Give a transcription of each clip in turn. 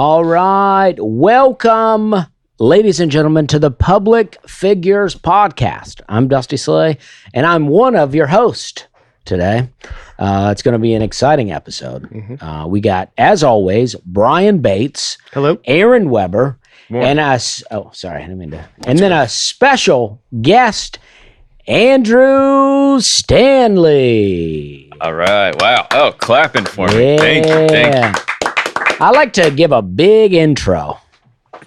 All right. Welcome, ladies and gentlemen, to the Public Figures Podcast. I'm Dusty Slay, and I'm one of your hosts today. It's going to be an exciting episode. Mm-hmm. We got, as always, Brian Bates. Hello. Aaron Weber. Morning. And us. Oh, sorry. I didn't mean to. And then a special guest, Andrew Stanley. All right. Wow. Oh, clapping for me. Thank you. I like to give a big intro.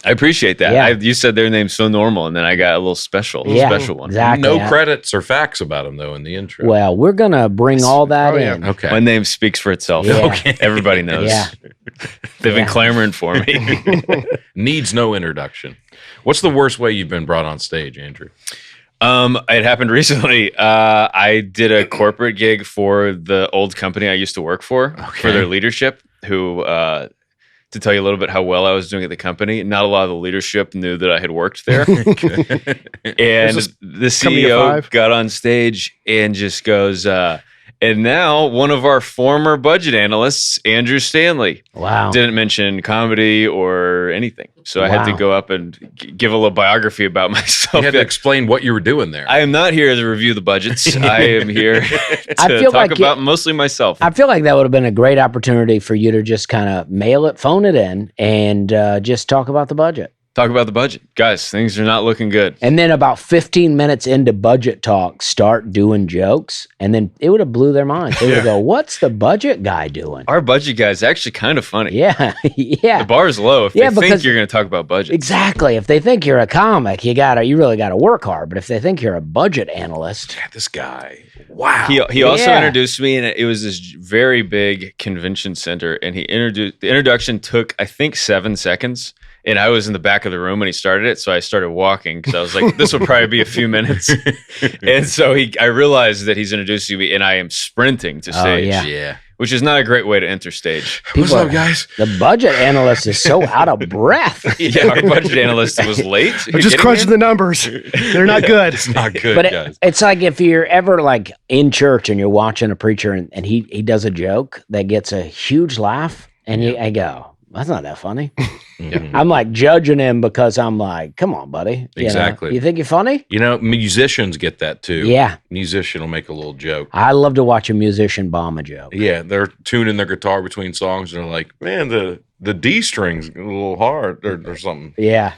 I appreciate that. Yeah. You said their name's so normal, and then I got a little special one. Exactly. No credits or facts about them, though, in the intro. Well, we're going to bring all that in. Okay. My name speaks for itself. Yeah. Okay. Everybody knows. Yeah. They've been clamoring for me. Needs no introduction. What's the worst way you've been brought on stage, Andrew? It happened recently. I did a corporate gig for the old company I used to work for their leadership, who... to tell you a little bit how well I was doing at the company, not a lot of the leadership knew that I had worked there. And the CEO got on stage and just goes, and now one of our former budget analysts, Andrew Stanley, didn't mention comedy or anything. So I had to go up and give a little biography about myself. You had to explain what you were doing there. I am not here to review the budgets. I am here to talk about mostly myself. I feel like that would have been a great opportunity for you to just kind of mail it, phone it in, and just talk about the budget. Talk about the budget. Guys, things are not looking good. And then about 15 minutes into budget talk, start doing jokes, and then it would have blew their minds. They would go, what's the budget guy doing? Our budget guy is actually kind of funny. Yeah, yeah. The bar is low if they think you're going to talk about budget. Exactly. If they think you're a comic, you really got to work hard. But if they think you're a budget analyst. This guy, wow. He also introduced me, and it was this very big convention center, and the introduction took, I think, 7 seconds. And I was in the back of the room when he started it, so I started walking because I was like, this will probably be a few minutes. And so I realized that he's introducing me, and I am sprinting to stage, which is not a great way to enter stage. What's up, guys? The budget analyst is so out of breath. Our budget analyst was late. We're just crunching the numbers. They're not good. It's not good, but guys. It's like if you're ever like in church and you're watching a preacher and he does a joke that gets a huge laugh, and I go, that's not that funny. I'm like judging him because I'm like, come on, buddy. Exactly. You think you're funny? You know, musicians get that too. Yeah. Musician will make a little joke. I love to watch a musician bomb a joke. Yeah, they're tuning their guitar between songs and they're like, man, the D string's a little hard or something. Yeah.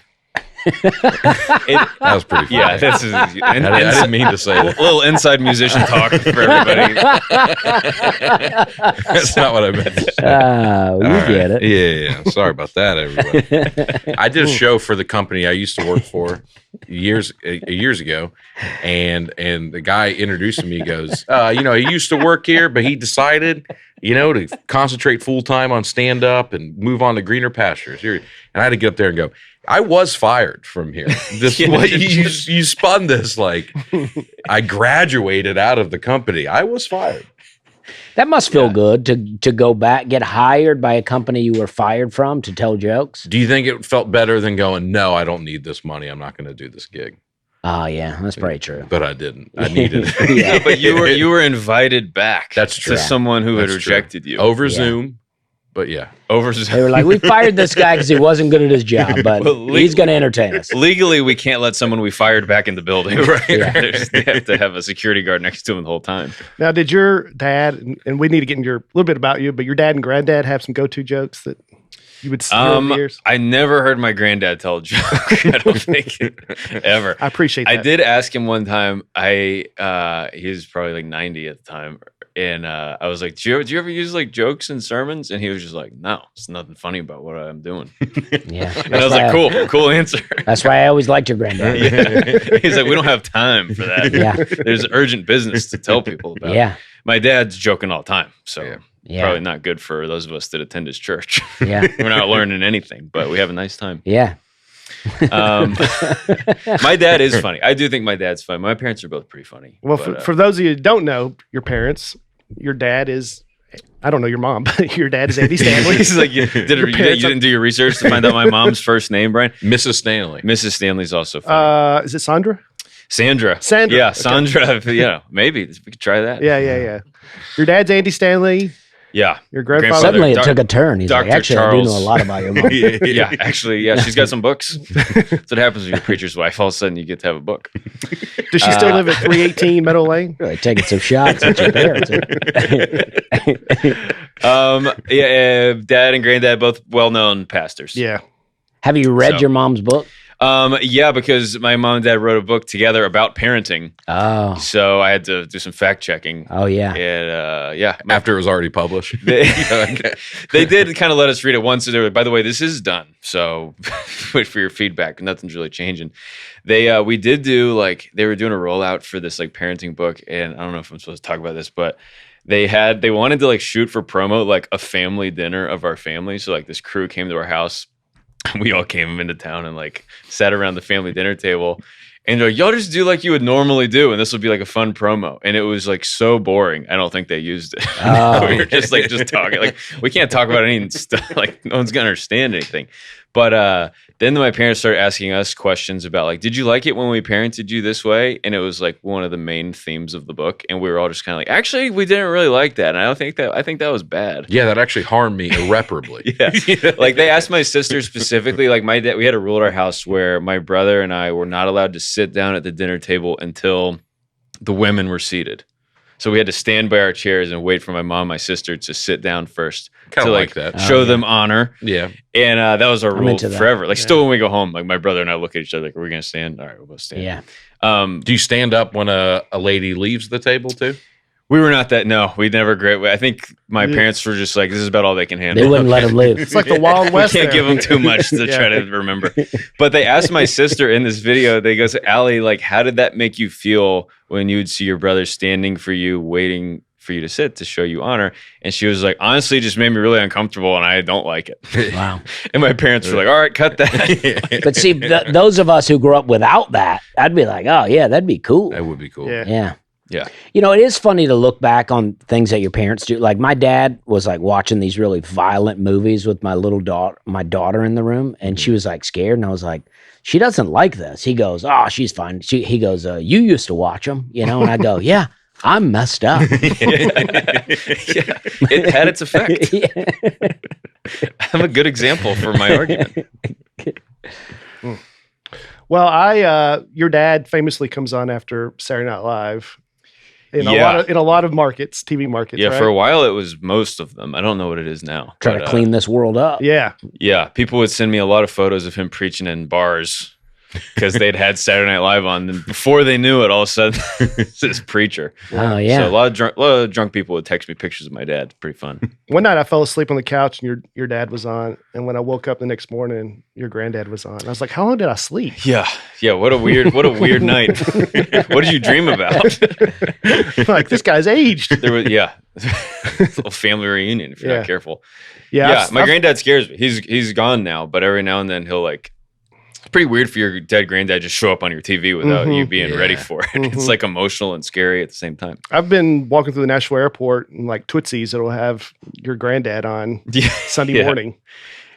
That was pretty funny. Yeah, this is. I didn't mean to say that. A little inside musician talk for everybody. That's not what I meant. We get it. Yeah. Sorry about that, everybody. I did a show for the company I used to work for years ago, and the guy introduced me. He goes, he used to work here, but he decided, to concentrate full time on stand up and move on to greener pastures. And I had to get up there and go, I was fired from here. You spun this like I graduated out of the company. I was fired. That must feel good to go back, get hired by a company you were fired from to tell jokes. Do you think it felt better than going, no, I don't need this money. I'm not going to do this gig. Oh, yeah, that's probably true. But I didn't. I needed it. Yeah, but you were invited back. That's true. To someone who had rejected you. Over Zoom. But over Zoom. They were like, we fired this guy because he wasn't good at his job, but he's going to entertain us. Legally, we can't let someone we fired back in the building. Right. They have to have a security guard next to him the whole time. Now, did your dad, and we need to get into a little bit about you, but your dad and granddad have some go-to jokes that you would see over the years? I never heard my granddad tell a joke. I don't think ever. I appreciate that. I did ask him one time. He was probably like 90 at the time. And I was like, do you ever use like jokes in sermons? And he was just like, no, it's nothing funny about what I'm doing. Yeah. And I was like, cool answer. That's why I always liked your granddad. Yeah. He's like, we don't have time for that. Yeah. There's urgent business to tell people about. Yeah. My dad's joking all the time. So Yeah. probably not good for those of us that attend his church. Yeah. We're not learning anything, but we have a nice time. Yeah. My dad is funny. I do think my dad's funny. My parents are both pretty funny. Well, but, for those of you who don't know your parents, your dad is, I don't know your mom, but your dad is Andy Stanley. He's like, you didn't do your research to find out my mom's first name, Brian? Mrs. Stanley. Mrs. Stanley's also funny. Is it Sandra? Sandra. Okay. Yeah, Sandra. Maybe we could try that. Yeah. Your dad's Andy Stanley. Yeah. Your grandfather. Suddenly it took a turn. He's like, Dr. actually, I do know a lot about your mom. Yeah, actually, yeah, she's got some books. That's what happens when you're a preacher's wife. All of a sudden, you get to have a book. Does she still live at 318 Meadow Lane? Really taking some shots at your parents. Dad and granddad, both well-known pastors. Yeah. Have you read your mom's book? Yeah, because my mom and dad wrote a book together about parenting. Oh. So I had to do some fact checking. Oh, yeah. And yeah. After it was already published. They did kind of let us read it once. So they were like, by the way, this is done. So wait for your feedback. Nothing's really changing. We did do they were doing a rollout for this parenting book. And I don't know if I'm supposed to talk about this, but they wanted to shoot for promo, a family dinner of our family. So this crew came to our house. We all came into town and sat around the family dinner table, and they're like, y'all just do like you would normally do, and this would be a fun promo. And it was so boring. I don't think they used it. Oh. We were just talking. We can't talk about any stuff. No one's gonna understand anything. But then my parents started asking us questions about did you like it when we parented you this way? And it was one of the main themes of the book. And we were all just kind of actually, we didn't really like that. And I think that was bad. Yeah, that actually harmed me irreparably. Yeah. They asked my sister specifically, my dad, we had a rule at our house where my brother and I were not allowed to sit down at the dinner table until the women were seated. So we had to stand by our chairs and wait for my mom and my sister to sit down first. Kind of like that. Show them honor. Yeah. And that was our rule forever. Still when we go home, my brother and I look at each other are we going to stand? All right, we'll both stand. Yeah. Do you stand up when a lady leaves the table too? We were not that. No, we never. I think my parents were just this is about all they can handle. They wouldn't let him leave. It's like the Wild West. We can't give them too much to try to remember. But they asked my sister in this video, they go, Allie, how did that make you feel when you would see your brother standing for you, waiting for you to sit to show you honor? And she was like, honestly, it just made me really uncomfortable and I don't like it. Wow. And my parents were like, all right, cut that. But see, those of us who grew up without that, I'd be like, oh, yeah, that'd be cool. That would be cool. Yeah. Yeah. It is funny to look back on things that your parents do. My dad was watching these really violent movies with my daughter in the room, and she was scared, and I was like, she doesn't like this. He goes, oh, she's fine. He goes, you used to watch them, and I go, yeah, I'm messed up. Yeah. It had its effect. I'm a good example for my argument. Well, your dad famously comes on after Saturday Night Live. In a lot of markets, TV markets. Yeah, right? for a while it was most of them. I don't know what it is now. Trying to clean this world up. Yeah. Yeah, people would send me a lot of photos of him preaching in bars because they'd had Saturday Night Live on. And before they knew it, all of a sudden, it's this preacher. Oh, yeah. So a lot of drunk people would text me pictures of my dad. It's pretty fun. One night I fell asleep on the couch and your dad was on. And when I woke up the next morning, your granddad was on. I was like, how long did I sleep? Yeah. What a weird night. What did you dream about? This guy's aged. There was, a little family reunion if you're not careful. Yeah. My granddad scares me. He's gone now, but every now and then he'll it's pretty weird for your dead granddad just show up on your TV without you being ready for it. Mm-hmm. It's emotional and scary at the same time. I've been walking through the Nashville airport and Tootsie's, it'll have your granddad on Sunday morning.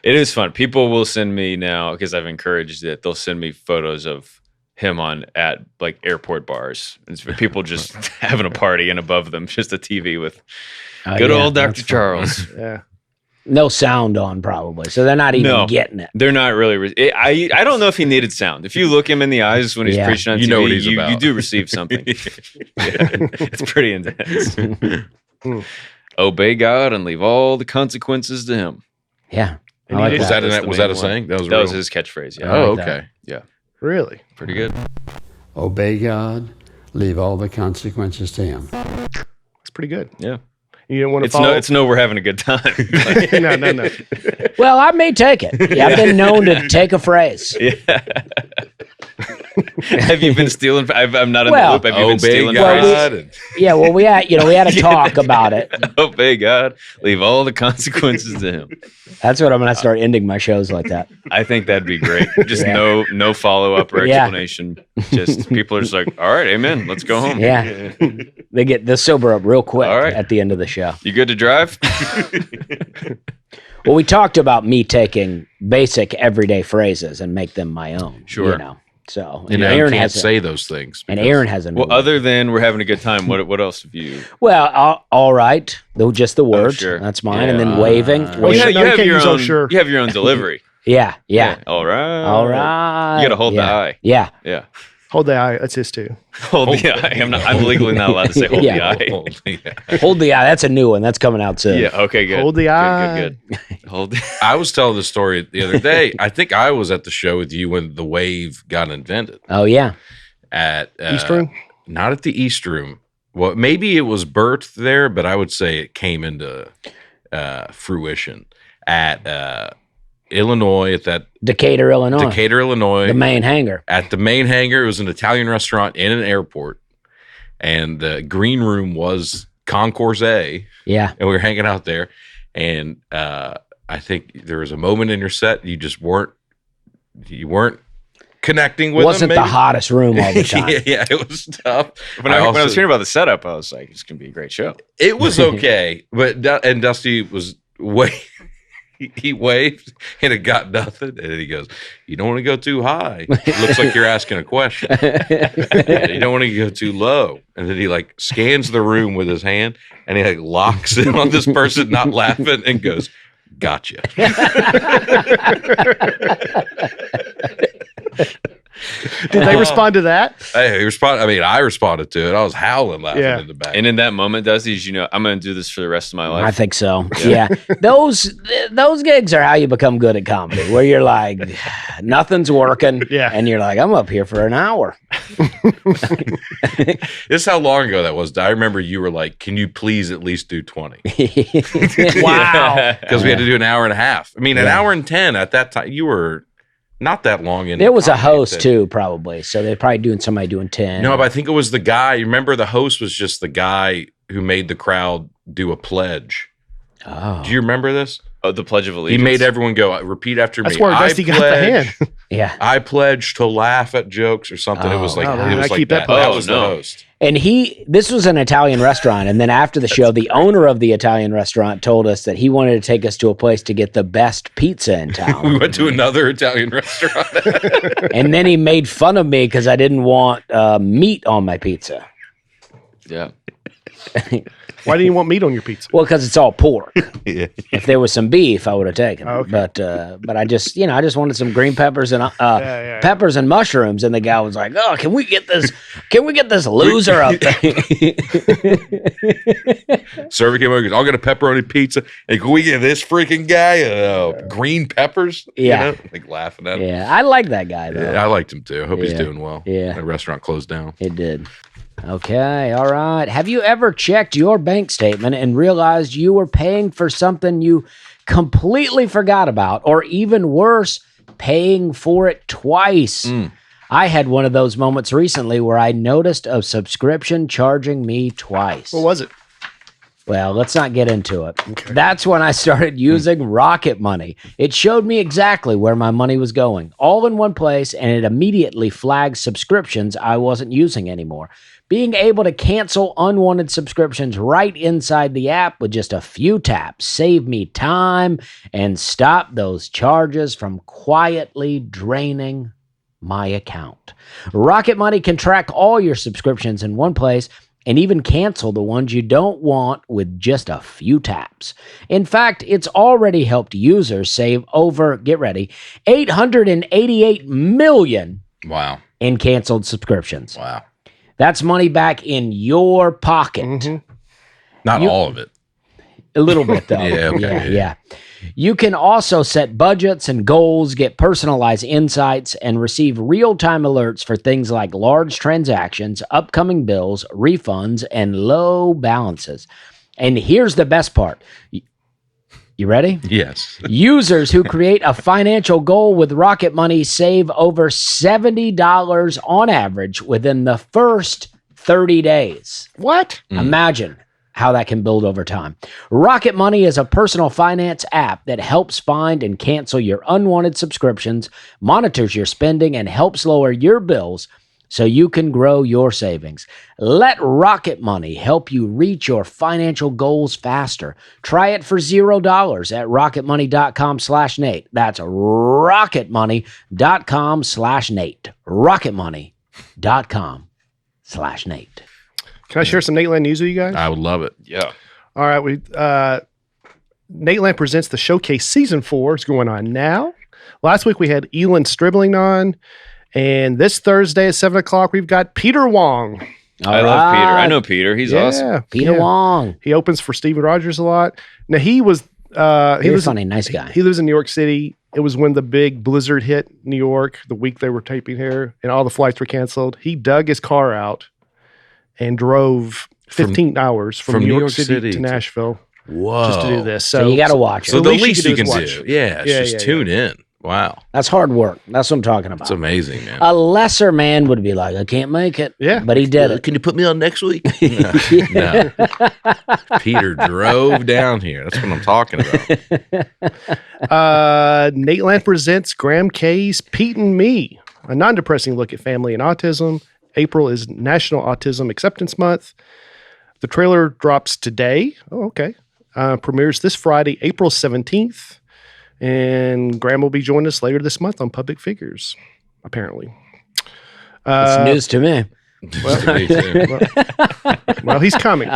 It is fun. People will send me now, because I've encouraged it, they'll send me photos of him at airport bars. It's for people just having a party and above them just a TV with good old Dr. Charles. Yeah. No sound on, probably. So they're not even getting it. They're not really. I don't know if he needed sound. If you look him in the eyes when he's preaching on TV, know what he's about. You do receive something. It's pretty intense. Obey God and leave all the consequences to him. Yeah. Was that a saying? That was his catchphrase. Yeah. Oh, okay. Yeah. Really? Pretty good. Obey God, leave all the consequences to him. It's pretty good. Yeah. You don't want to follow? It's no, we're having a good time. No. Well, I may take it. Yeah, I've been known to take a phrase. Yeah. Have you been stealing? I'm not in the loop. Have you been stealing phrases? We had a talk about it. Obey God, leave all the consequences to him. That's what I'm going to start ending my shows like that. I think that'd be great. Just no follow up or explanation. Just people are just like, all right, amen. Let's go home. Yeah, they'll sober up real quick at the end of the show. You good to drive? Well, we talked about me taking basic everyday phrases and make them my own. Sure. So And Aaron can't say those things. And Aaron has a new Well, one. other than we're having a good time, what else have you? Well, all right. Though just the word. sure. That's mine. Yeah. And then waving. Well, You you have, know, you can't your use own. sure. You have your own delivery. Yeah. All right. All right. You got to hold the eye. Yeah. Yeah. Hold the eye. That's his too. Hold the eye. I'm legally not allowed to say hold Yeah. the eye. Hold the eye. That's a new one. That's coming out soon. Yeah. Okay. Good. Hold the Good, eye. Good. Hold. I was telling the story the other day. I think I was at the show with you when the wave got invented Oh, yeah. at East Room? Not at the East Room. Well, maybe it was birthed there, but I would say it came into fruition at Illinois, at that Decatur, Illinois. Illinois. The main hangar. At the main hangar, it was an Italian restaurant in an airport, and the green room was Concourse A, Yeah. and we were hanging out there. And I think there was a moment in your set you just weren't connecting with Wasn't them. the hottest room all the time. yeah, it was tough. When I was hearing about the setup, I was like, "It's gonna be a great show." It was okay, but and Dusty was way. He waved and it got nothing. And then he goes, "You don't want to go too high. It looks like you're asking a question. You don't want to go too low." And then he like scans the room with his hand and he like locks in on this person not laughing and goes, "Gotcha." Did they respond to that? I responded to it. I was howling laughing in the back. And in that moment, Dusty, I'm going to do this for the rest of my life. I think so. Yeah. Those gigs are how you become good at comedy, where you're like, nothing's working. Yeah. And you're like, I'm up here for an hour. This is how long ago that was. I remember you were like, "Can you please at least do 20?" Wow. Because we had to do an hour and a half. I mean, an hour and 10 at that time. You were not that long in. It was a host too, probably. So they're probably somebody doing 10. No, but I think it was the guy. You remember the host was just the guy who made the crowd do a pledge. Oh. Do you remember this? Oh, the Pledge of Allegiance. He made everyone go, "Repeat after me." That's where Dusty got the hand. Yeah. I pledge to laugh at jokes or something. It was like, Oh, wow. it was I like keep that. that That part. was Oh, the no. host. And this was an Italian restaurant. And then after the show, the owner of the Italian restaurant told us that he wanted to take us to a place to get the best pizza in We town. went to another Italian restaurant. And then he made fun of me because I didn't want meat on my pizza. Yeah. Why didn't you want meat on your pizza? Well, because it's all pork. Yeah. If there was some beef, I would have taken it. Okay. But I just wanted some green peppers and yeah. peppers and mushrooms. And the guy was like, "Oh, can we get this loser up there?" Server came over and goes, "I'll get a pepperoni pizza. And can we get this freaking guy green peppers?" Yeah. Like laughing at him. Yeah, I like that guy though. Yeah, I liked him too. I hope he's Yeah. doing well. Yeah. The restaurant closed down. It did. Okay, all right. Have you ever checked your bank statement and realized you were paying for something you completely forgot about, or even worse, paying for it twice? I had one of those moments recently where I noticed a subscription charging me twice. What was it? Well, let's not get into it. That's when I started using Rocket Money. It showed me exactly where my money was going, all in one place, and it immediately flagged subscriptions I wasn't using anymore. Being able to cancel unwanted subscriptions right inside the app with just a few taps saved me time and stopped those charges from quietly draining my account. Rocket Money can track all your subscriptions in one place and even cancel the ones you don't want with just a few taps. In fact, it's already helped users save over, get ready, 888 million Wow. in canceled subscriptions. Wow. That's money back in your pocket. Mm-hmm. Not all of it. A little bit, though. Yeah, okay, Yeah. You can also set budgets and goals, get personalized insights, and receive real-time alerts for things like large transactions, upcoming bills, refunds, and low balances. And here's the best part. You ready? Yes. Users who create a financial goal with Rocket Money save over $70 on average within the first 30 days. What? Imagine how that can build over time. Rocket Money is a personal finance app that helps find and cancel your unwanted subscriptions, monitors your spending, and helps lower your bills so you can grow your savings. Let Rocket Money help you reach your financial goals faster. Try it for $0 at rocketmoney.com/Nate. That's rocketmoney.com/Nate. rocketmoney.com/Nate. Can I share some Nateland news with you guys? I would love it. Yeah. All right. Nateland Presents the Showcase Season 4 is going on now. Last week we had Elon Stribling on. And this Thursday at 7 o'clock, we've got Peter Wong. I love Peter. I know Peter. He's awesome. Peter Wong. He opens for Steven Rogers a lot. Now, he was funny, nice guy. He lives in New York City. It was when the big blizzard hit New York, the week they were taping here, and all the flights were canceled. He dug his car out and drove 15 hours from New York City to Nashville just to do this. So you got to watch it. So the least you can do. Yeah, just tune in. Wow. That's hard work. That's what I'm talking about. It's amazing, man. A lesser man would be like, I can't make it. Yeah. But he did it. Can you put me on next week? No. Peter drove down here. That's what I'm talking about. Nateland Presents Graham Kay's Pete and Me, a non-depressing look at family and autism. April is National Autism Acceptance Month. The trailer drops today. Oh, okay. Premieres this Friday, April 17th. And Graham will be joining us later this month on Public Figures, apparently. It's news to me. Well, he's coming.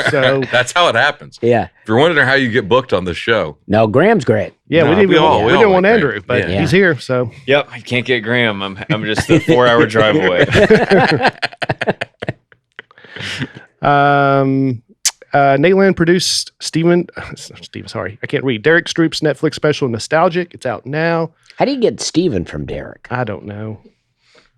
So that's how it happens. Yeah. If you're wondering how you get booked on the show. No, Graham's great. Yeah, No, we didn't want like Andrew, but Yeah. he's here. So Yep. I can't get Graham. I'm just a 4-hour drive away. Nateland produced sorry, I can't read. Derek Stroop's Netflix special Nostalgic. It's out now. How do you get Steven from Derek? I don't know.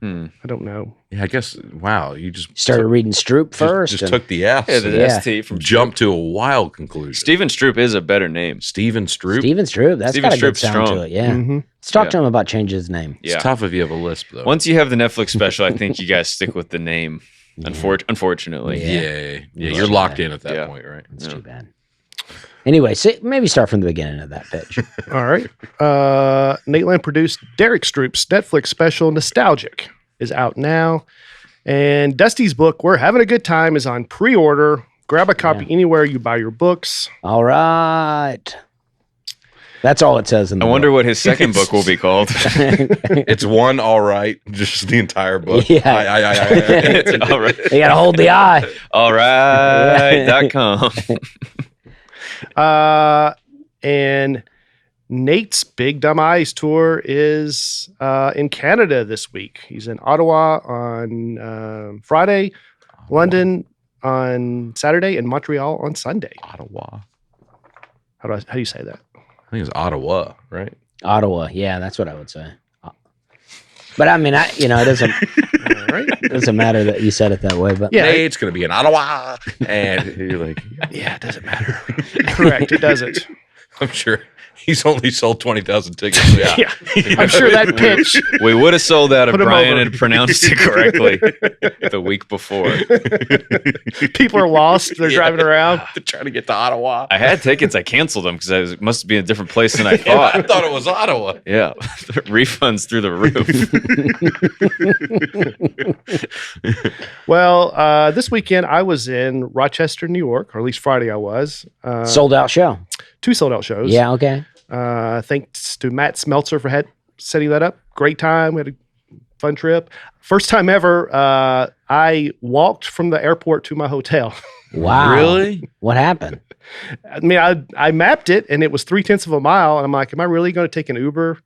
I don't know. Yeah, I guess, wow. You just Started reading Stroop first. Just and- took the F. Yeah, the Yeah. ST from Jumped to a wild conclusion. Steven Stroop is a better name. Steven Stroop. Steven Stroop. That's Steven got a good Stroop's sound strong. to it. Yeah. Mm-hmm. Let's talk Yeah. to him about changing his name. Yeah. It's tough if you have a lisp, though. Once you have the Netflix special, I think you guys stick with the name. Unfortunately. Yeah. You're locked in at that Yeah. point, right? That's too bad. Anyway, maybe start from the beginning of that pitch. All right. Nateland produced Derek Stroop's Netflix special Nostalgic is out now. And Dusty's book, We're Having a Good Time, is on pre-order. Grab a copy anywhere you buy your books. All right. That's all it says in the I wonder book. what his second book will be called. It's one all right, just the entire book. Yeah. It's all right. You got to hold the eye. Alright.com. And Nate's Big Dumb Eyes tour is in Canada this week. He's in Ottawa on Friday, London on Saturday, and Montreal on Sunday. Ottawa. How do you say that? I think it's Ottawa, right? Ottawa. Yeah, that's what I would say. But I mean, it doesn't, All right. it doesn't matter that you said it that way. But Yeah. Hey, it's going to be in Ottawa. And you're like, Yeah, it doesn't matter. Correct, it doesn't. I'm sure he's only sold 20,000 tickets. Yeah, I'm sure that pitch. We would have sold out if Put him Brian over. had pronounced it correctly the week before. People are lost. They're driving around. They're trying to get to Ottawa. I had tickets. I canceled them because I must be in a different place than I I thought. thought it was Ottawa. Yeah. Refunds through the roof. Well, this weekend I was in Rochester, New York, or at least Friday I was. sold out show. 2 sold out shows. Yeah, okay. Thanks to Matt Smeltzer for setting that up. Great time. We had a fun trip. First time ever, I walked from the airport to my hotel. Wow. Really? What happened? I mean, I mapped it and it was 0.3 of a mile. And I'm like, am I really going to take an Uber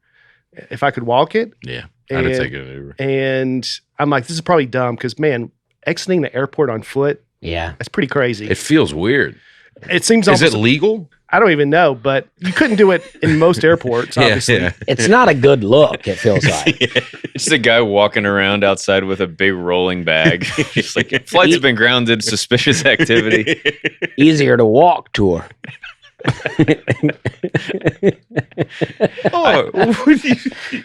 if I could walk it? Yeah. I'd have taken an Uber. And I'm like, this is probably dumb because, man, exiting the airport on foot, Yeah. that's pretty crazy. It feels weird. It seems Is almost, it legal? I don't even know, but you couldn't do it in most airports, obviously. Yeah. It's not a good look, it feels like. It's a guy walking around outside with a big rolling bag. Just like, flights have been grounded, suspicious activity. Easier to walk tour.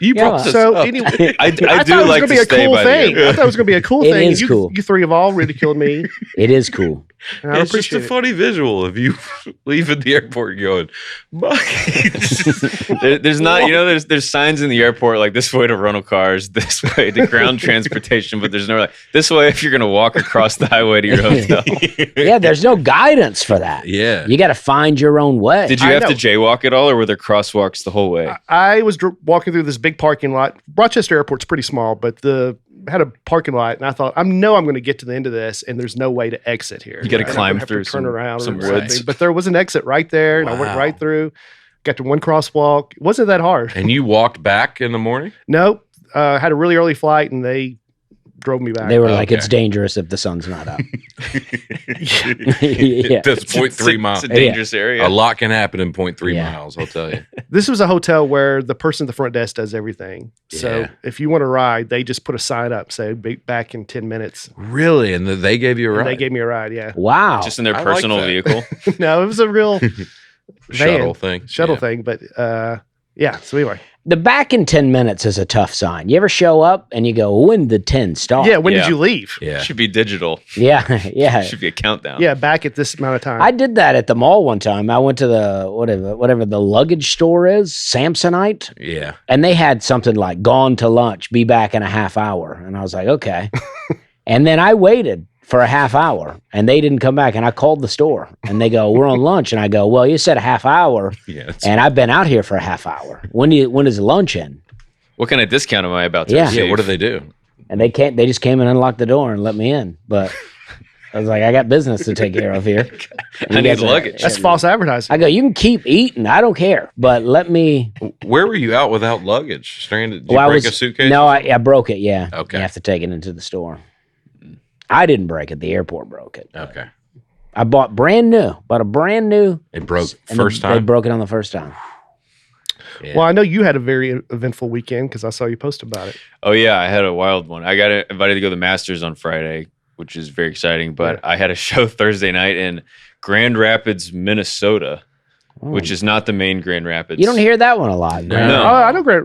You brought this So up. anyway, I thought it do was like gonna to be a stay cool by thing. the I thought it was going to be a cool It thing. is you, cool. You 3 have all ridiculed me. It is cool. And I It's just a appreciate it. funny visual of you leaving the airport going, There's not, there's signs in the airport like this way to rental cars, this way to ground transportation, but there's no like this way if you're going to walk across the highway to your hotel. Yeah, there's no guidance for that. Yeah. You got to find your own way. Did you I have to know. jaywalk at all, or were there crosswalks the whole way? I was walking through this big parking lot. Rochester Airport's pretty small, but had a parking lot, and I thought, I'm going to get to the end of this, and there's no way to exit here. You gotta And I'm climb gonna have to through turn some- around some or woods. something. But there was an exit right there, and I went Wow. right through. Got to one crosswalk. It wasn't that hard. And you walked back in the morning? Nope. Had a really early flight, and they drove me back. They were like, Okay. it's dangerous if the sun's not up. Yeah. That's 0.3 miles. It's a dangerous area. A lot can happen in 0.3 Yeah. miles, I'll tell you. This was a hotel where the person at the front desk does everything. So Yeah. if you want to ride, they just put a sign up, say, be back in 10 minutes. Really? And they gave you a And ride? they gave me a ride, yeah. Wow. Just in their I like personal that. vehicle. No, it was a real shuttle van. thing. shuttle Yeah. thing. But yeah, so anyway. The back in 10 minutes is a tough sign. You ever show up and you go, when did 10 start? Yeah, when Yeah. did you leave? Yeah. Should be digital. Yeah. Yeah. Should be a countdown. Yeah, back at this amount of time. I did that at the mall one time. I went to the whatever the luggage store is, Samsonite, Yeah. and they had something like gone to lunch, be back in a half hour. And I was like, okay. And then I waited for a half hour and they didn't come back. And I called the store and they go, we're on lunch. And I go, well, you said a half hour Yeah. It's, and I've been out here for a half hour. When is lunch in? What kind of discount am I about to Yeah. receive? yeah. What do they do? And they just came and unlocked the door and let me in. But I was like, I got business to take care of here. I need guys are- luggage. That's false advertising. I go, you can keep eating. I don't care. But let me. Where were you out without luggage? Stranded? Did you Well, break a suitcase? No, I broke it. Yeah. Okay. You have to take it into the store. I didn't break it. The airport broke it. Okay. I bought a brand new. It broke and first They time? broke it on the first time. Yeah. Well, I know you had a very eventful weekend because I saw you post about it. Oh yeah, I had a wild one. I got invited to go to the Masters on Friday, which is very exciting. But I had a show Thursday night in Grand Rapids, Minnesota, which is not the main Grand Rapids. You don't hear that one a lot. No. man. No. Oh, I know great.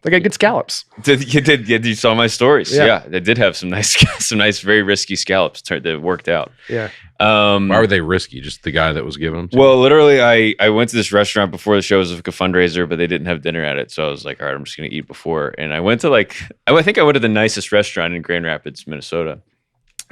They got good scallops. You saw my stories. Yeah. Yeah, they did have some nice, very risky scallops that worked out. Yeah. Why were they risky? Just the guy that was giving them? to Well, literally, I went to this restaurant before the show. It was like a fundraiser, but they didn't have dinner at it. So I was like, all right, I'm just going to eat before. And I went to I think I went to the nicest restaurant in Grand Rapids, Minnesota.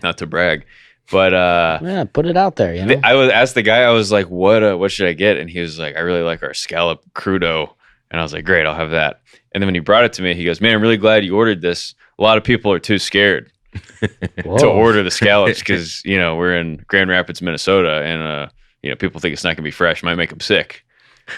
Not to brag, but Yeah, put it out there. You know. I was asked the guy, I was like, what should I get? And he was like, I really like our scallop crudo. And I was like, great, I'll have that. And then when he brought it to me, he goes, man, I'm really glad you ordered this. A lot of people are too scared to Whoa. order the scallops because we're in Grand Rapids, Minnesota, and people think it's not gonna be fresh, might make them sick.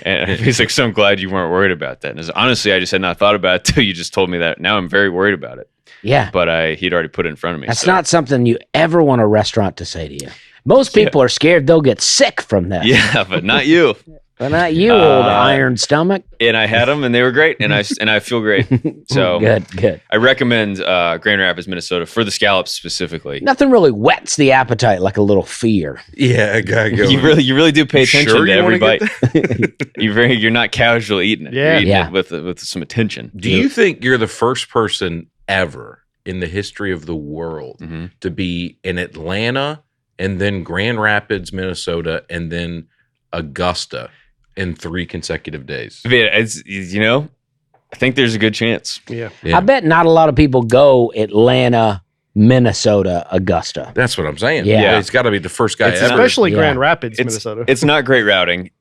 And he's like, so I'm glad you weren't worried about that. And I was, honestly, I just had not thought about it till you just told me that. Now I'm very worried about it. Yeah. But he'd already put it in front of me. That's so- not something you ever want a restaurant to say to you. Most people are scared they'll get sick from this. Yeah, but not you. But not you, old iron stomach. And I had them, and they were great, and I feel great. So Good. I recommend Grand Rapids, Minnesota, for the scallops specifically. Nothing really whets the appetite like a little fear. Yeah, a guy going. You really do pay attention Sure to you every wanna bite. get You're not casual eating it. Yeah. You're eating Yeah. it with some attention. Do you think you're the first person ever in the history of the world Mhm. to be in Atlanta and then Grand Rapids, Minnesota, and then Augusta in 3 consecutive days? I mean, it's I think there's a good chance. Yeah. Yeah. I bet not a lot of people go Atlanta, Minnesota, Augusta. That's what I'm saying. Yeah. It's got to be the first guy It's ever. Especially Yeah. Grand Rapids, It's Minnesota. It's not great routing.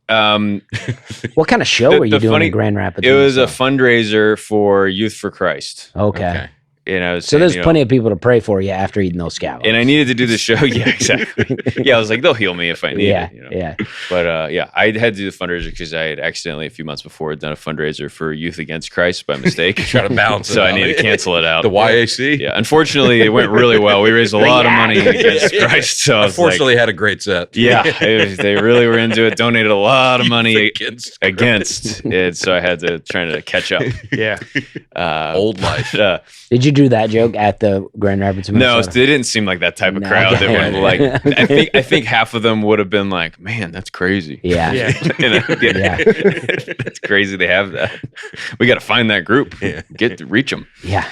What kind of show The- were you the doing funny- in Grand Rapids? It was a Minnesota? fundraiser for Youth for Christ. Okay. So there's plenty of people to pray for you after eating those scallops. And I needed to do the show. Yeah, exactly. Yeah, I was like, they'll heal me if I need yeah, it. yeah. But I had to do the fundraiser because I had accidentally a few months before done a fundraiser for Youth Against Christ by mistake. Try to balance it So I out. needed to cancel it out. The YAC? Yeah, unfortunately, it went really well. We raised a lot of money against Christ. So I was like, Unfortunately, had a great set. yeah, they really were into it. Donated a lot of money Against it. So I had to try to catch up. yeah. Old life. Did you do that joke at the Grand Rapids, No, Minnesota? they didn't seem like that type of No, crowd that okay. would like. I think half of them would have been like, "Man, that's crazy." Yeah. Yeah. Yeah. That's crazy. They have that. We got to find that group. Yeah. Reach them. Yeah.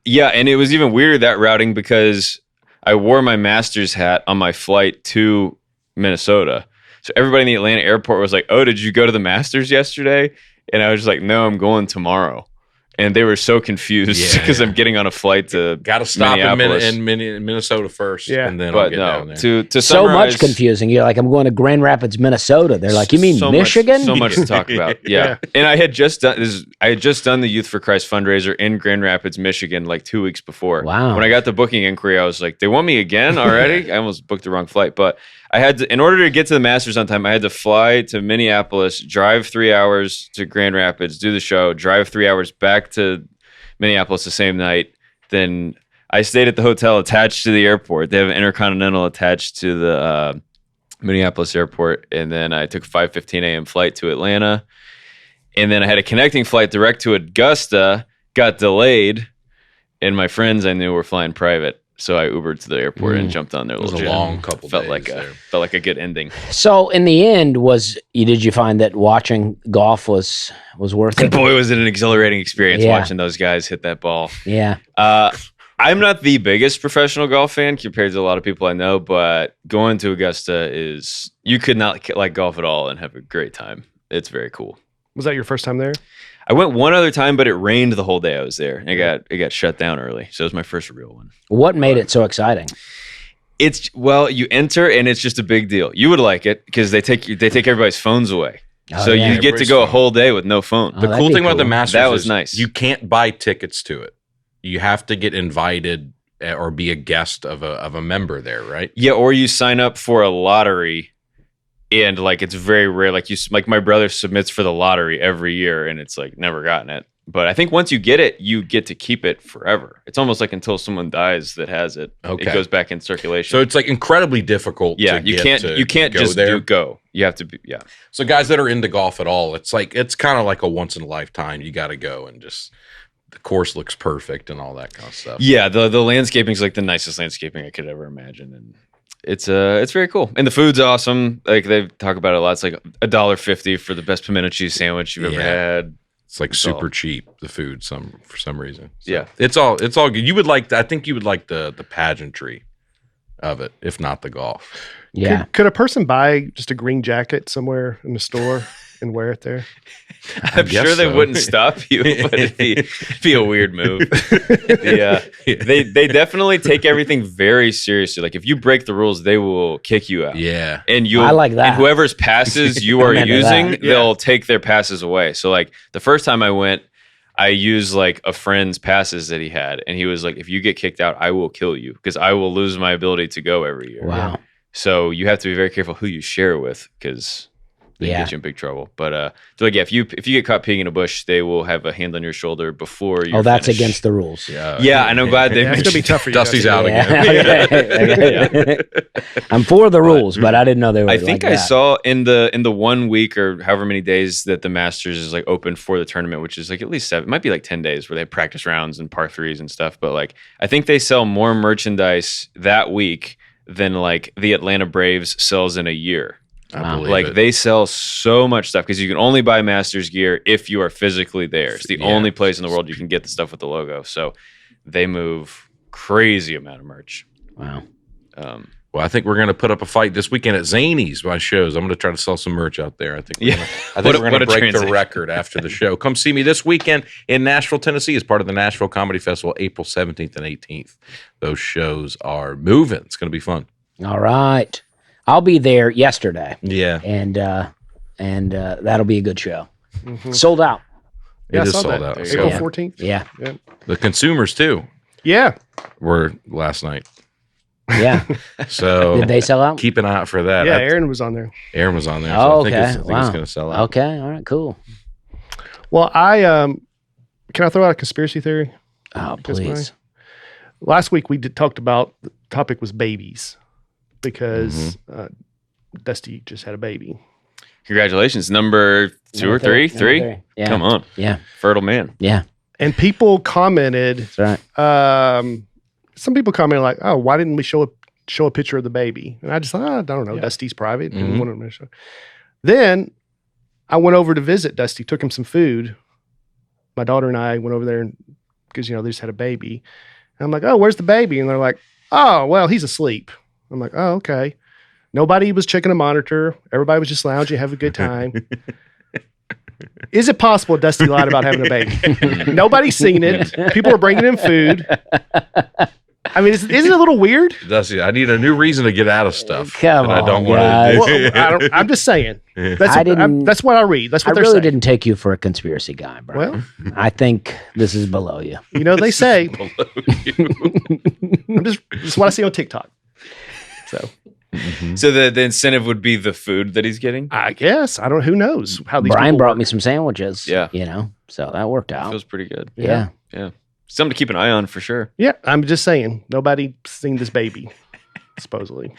Yeah, and it was even weirder that routing because I wore my Masters hat on my flight to Minnesota. So everybody in the Atlanta airport was like, "Oh, did you go to the Masters yesterday?" And I was just like, "No, I'm going tomorrow." And they were so confused because I'm getting on a flight to Got to stop Minneapolis. in Minnesota first, and then I'll But get down there. to So much summarize, confusing. You're like, I'm going to Grand Rapids, Minnesota. They're like, you mean so Michigan? So much to talk about. Yeah. And I had just done the Youth for Christ fundraiser in Grand Rapids, Michigan, like 2 weeks before. Wow. When I got the booking inquiry, I was like, they want me again already? I almost booked the wrong flight. But I had to, in order to get to the Masters on time, I had to fly to Minneapolis, drive 3 hours to Grand Rapids, do the show, drive 3 hours back to Minneapolis the same night. Then I stayed at the hotel attached to the airport. They have an Intercontinental attached to the Minneapolis airport. And then I took a 5:15 a.m. flight to Atlanta. And then I had a connecting flight direct to Augusta, got delayed. And my friends I knew were flying private. So I Ubered to the airport and jumped on their little was a jet. long couple felt days like there. felt like a good ending. So in the end, did you find that watching golf was worth it? Boy, was it an exhilarating experience Yeah. watching those guys hit that ball. Yeah. I'm not the biggest professional golf fan compared to a lot of people I know, but going to Augusta you could not like golf at all and have a great time. It's very cool. Was that your first time there? I went one other time, but it rained the whole day I was there. And it got shut down early. So it was my first real one. What made it so exciting? You enter and it's just a big deal. You would like it because they take everybody's phones away. Oh, So yeah. you get to go a whole day with no phone. Oh, The that'd cool be thing about the cool. Masters That was is nice. you can't buy tickets to it. You have to get invited or be a guest of a member there, right? Yeah, or you sign up for a lottery, and like it's very rare. Like my brother submits for the lottery every year, and it's like never gotten it. But I think once you get it, you get to keep it forever. It's almost like until someone dies that has it, Okay. it goes back in circulation. So it's like incredibly difficult. yeah, to you get can't go just there. go. You have to be So guys that are into golf at all, it's kind of like a once in a lifetime. You got to go and just the course looks perfect and all that kind of stuff. Yeah, the landscaping is like the nicest landscaping I could ever imagine, and it's very cool. And the food's awesome. Like they talk about it a lot. It's like $1.50 for the best pimento cheese sandwich you've ever had. It's like It's super all- cheap, the food for some reason. So Yeah. It's all good. You would like I think you would like the pageantry of it, if not the golf. Yeah. Could a person buy just a green jacket somewhere in the store and wear it there? I'm guess sure they so. wouldn't stop you, but it'd be a weird move. Yeah, they definitely take everything very seriously. Like if you break the rules, they will kick you out. Yeah. And you, I like that. And whoever's passes you are I'm into using, that. they'll take their passes away. So like the first time I went, I used like a friend's passes that he had, and he was like, "If you get kicked out, I will kill you because I will lose my ability to go every year." Wow. So you have to be very careful who you share with because they Yeah. get you in big trouble. But they're like, yeah, if you get caught peeing in a bush, they will have a hand on your shoulder before you. Oh, that's against the rules. Yeah, and I'm glad they. Yeah, it's gonna be mentioned- tough for you. Dusty's Dusty. out Yeah. again. Okay. I'm for the rules, but I didn't know they were I think like I that. saw in the 1 week or however many days that the Masters is like open for the tournament, which is like at least 7, it might be like 10 days where they have practice rounds and par threes and stuff. But like I think they sell more merchandise that week than like the Atlanta Braves sells in a year. I believe Like it. they sell so much stuff because you can only buy Masters gear if you are physically there. It's the Yeah. only place in the world you can get the stuff with the logo. So they move crazy amount of merch. Wow. Well, I think we're going to put up a fight this weekend at Zany's by shows. I'm going to try to sell some merch out there. I think we're Yeah. gonna, I What think a- we're going what to a break the transition. record after the show. Come see me this weekend in Nashville, Tennessee as part of the Nashville Comedy Festival, April 17th and 18th. Those shows are moving. It's going to be fun. All right. I'll be there yesterday, Yeah. and that'll be a good show. Mhm. Sold out. Yeah, I It is saw sold that. out. There you April go. 14th. Yeah. The consumers, too, Yeah. were last night. Yeah. So Did they sell out? keep an eye out for that. Yeah, I- Aaron was on there. Aaron was on there. Oh, So I think okay. it's Wow. going to sell out. Okay. All right. Cool. Well, can I throw out a conspiracy theory? Oh, Because please. Last week we talked about the topic was babies because Dusty just had a baby. Congratulations, number 2 or 3? Number 3? Yeah. Come on, Yeah. fertile man. Yeah. And people commented, That's right. some people commented like, "Oh, why didn't we show a picture of the baby?" And I just thought, I don't know, Dusty's private. Didn't Mhm. want to show. Then I went over to visit Dusty, took him some food. My daughter and I went over there because they just had a baby. And I'm like, "Oh, where's the baby?" And they're like, Oh, well, he's asleep. I'm like, oh, okay. Nobody was checking a monitor. Everybody was just lounging, having a good time. Is it possible Dusty lied about having a baby? Nobody's seen it. People are bringing him food. I mean, isn't it a little weird? Dusty, I need a new reason to get out of stuff. Come that I don't on, want guys. to do. Well, I'm just saying. I didn't- That's what I read. That's I what they're really saying. didn't take you for a conspiracy guy, bro. Well, I think this is below you. you know, they say. Below you. This is what I see on TikTok. So So the incentive would be the food that he's getting. I guess who knows how these Brian people brought work. me some sandwiches. Yeah. So that worked out. Feels pretty good. Yeah. Yeah. Something to keep an eye on for sure. Yeah, I'm just saying. Nobody seen this baby, supposedly.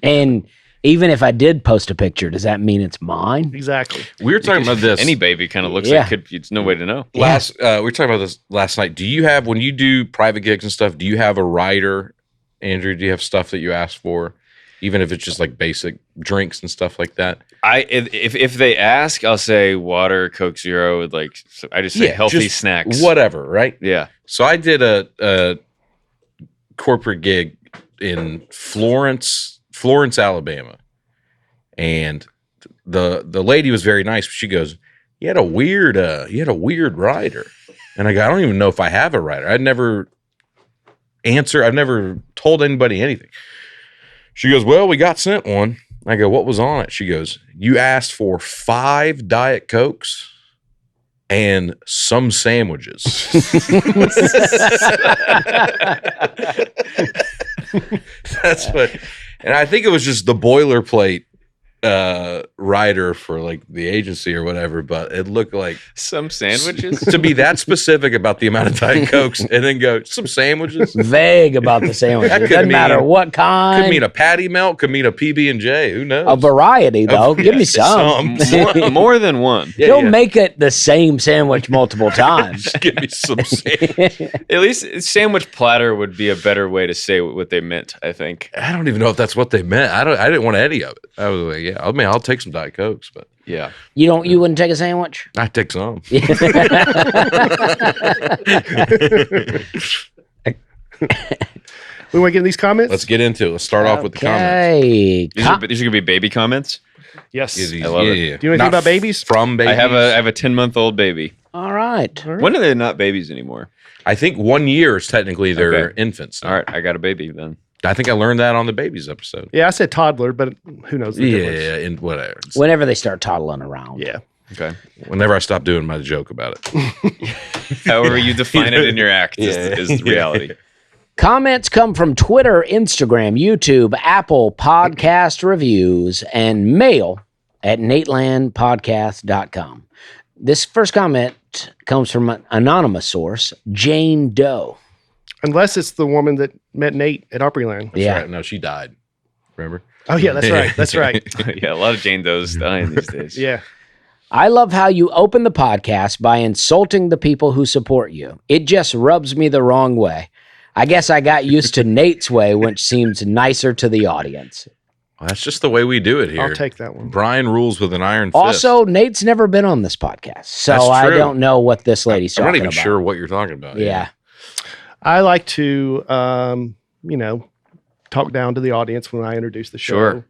And even if I did post a picture, does that mean it's mine? Exactly. We were talking about this. Any baby kind of looks Yeah. like could. There's no way to know. We were talking about this last night. Do you have, when you do private gigs and stuff, do you have a rider, Andrew? Do you have stuff that you ask for, even if it's just like basic drinks and stuff like that? If they ask, I'll say water, Coke Zero. I just say healthy just snacks. whatever, right? Yeah. So I did a corporate gig in Florence, Alabama, and the lady was very nice. But she goes, "You had a weird rider," and I go, "I don't even know if I have a rider. I've never told anybody anything." She goes, "Well, we got sent one." I go, "What was on it?" She goes, "You asked for 5 Diet Cokes and some sandwiches." That's what, and I think it was just the boilerplate rider for like the agency or whatever, but it looked like Some sandwiches. to be that specific about the amount of Diet Cokes and then go some sandwiches. Vague about the sandwiches. That could Doesn't matter mean- what kind. Could mean a patty melt, could mean a PB&J. Who knows? a variety, though. Give me some. More than one. Yeah, Don't yeah. make it the same sandwich multiple times. Just give me some sandwich. At least sandwich platter would be a better way to say what they meant. I think. I don't even know if that's what they meant. I didn't want any of it. I was like, yeah, I mean, I'll take some Diet Cokes, but Yeah. You wouldn't take a sandwich? I take some. We want to get in these comments? Let's get into it. Let's start off with the comments. Okay. These are gonna be baby comments. Yes. I love it. Do you know anything about babies? From babies. I have a 10-month-old baby. All right. When are they not babies anymore? I think 1 year is technically their Okay. infants. All right, I got a baby then. I think I learned that on the babies episode. Yeah, I said toddler, but who knows the difference? Yeah, and whatever. Whenever they start toddling around. Yeah. Okay. Whenever I stop doing my joke about it. However you define it in your act is the reality. Comments come from Twitter, Instagram, YouTube, Apple Podcast Reviews, and mail at natelandpodcast.com. This first comment comes from an anonymous source, Jane Doe. Unless it's the woman that met Nate at Opryland. Yeah. Right. No, she died. Remember? Oh, yeah, that's right. That's right. Yeah, a lot of Jane Doe's dying these days. Yeah. I love how you open the podcast by insulting the people who support you. It just rubs me the wrong way. I guess I got used to Nate's way, which seems nicer to the audience. Well, that's just the way we do it here. I'll take that one. Brian rules with an iron fist. Also, Nate's never been on this podcast, so That's I true. don't know what this lady's I'm talking not even about. sure what you're talking about. Yeah. I like to, talk down to the audience when I introduce the show. Sure.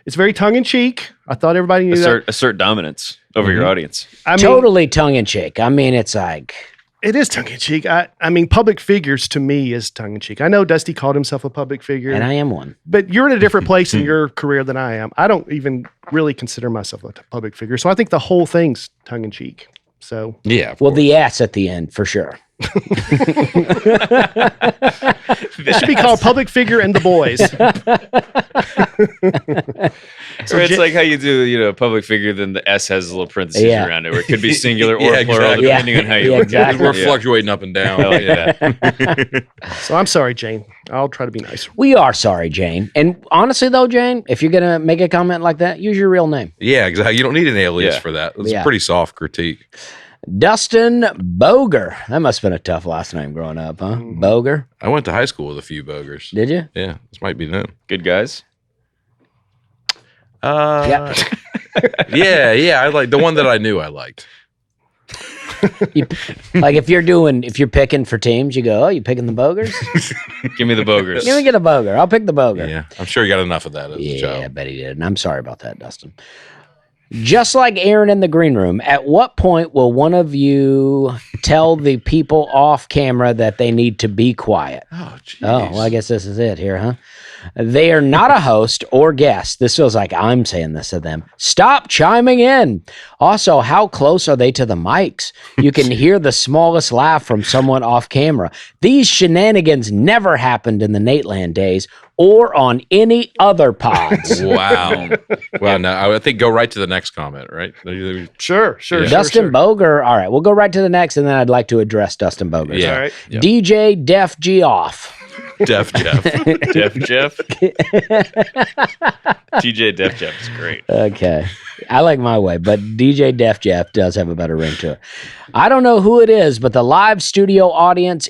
It's very tongue in cheek. I thought everybody knew that. Assert dominance over your audience. I mean, Totally tongue-in-cheek. I mean, it's like... it is tongue in cheek. I mean, public figures to me is tongue in cheek. I know Dusty called himself a public figure, And I am one. but you're in a different place in your career than I am. I don't even really consider myself a public figure. So I think the whole thing's tongue in cheek. So Yeah. of Well, course. the S at the end, for sure. it should be called Public Figure and the Boys. Or it's like how you do, public figure, then the S has a little parentheses Yeah. around it, where it could be singular or Yeah, plural, exactly. depending on how you Yeah, look at it. exactly. We're fluctuating up and down. I like that. So I'm sorry, Jane. I'll try to be nicer. We are sorry, Jane. And honestly, though, Jane, if you're going to make a comment like that, use your real name. Yeah, exactly. You don't need an alias Yeah. for that. It's Yeah. a pretty soft critique. Dustin Boger. That must have been a tough last name growing up, huh? Boger. I went to high school with a few bogers. Did you? Yeah, this might be them. Good guys. Yeah. Yeah. I like the one that I knew I liked. Like if you're picking for teams, you go, oh, you picking the Bogers? Give me the Bogers. Let me get a Boger. I'll pick the Boger. Yeah, I'm sure you got enough of that as a Yeah, I child. bet he did. And I'm sorry about that, Dustin. Just like Aaron in the green room, at what point will one of you tell the people off camera that they need to be quiet? Oh, jeez. Oh, well, I guess this is it here, huh? They are not a host or guest. This feels like I'm saying this to them. Stop chiming in. Also, how close are they to the mics? You can hear the smallest laugh from someone off camera. These shenanigans never happened in the Nateland days or on any other pods. Wow. Well, no, I think go right to the next comment, right? Sure. Dustin Boger. All right, we'll go right to the next, and then I'd like to address Dustin Boger. Yeah. All right. Yep. DJ Def G off. Def Jeff. Def Jeff. DJ Def Jeff is great. Okay. I like my way, but DJ Def Jeff does have a better ring to it. I don't know who it is, but the live studio audience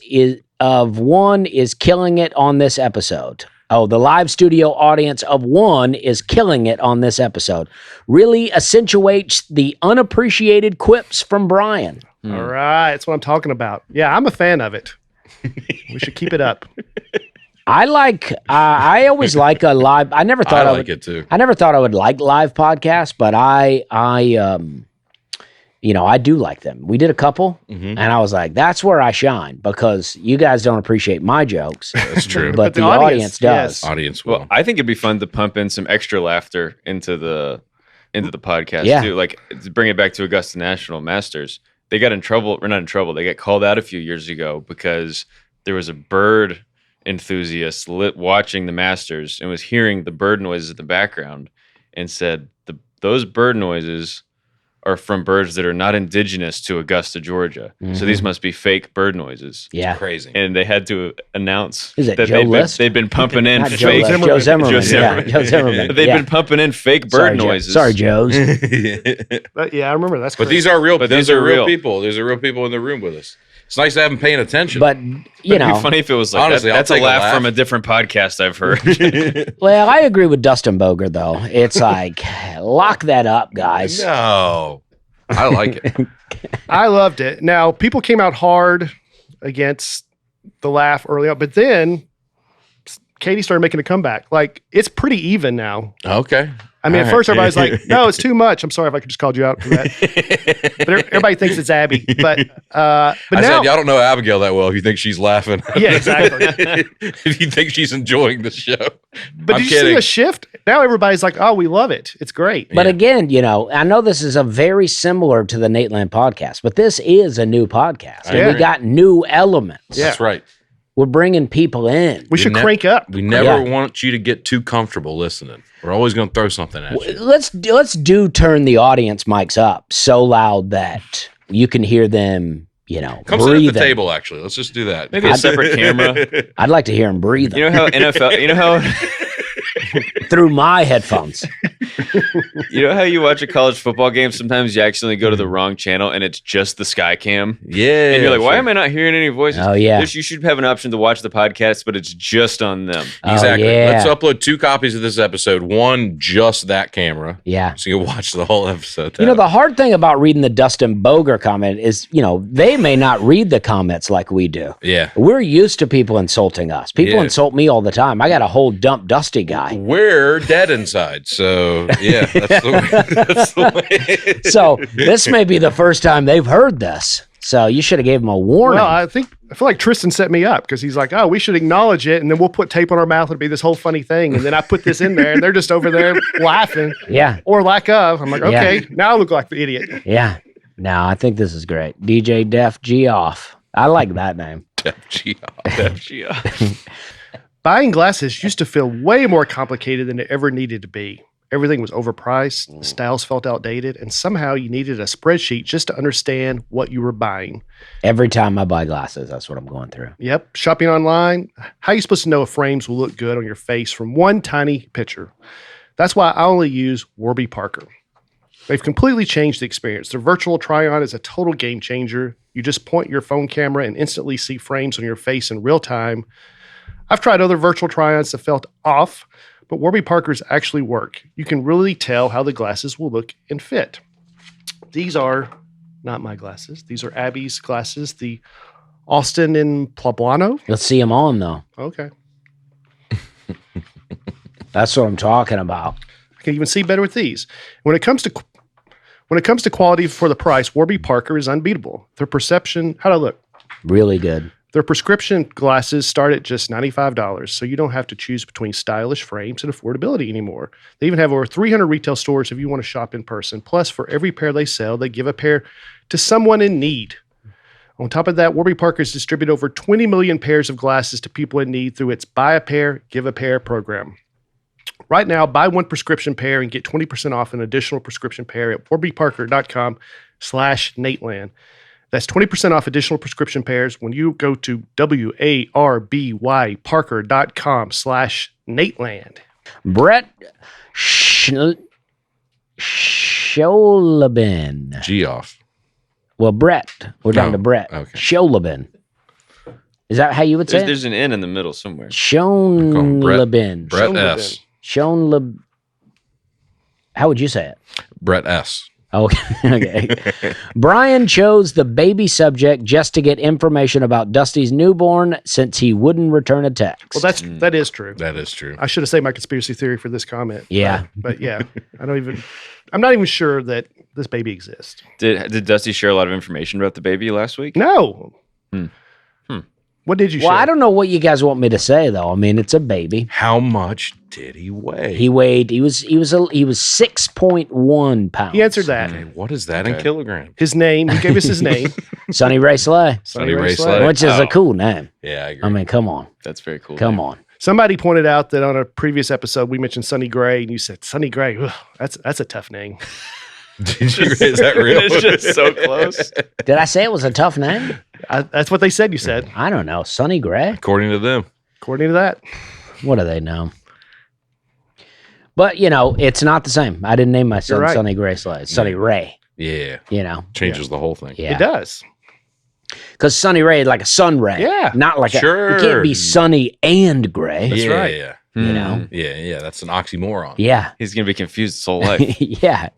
of one is killing it on this episode. Oh, the live studio audience of one is killing it on this episode. Really accentuates the unappreciated quips from Brian. All right. That's what I'm talking about. Yeah, I'm a fan of it. We should keep it up. I always like a live. I never thought I I like would, it too. I never thought I would like live podcasts, but I do like them. We did a couple, and I was like, that's where I shine because you guys don't appreciate my jokes. That's true. But the audience does. yes. Audience will. Well, I think it'd be fun to pump in some extra laughter into the podcast Yeah. too. Like to bring it back to Augusta National Masters. They got in trouble, or not in trouble. They got called out a few years ago because there was a bird enthusiast watching the Masters and was hearing the bird noises in the background and said those bird noises are from birds that are not indigenous to Augusta, Georgia. So these must be fake bird noises. Yeah. Crazy. And they had to announce Is it that Joe List? they'd been pumping in Not Joe fake. List, Joe Zimmerman. Joe Zimmerman. Yeah, Joe Zimmerman. They've Yeah. been pumping in fake bird noises. Sorry, Joes. But yeah, I remember that's But crazy. these are real. But These those are are real real. people. There's real people in the room with us. It's nice to have them paying attention. But, It'd be funny if it was like Honestly, that's I'll a take a laugh laugh. from a different podcast I've heard. well, I agree with Dustin Boger, though. It's like, lock that up, guys. no, I like it. I loved it. Now, people came out hard against the laugh early on, but then Katie started making a comeback. Like, it's pretty even now. Okay. I mean, All at first right. everybody's like, no, it's too much. I'm sorry if I could just called you out for that. But everybody thinks it's Abby. But I now, said, y'all don't know Abigail that well if you think she's laughing. Yeah, exactly. If you think she's enjoying the show. but I'm did you see kidding. a shift? Now everybody's like, oh, we love it. It's great. But Yeah. again, I know this is a very similar to the Nateland podcast, but this is a new podcast. And Yeah. we got new elements. Yeah. That's right. We're bringing people in. We should ne- crank up. We never Yeah. want you to get too comfortable listening. We're always going to throw something at you. Let's turn the audience mics up so loud that you can hear them, Come sit breathing. at the table, actually. Let's just do that. Maybe a separate camera. I'd like to hear them breathing You know how NFL. You know how through my headphones. you watch a college football game. Sometimes you accidentally go to the wrong channel and it's just the sky cam. Yeah. And you're like, why sure. am I not hearing any voices? Oh, yeah. You should have an option to watch the podcast, but it's just on them. Exactly. Oh, yeah. Let's upload 2 copies of this episode. One, just that camera. Yeah. So you can watch the whole episode. The hard thing about reading the Dustin Boger comment is, they may not read the comments like we do. Yeah. We're used to people insulting us. People Yeah. insult me all the time. I got a whole dump Dusty guy. We're dead inside. So, yeah, that's the way. That's the way. So this may be the first time they've heard this. So you should have gave them a warning. Well, I feel like Tristan set me up because he's like, oh, we should acknowledge it. And then we'll put tape on our mouth. It'll be this whole funny thing. And then I put this in there and they're just over there laughing yeah. or lack of. I'm like, Yeah. okay, now I look like the idiot. Yeah. No, I think this is great. DJ Def G off. I like that name. Buying glasses used to feel way more complicated than it ever needed to be. Everything was overpriced, the styles felt outdated, and somehow you needed a spreadsheet just to understand what you were buying. Every time I buy glasses, that's what I'm going through. Yep, shopping online. How are you supposed to know if frames will look good on your face from one tiny picture? That's why I only use Warby Parker. They've completely changed the experience. Their virtual try-on is a total game changer. You just point your phone camera and instantly see frames on your face in real time. I've tried other virtual try-ons that felt off, but Warby Parkers actually work. You can really tell how the glasses will look and fit. These are not my glasses. These are Abby's glasses. The Austin and Poblano. Let's see them on, though. Okay. That's what I'm talking about. I can even see better with these. When it comes to quality for the price, Warby Parker is unbeatable. Their perception, how'd I look? Really good. Their prescription glasses start at just $95, so you don't have to choose between stylish frames and affordability anymore. They even have over 300 retail stores if you want to shop in person. Plus, for every pair they sell, they give a pair to someone in need. On top of that, Warby Parker's distribute over 20 million pairs of glasses to people in need through its Buy a Pair, Give a Pair program. Right now, buy one prescription pair and get 20% off an additional prescription pair at warbyparker.com/Nateland. That's 20% off additional prescription pairs when you go to warbyparker.com/Nateland. Brett Sholabin. G off. Well, Brett. We're down to Brett. Okay. Sholabin. Is that how you would say it? There's an N in the middle somewhere. Shonlabin. Brett S. Shonlab. How would you say it? Brett S. Okay. Brian chose the baby subject just to get information about Dusty's newborn since he wouldn't return a text. Well, that is true. That is true. I should have said my conspiracy theory for this comment. Yeah. But yeah, I'm not even sure that this baby exists. Did Dusty share a lot of information about the baby last week? No. What did you share? Well, I don't know what you guys want me to say though. I mean, it's a baby. How much did he weigh? He weighed. He was 6.1 pounds. He answered that. Okay, what is that in kilograms? His name. He gave us his name. Sonny Ray Slay, Sonny Ray Slay. which is a cool name. Yeah, I agree. I mean, come on, That's very cool. come on. Somebody pointed out that on a previous episode we mentioned Sonny Gray, and you said Sonny Gray. Ugh, that's a tough name. Did you, is that real? It's just so close. Did I say it was a tough name? That's what they said. You said, I don't know. Sonny Gray. According to them. according to that. What do they know? But it's not the same. I didn't name my son right. Sonny Gray Slay. It's Sonny Ray. Yeah. Changes the whole thing. Yeah. It does. Because Sonny Ray is like a sun ray. Yeah. Not like Sure. you can't be sunny and gray. That's yeah, right. Yeah. You know? Yeah. That's an oxymoron. Yeah. He's going to be confused his whole life. Yeah.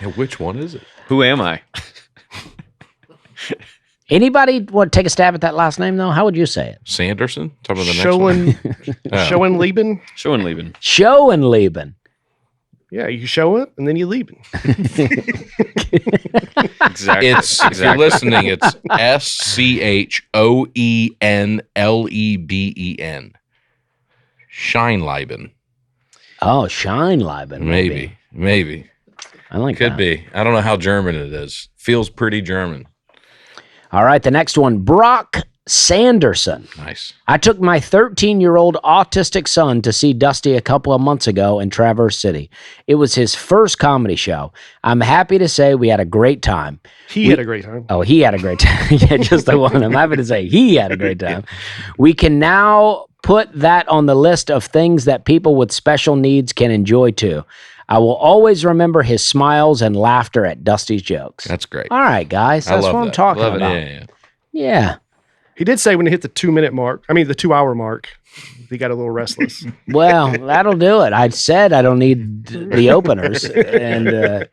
Yeah, which one is it? Who am I? Anybody want to take a stab at that last name though? How would you say it? Sanderson? Talking about the next one. Schoenleben. Schoenleben. Schoenleben. Yeah, you show it and then you leave it. Exactly. If you're listening, it's Schoenleben. Scheinleben. Oh, Scheinleben. Maybe. I like Could that. be. I don't know how German it is. Feels pretty German. All right, the next one, Brock Sanderson. Nice. I took my 13-year-old autistic son to see Dusty a couple of months ago in Traverse City. It was his first comedy show. I'm happy to say we had a great time. He had a great time. Oh, he had a great time. Yeah, just the one. I'm happy to say he had a great time. We can now put that on the list of things that people with special needs can enjoy too. I will always remember his smiles and laughter at Dusty's jokes. That's great. All right, guys. I That's love what I'm that. talking Love it. about. Yeah. He did say when he hit the 2-minute mark, the 2-hour mark, he got a little restless. Well, that'll do it. I said I don't need the openers, and they're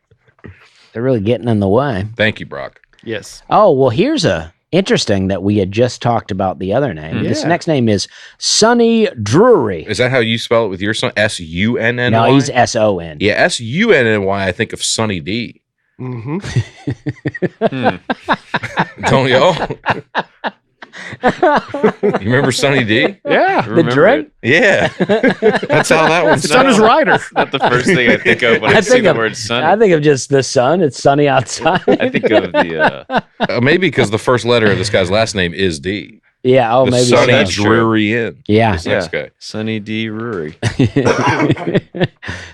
really getting in the way. Thank you, Brock. Yes. Oh, well, here's a interesting that we had just talked about the other name. This Yeah. next name is Sonny Drury. Is that how you spell it with your son? Sunny? No, he's S-O-N. Yeah, Sunny. I think of Sunny D. Mm-hmm. Don't y'all? You remember Sunny D? Yeah. The drink? Yeah. That's how that one's His son is Ryder. Not the first thing I think of when I see the word sun. I think of just the sun. It's sunny outside. I think of the Maybe because the first letter of this guy's last name is D. Yeah. Oh, The maybe Sunny so. That's true. Drury Inn. Yeah. This next guy. Sunny D. Rury.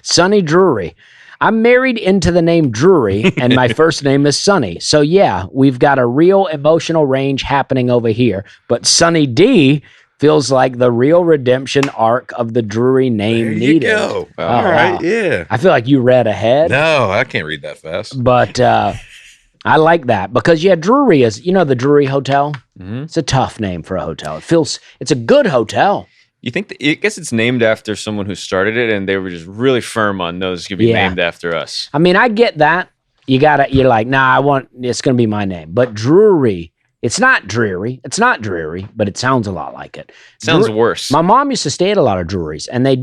Sonny Drury. I'm married into the name Drury, and my first name is Sonny. So, yeah, we've got a real emotional range happening over here. But Sonny D feels like the real redemption arc of the Drury name There needed. you go. Oh, All right. wow. Yeah. I feel like you read ahead, No, I can't read that fast. but I like that because, Drury is, the Drury Hotel? Mhm. It's a tough name for a hotel. It's a good hotel. You think? I guess it's named after someone who started it, and they were just really firm on those could be Yeah. named after us. I mean, I get that. you're like, nah, it's going to be my name. But Drury, it's not dreary. It's not dreary, but it sounds a lot like it. Sounds worse. My mom used to stay at a lot of Druries, and they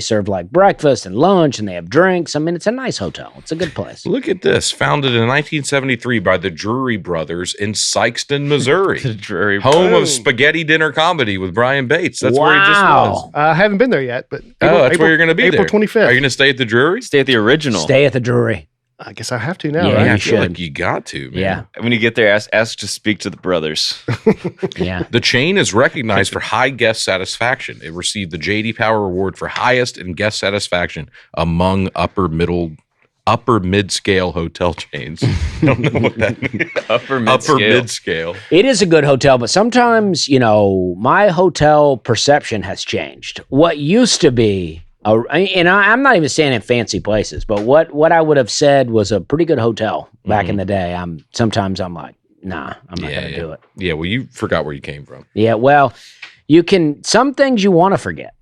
serve like breakfast and lunch, and they have drinks. I mean, it's a nice hotel. It's a good place. Look at this. Founded in 1973 by the Drury brothers in Sykeston, Missouri. Drury Home of spaghetti dinner comedy with Brian Bates. That's where he just was. I haven't been there yet, but That's where you're going to be April there. 25th. Are you going to stay at the Drury? Stay at the original. Stay at the Drury. I guess I have to now, Yeah, right? you I feel should. like you got to, man. Yeah. When you get there, ask to speak to the brothers. Yeah. The chain is recognized for high guest satisfaction. It received the J.D. Power Award for highest in guest satisfaction among upper mid-scale hotel chains. I don't know what that means. Upper Upper mid-scale. mid-scale. It is a good hotel, but sometimes, my hotel perception has changed. What used to be, I'm not even staying in fancy places, but what I would have said was a pretty good hotel back in the day. Sometimes I'm like, nah, I'm not going to do it. Yeah, well, you forgot where you came from. Yeah, well, some things you want to forget.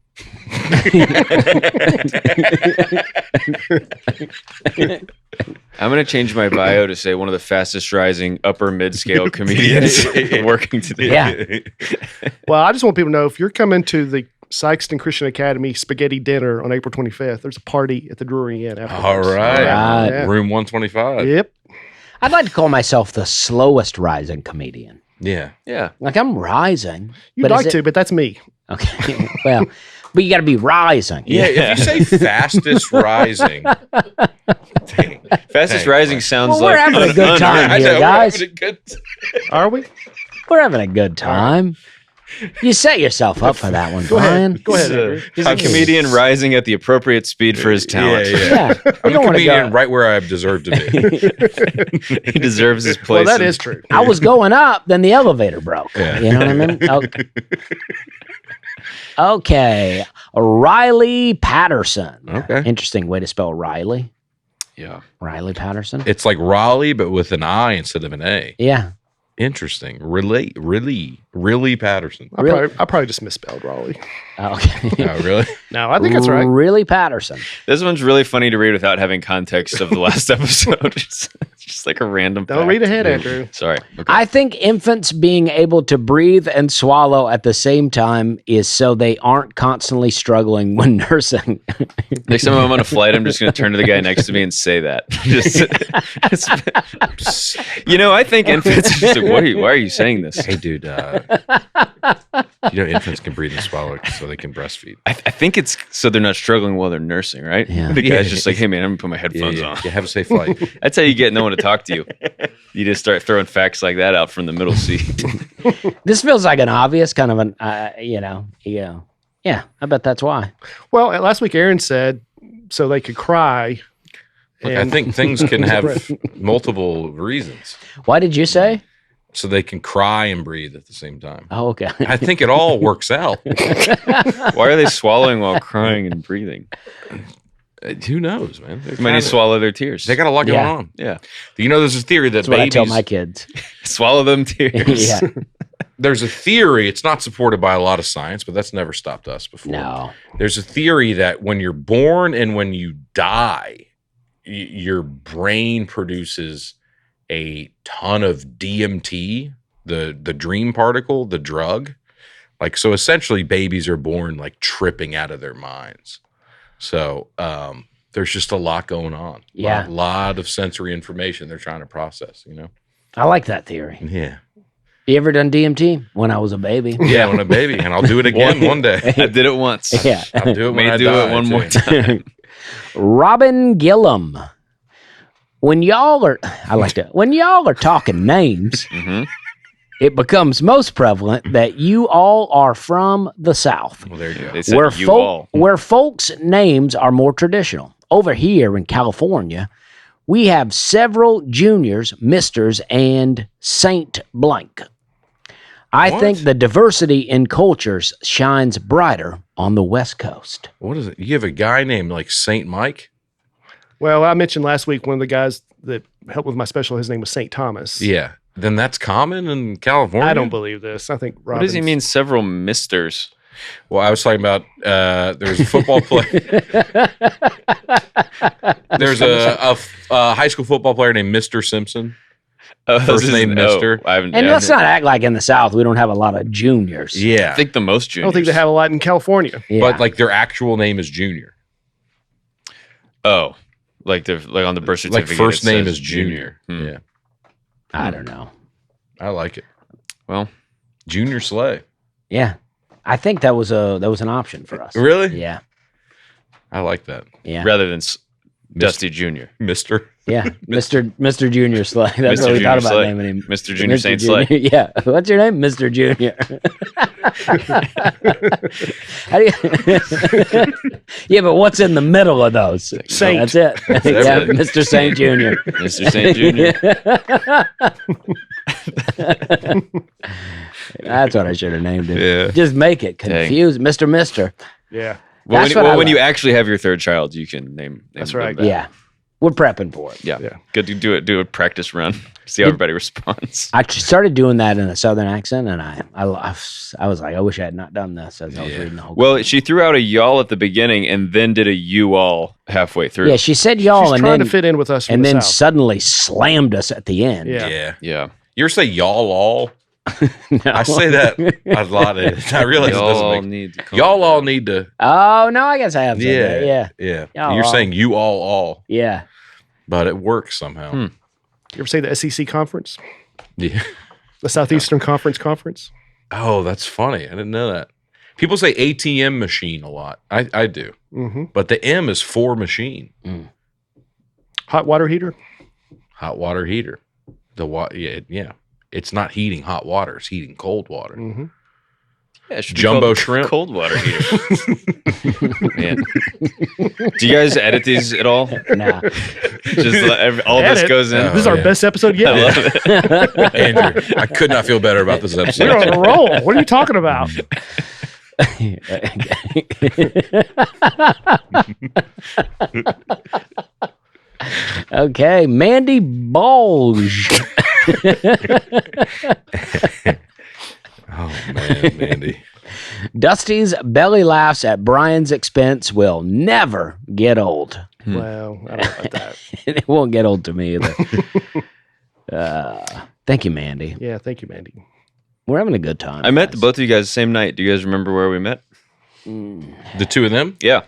I'm going to change my bio to say one of the fastest rising upper mid-scale comedians working today. Yeah. Well, I just want people to know if you're coming to the Sykeston Christian Academy spaghetti dinner on April 25th, there's a party at the Drury Inn afterwards. All right. Right. Room 125. Yep. I'd like to call myself the slowest rising comedian. Yeah. Yeah. Like I'm rising. You'd but like is to, but that's me. Okay. Well, but you got to be rising. Yeah, if you say fastest rising. Dang. Fastest Dang, rising Mike. sounds Well, we're like having a good time I here, know, we're guys. having a good Are we? We're having a good time. You set yourself up for that one, Go Brian. ahead. Go ahead, Andrew. He's a comedian rising at the appropriate speed for his talent. Yeah, yeah. Yeah. I'm You a don't want to comedian go. right where I deserve to be. He deserves his Well, place. that in- is true. I was going up, then the elevator broke. Yeah. You know what I mean? Okay. Okay. Riley Patterson. Okay. Interesting way to spell Riley. Yeah. Riley Patterson. It's like Raleigh, but with an I instead of an A. Yeah. Interesting. Really Patterson. I probably just misspelled Raleigh. Okay. Oh, really? No, I think that's right. Really Patterson. This one's really funny to read without having context of the last episode. It's just like a random Don't fact. read ahead, Andrew. Sorry. Okay. I think infants being able to breathe and swallow at the same time is so they aren't constantly struggling when nursing. Next time I'm on a flight, I'm just going to turn to the guy next to me and say that. I think infants are just like, why are you saying this? Hey, dude. Infants can breathe and swallow so they can breastfeed. I think it's so they're not struggling while they're nursing, right? Yeah. The guy's Yeah. just like, hey, man, I'm going to put my headphones on. Yeah, have a safe flight. That's how you get no one to talk to you. You just start throwing facts like that out from the middle seat. This feels like an obvious kind of an, Yeah, I bet that's why. Well, last week Aaron said so they could cry. Look, I think things can have multiple reasons. Why did you say? So they can cry and breathe at the same time. Oh, okay. I think it all works out. Why are they swallowing while crying and breathing? Who knows, man? They might need to swallow their tears. They got a lot going Yeah. on. Yeah. There's a theory that That's what I babies. tell my kids. Swallow them tears. Yeah. There's a theory. It's not supported by a lot of science, but that's never stopped us before. No. There's a theory that when you're born and when you die, your brain produces a ton of DMT, the dream particle, the drug. Like, so essentially babies are born like tripping out of their minds. So there's just a lot going on. Yeah. A lot of sensory information they're trying to process, I like that theory. Yeah. You ever done DMT? When I was a baby. Yeah, when a baby, and I'll do it again one day. I did it once. Yeah. I'll do it when May I do die, it one too. more time. Robin Gillum. When y'all are talking names, Mhm. it becomes most prevalent that you all are from the South, Well, there you go. They said where you all. where folks' names are more traditional. Over here in California, we have several juniors, misters, and Saint Blank. I What? think the diversity in cultures shines brighter on the West Coast. What is it? You have a guy named like Saint Mike? Well, I mentioned last week one of the guys that helped with my special, his name was St. Thomas. Yeah. Then that's common in California? I don't believe this. I think What does he Robin's- mean, several misters? Well, I was talking about there's a football player. There's a high school football player named Mr. Simpson. First name Mister. And let's not act like in the South we don't have a lot of juniors. Yeah. I think the most I juniors. don't think they have a lot in California. Yeah. But like their actual name is Junior. Oh, like on the birth Like certificate. first it name says is Junior. Yeah. I don't know. I like it. Well, Junior Slay. Yeah. I think that was an option for us. Really? Yeah. I like that. Yeah. rather than Dusty Jr. Mister. Yeah. Mr. Junior Slay. That's Mr. what we Junior thought about Slay. naming him. Mr. Junior Saint Junior. Slay. Yeah. What's your name? Mr. Junior. How do you Yeah, but what's in the middle of those? Saint. That's it. Yeah, Mr. Saint Junior. Mr. Saint Jr. That's what I should have named it. Yeah. Just make it confused. Mr. Mister. Yeah. Well, That's when, what I when you like. actually have your third child, you can name That's them right. that. Yeah. We're prepping for it. Yeah. Yeah. Good to do a practice run. See how everybody responds. I started doing that in a Southern accent, and I was like, I wish I had not done this as I was reading the whole. Well, she threw out a y'all at the beginning and then did a you all halfway through. Yeah, she said y'all, She's and trying then to fit in with us from and the then South. suddenly slammed us at the end. Yeah. Yeah. Yeah. You ever say y'all all? No. I say that a lot. I realize it Y'all doesn't need to calm y'all all down. need to. Oh no, I guess I have. Yeah. Said that. Yeah. Yeah. Y'all You're all. saying you all, Yeah. but it works somehow. You ever say the SEC conference? Yeah. The Southeastern Conference? Oh, that's funny. I didn't know that. People say ATM machine a lot. I do. Mm-hmm. But the M is for machine. Hot water heater? Hot water heater. Yeah. It's not heating hot water. It's heating cold water. Mm-hmm. Yeah, it should be Jumbo called shrimp. Cold water heater. Man. Do you guys edit these at all? Nah. Just all this Edit? goes in. Oh, This is our yeah. best episode yet. I love it. Andrew, I could not feel better about this episode. We're on a roll. What are you talking about? Okay, Mandy Balge. Oh, man, Mandy. Dusty's belly laughs at Brian's expense will never get old. Well, I don't know about that. It won't get old to me either. Thank you, Mandy. Yeah, thank you, Mandy. We're having a good time. I met the guys. both of you guys the same night. Do you guys remember where we met? The two of them? Yeah.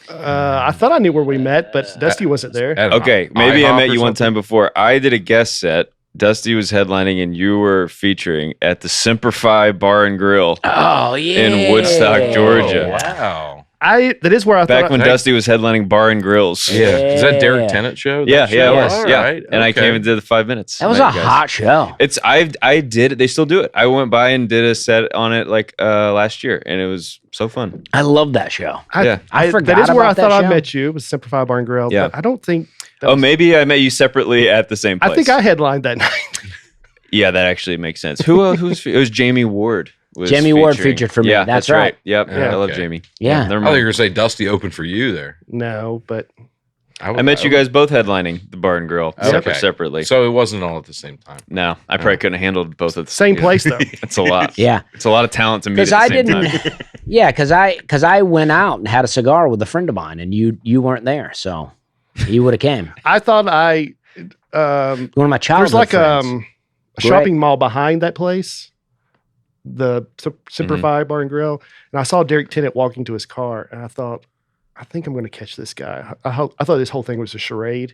I thought I knew where we met, but Dusty wasn't there. At an Okay, maybe I IHOP met or you one something? time before. I did a guest set. Dusty was headlining, and you were featuring at the Simplify Bar and Grill Oh yeah, in Woodstock, Georgia. Wow. That is where I Back thought. when Dusty was headlining Bar and Grills. Yeah. Is that Derek Yeah. Tennant show? Yeah, That yeah, it show? was. All Yeah, right, and I okay. came and did the 5 minutes. that was night, a guys. hot show. It's I did it. They still do it. I went by and did a set on it like last year, and it was so fun. I love that show. Yeah. I forgot That is where I about that thought I show. met you. It was Simplify Bar and Grill. Yeah. But I don't think. that Oh, was- maybe I met you separately at the same place. I think I headlined that night. Yeah, that actually makes sense. Who's it was Jamie Ward. Was Jamie Ward featuring. featured for me. Yeah, that's right. Yep, Yeah, I love okay. Jamie. Yeah. never I thought you mind. were going to say Dusty opened for you there. No, but I met you guys both headlining the Bar and Grill Okay. separately. So it wasn't all at the same time. No, I probably couldn't have handled both at the same place though. It's a lot. Yeah, It's a lot of talent to meet at because the I same didn't. time. Yeah, because I went out and had a cigar with a friend of mine, and you weren't there, so you would have came. I thought One of my childhood there's like friends. a Great. shopping mall behind that place, the Simplify Bar and Grill, and I saw Derek Tennant walking to his car, and I thought, I think I'm going to catch this guy. I thought this whole thing was a charade.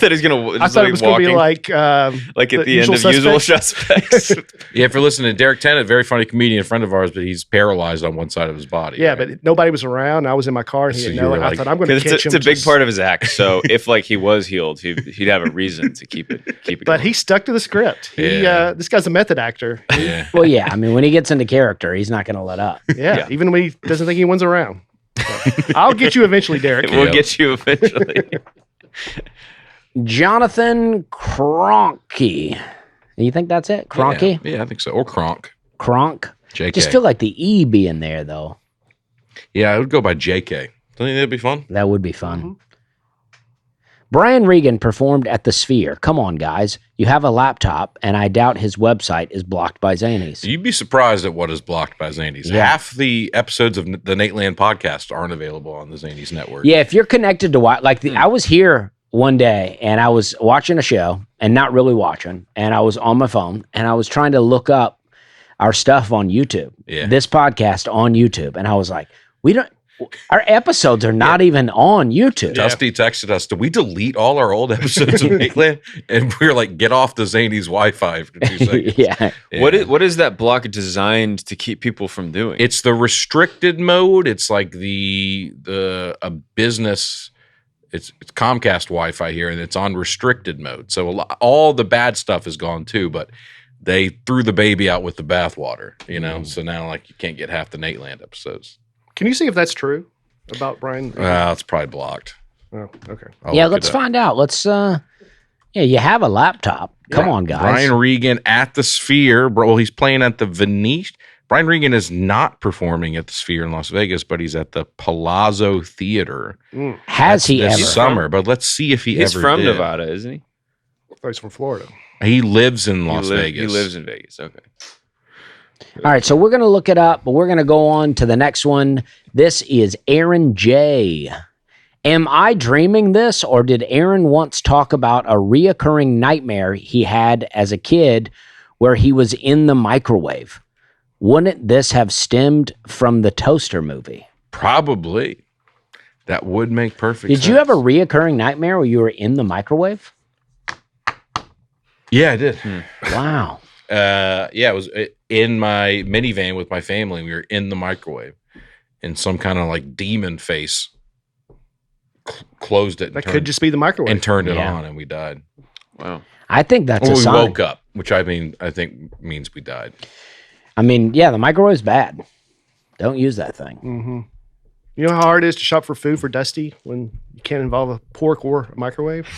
That he's gonna. I thought it was going to be like at the end of Usual Usual Suspects. Suspects. Yeah, if you're listening to Derek Tennant, very funny comedian, friend of ours, but he's paralyzed on one side of his body. Yeah, right? but nobody was around. I was in my car, and he So didn't you know were it. I like- thought I'm going to Because catch it's him. a big just- part of his act. So if like he was healed, he'd have a reason to keep it. But going. he stuck to the script. Yeah. This guy's a method actor. Yeah. Well, yeah, I mean, when he gets into character, he's not going to let up. Yeah, Yeah. even when he doesn't think anyone's around. So, I'll get you eventually, Derek. We'll Yeah. get you eventually. Jonathan Cronky. You think that's it? Cronky? Yeah, I think so. Or Kronk. Cronk? JK. Just feel like the E being there, though. Yeah, I would go by JK. Don't you think that'd be fun? That would be fun. Brian Regan performed at the Sphere. Come on, guys. You have a laptop, and I doubt his website is blocked by Zanies. You'd be surprised at what is blocked by Zanies. Yeah. Half the episodes of the Nateland podcast aren't available on the Zanies network. Yeah, if you're connected to I was here one day, and I was watching a show, and not really watching, and I was on my phone, and I was trying to look up our stuff on YouTube. Yeah. This podcast on YouTube, and I was like, our episodes are not even on YouTube. Dusty texted us, did we delete all our old episodes of Nateland? And we were like, get off the Zanies Wi-Fi for 2 seconds. Yeah. What is that block designed to keep people from doing? It's the restricted mode. It's like a business. It's Comcast Wi-Fi here, and it's on restricted mode. So all the bad stuff is gone too, but they threw the baby out with the bathwater, So now you can't get half the Nateland episodes. Can you see if that's true about Brian? It's probably blocked. Oh, okay. Let's find out. Let's you have a laptop. Come on, guys. Brian Regan at the Sphere. Well, he's playing at the Venetian. Brian Regan is not performing at the Sphere in Las Vegas, but he's at the Palazzo Theater. Has he ever? This summer, but let's see if He's ever from did. Nevada, isn't he? I thought he's from Florida. He lives in Las Vegas. He lives in Vegas. Okay. All right, so we're going to look it up, but we're going to go on to the next one. This is Aaron J. Am I dreaming this, or did Aaron once talk about a reoccurring nightmare he had as a kid where he was in the microwave? Wouldn't this have stemmed from the Toaster movie? Probably. That would make perfect sense. Did you have a reoccurring nightmare where you were in the microwave? Yeah, I did. Wow. It was in my minivan with my family. We were in the microwave, and some kind of demon face closed it. That could just be the microwave. And turned it on, and we died. Wow. I think that's a we sign. woke up, which I think means we died. The microwave's bad. Don't use that thing. Mm-hmm. You know how hard it is to shop for food for Dusty when you can't involve a pork or a microwave?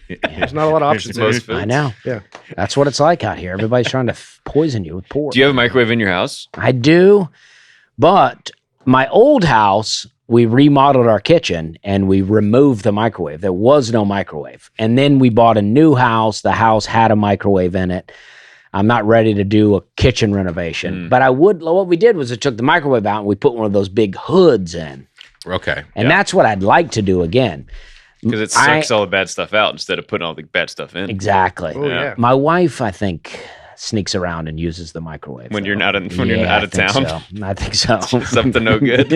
There's not a lot of options there. Most foods. I know. Yeah. That's what it's like out here. Everybody's trying to poison you with pork. Do you have a microwave in your house? I do, but my old house, we remodeled our kitchen and we removed the microwave. There was no microwave. And then we bought a new house. The house had a microwave in it. I'm not ready to do a kitchen renovation, but what we did was I took the microwave out and we put one of those big hoods in. Okay. And that's what I'd like to do again. Because it sucks all the bad stuff out instead of putting all the bad stuff in. Exactly. Oh, yeah. My wife, I think, sneaks around and uses the microwave. When you're not you're out of town. So. I think so. It's up to no good.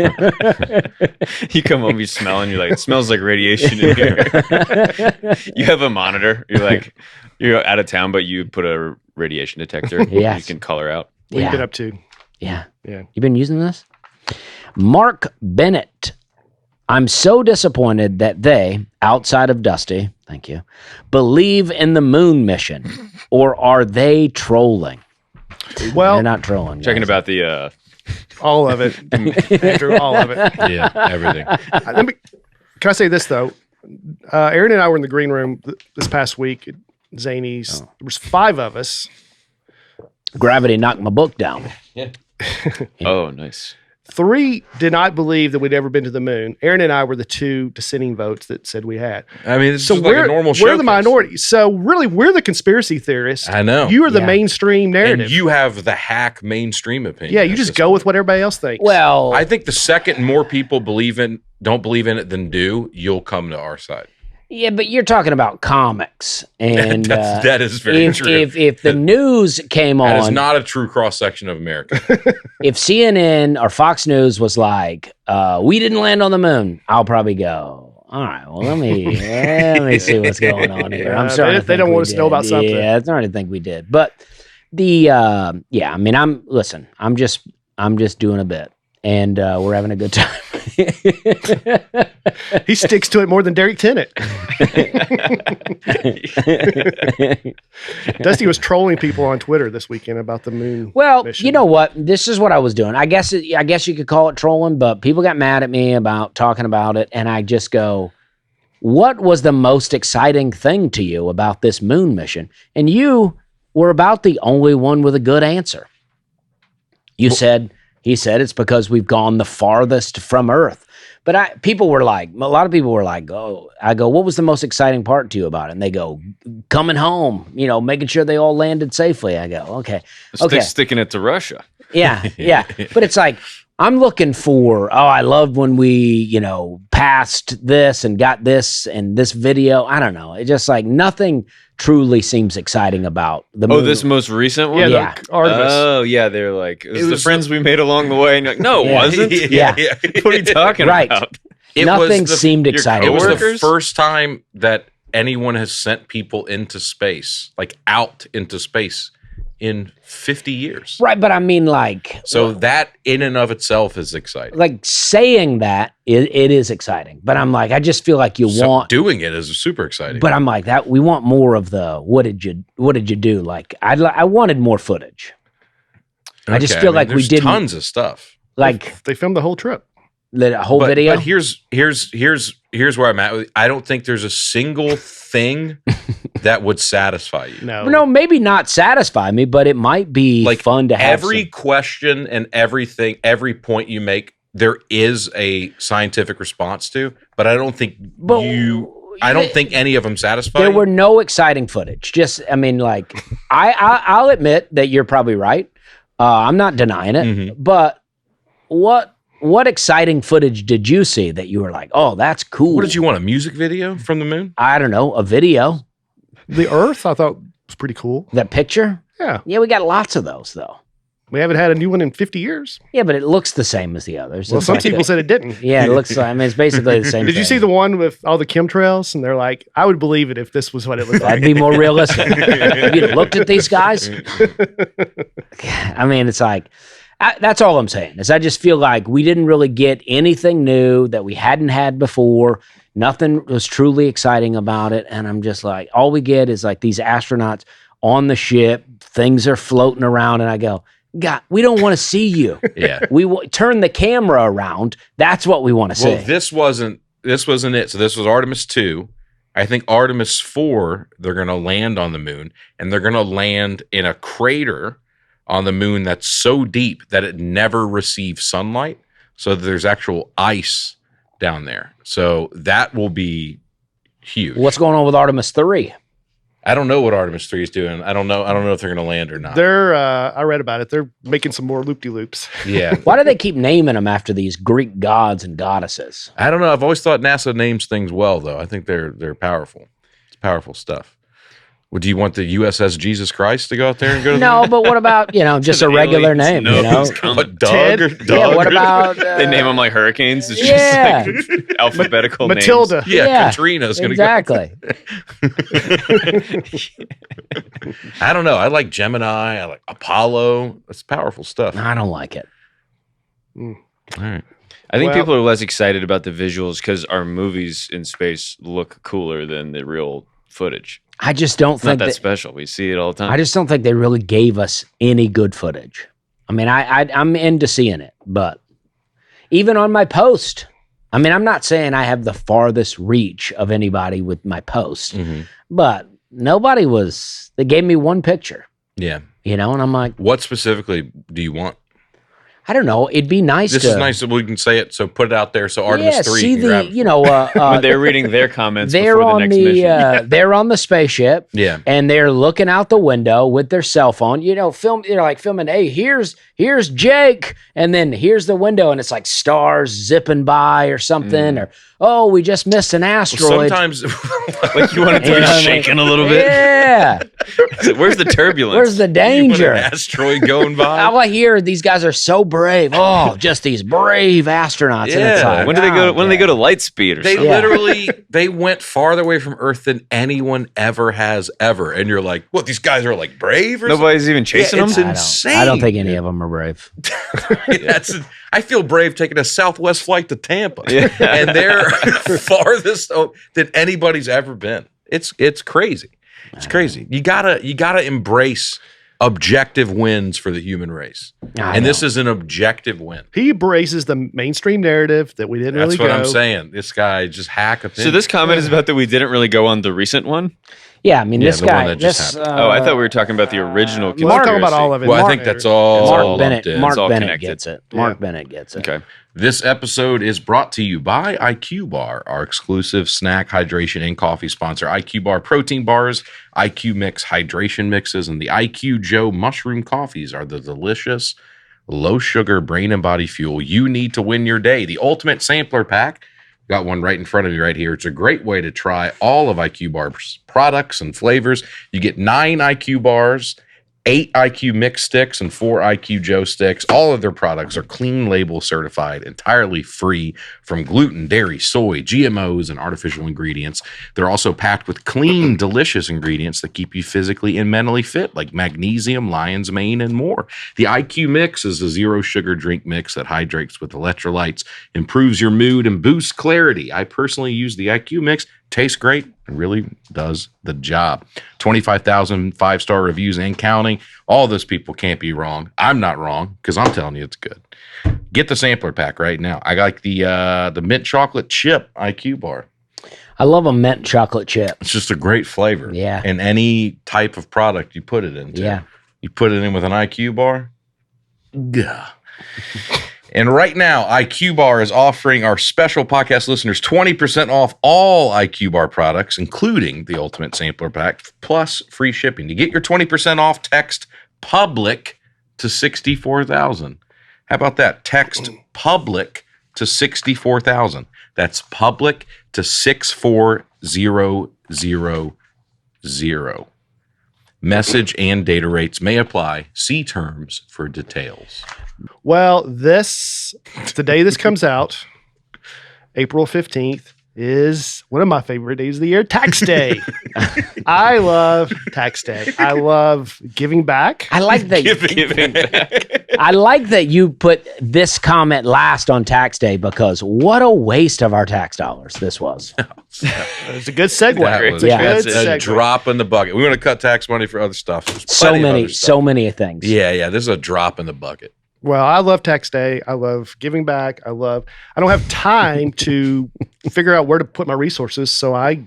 You come home, you smell, and you're like, it smells like radiation in here. You have a monitor. You're out of town, but you put a radiation detector. Yes. You can color out. What have you been up to? Yeah. Yeah. You been using this? Mark Bennett. I'm so disappointed that they, outside of Dusty, thank you, believe in the moon mission. Or are they trolling? Well, they're not trolling. Checking guys. about the all of it. Andrew, all of it. Yeah, everything. Can I say this, though? Aaron and I were in the green room this past week at Zanies. There was 5 of us. Gravity knocked my book down. oh, nice. 3 did not believe that we'd ever been to the moon. Aaron and I were the 2 dissenting votes that said we had. I mean, it's So just like a normal show. we're the minority. So really, we're the conspiracy theorists. I know. You are the Yeah. mainstream narrative. And you have the hack mainstream opinion. yeah, you at just this go point. with what everybody else thinks. Well, I think the second more people don't believe in it than do, you'll come to our side. yeah, but you're talking about comics, and that is very if, true. If the news came That is on, not a true cross section of America. if CNN or Fox News was like, "We didn't land on the moon," I'll probably go, "All right, well, let me see what's going on here." Yeah, I'm sorry, they don't want us to know about something. Yeah, it's not to think we did, but I'm just doing a bit, and we're having a good time. He sticks to it more than Derek Tennant. Dusty was trolling people on Twitter this weekend about the moon. Well, mission. you know what? This is what I was doing. I guess you could call it trolling, but people got mad at me about talking about it, and I just go, "What was the most exciting thing to you about this moon mission?" And you were about the only one with a good answer. You said He said it's because we've gone the farthest from Earth. But a lot of people were like, oh, I go, what was the most exciting part to you about it? And they go, coming home, making sure they all landed safely. I go, okay. Sticking it to Russia. Yeah. But it's like, I'm looking for, I loved when we, passed this and got this and this video. I don't know. It's just like nothing truly seems exciting about the movie. Oh, this most recent one? Yeah. Artemis. Oh, yeah. They're like, it was the friends we made along the way. And you're like, no, it wasn't. Yeah. What are you talking about? Nothing seemed exciting. It was the coworkers? first time that anyone has sent people into space, like out into space, in 50 years. Right, but I mean, like... So that in and of itself is exciting. Like, saying that, it is exciting. But I'm like, I just feel like doing it is super exciting. But I'm like, we want more of the, what did you do? Like, I wanted more footage. I just feel like we there's didn't... tons of stuff. Like... They filmed the whole trip. The whole video? But here's where I'm at. I don't think there's a single thing that would satisfy you. No, maybe not satisfy me, but it might be fun to have. Every question and everything, every point you make, there is a scientific response to. But I don't think I don't think any of them satisfy. There were no exciting footage. I'll admit that you're probably right. I'm not denying it. Mm-hmm. But what exciting footage did you see that you were like, oh, that's cool? What did you want? A music video from the moon? I don't know. A video. The Earth, I thought, was pretty cool. That picture? Yeah. Yeah, we got lots of those, though. We haven't had a new one in 50 years. Yeah, but it looks the same as the others. Well, It's some like people said it didn't. Yeah, it looks like, it's basically the same Did you see the one with all the chemtrails? And they're like, I would believe it if this was what it looked like. That'd be more realistic. Have you looked at these guys? It's like... that's all I'm saying is I just feel like we didn't really get anything new that we hadn't had before. Nothing was truly exciting about it. And I'm just like, all we get is like these astronauts on the ship. Things are floating around. And I go, God, we don't want to see you. Yeah. Turn the camera around. That's what we want to see. Well, this wasn't it. So this was Artemis 2. I think Artemis 4, they're going to land on the moon. And they're going to land in a crater on the moon that's so deep that it never receives sunlight. So there's actual ice down there. So that will be huge. What's going on with Artemis 3? I don't know what Artemis 3 is doing. I don't know if they're going to land or not. I read about it. They're making some more loop-de-loops. Yeah. Why do they keep naming them after these Greek gods and goddesses? I don't know. I've always thought NASA names things well, though. I think they're powerful. It's powerful stuff. Well, do you want the USS Jesus Christ to go out there and go to No, but what about, just a regular name, What, Doug or Doug? Yeah, what about... they name them like hurricanes. It's Yeah. just like alphabetical Matilda. Yeah, Katrina's going to go. Exactly. I don't know. I like Gemini. I like Apollo. That's powerful stuff. I don't like it. All right. I think Well- people are less excited about the visuals because our movies in space look cooler than the real footage. I just don't It's not think that special. We see it all the time. I just don't think they really gave us any good footage. I'm into seeing it, but even on my post, I'm not saying I have the farthest reach of anybody with my post, but they gave me one picture, Yeah. and I'm like, What specifically do you want? I don't know. It'd be nice This is nice that we can say it. So put it out there. So Artemis 3 see can grab it. when they're reading their comments they're before the on next mission. they're on the spaceship. Yeah. And they're looking out the window with their cell phone. They're like filming, hey, here's Jake. And then here's the window, and it's like stars zipping by or something. Or, oh, we just missed an asteroid. Sometimes Like you want it to be shaking a little bit. Yeah. Where's the turbulence? Where's the you put danger? an asteroid going by. All I hear, these guys are so brave. Oh, just these brave astronauts. And it's Yeah. like, When do they go? When do they go to light speed or They something? literally they went farther away from Earth than anyone ever has ever. And you're like, what? These guys are like brave or Nobody's even chasing Yeah, it's them. insane. I don't think any of them are brave. I feel brave taking a Southwest flight to Tampa, and they're farthest than anybody's ever been. It's crazy. It's crazy. You gotta embrace objective wins for the human race, and this is an objective win. He embraces the mainstream narrative that we didn't That's really what go. I'm saying. This guy just hack a pin. So this comment is about that we didn't really go on the recent one. Yeah, I mean, Yeah, this the one guy. that just This. happened. I thought we were talking about the original. Well, we're talking about all of it. Well, I Mark- think that's all. It's Mark all Bennett. lumped in. Mark It's all Bennett connected. gets it. Yeah. Mark Bennett gets it. Okay. This episode is brought to you by IQ Bar, our exclusive snack, hydration, and coffee sponsor. IQ Bar protein bars, IQ Mix hydration mixes, and the IQ Joe mushroom coffees are the delicious, low sugar brain and body fuel you need to win your day. The ultimate sampler pack. Got one right in front of me right here. It's a great way to try all of IQ Bar's products and flavors. You get 9 IQ bars, 8 IQ Mix sticks, and 4 IQ Joe sticks. All of their products are clean label certified, entirely free from gluten, dairy, soy, GMOs, and artificial ingredients. They're also packed with clean, delicious ingredients that keep you physically and mentally fit, like magnesium, lion's mane, and more. The IQ Mix is a zero sugar drink mix that hydrates with electrolytes, improves your mood, and boosts clarity. I personally use the IQ Mix. Tastes great. It really does the job. 25,000 5-star reviews and counting. All those people can't be wrong. I'm not wrong because I'm telling you it's good. Get the sampler pack right now. I like the mint chocolate chip IQ bar. I love a mint chocolate chip. It's just a great flavor. Yeah. And any type of product you put it into. Yeah. You put it in with an IQ bar. Gah. And right now, IQ Bar is offering our special podcast listeners 20% off all IQ Bar products, including the Ultimate Sampler Pack, plus free shipping. To get your 20% off, text PUBLIC to 64,000. How about that? Text PUBLIC to 64,000. That's PUBLIC to 64000. Message and data rates may apply. See terms for details. Well, the day this comes out, April 15th, is one of my favorite days of the year, Tax Day. I love Tax Day. I love giving back. I like that. I like that you put this comment last on tax day because what a waste of our tax dollars this was. It's a good segue. That It's was a good a segue. drop in the bucket. We want to cut tax money for other stuff. There's So plenty of many, other stuff. so many things. Yeah. This is a drop in the bucket. Well, I love Tax Day. I love giving back. I don't have time to figure out where to put my resources, so I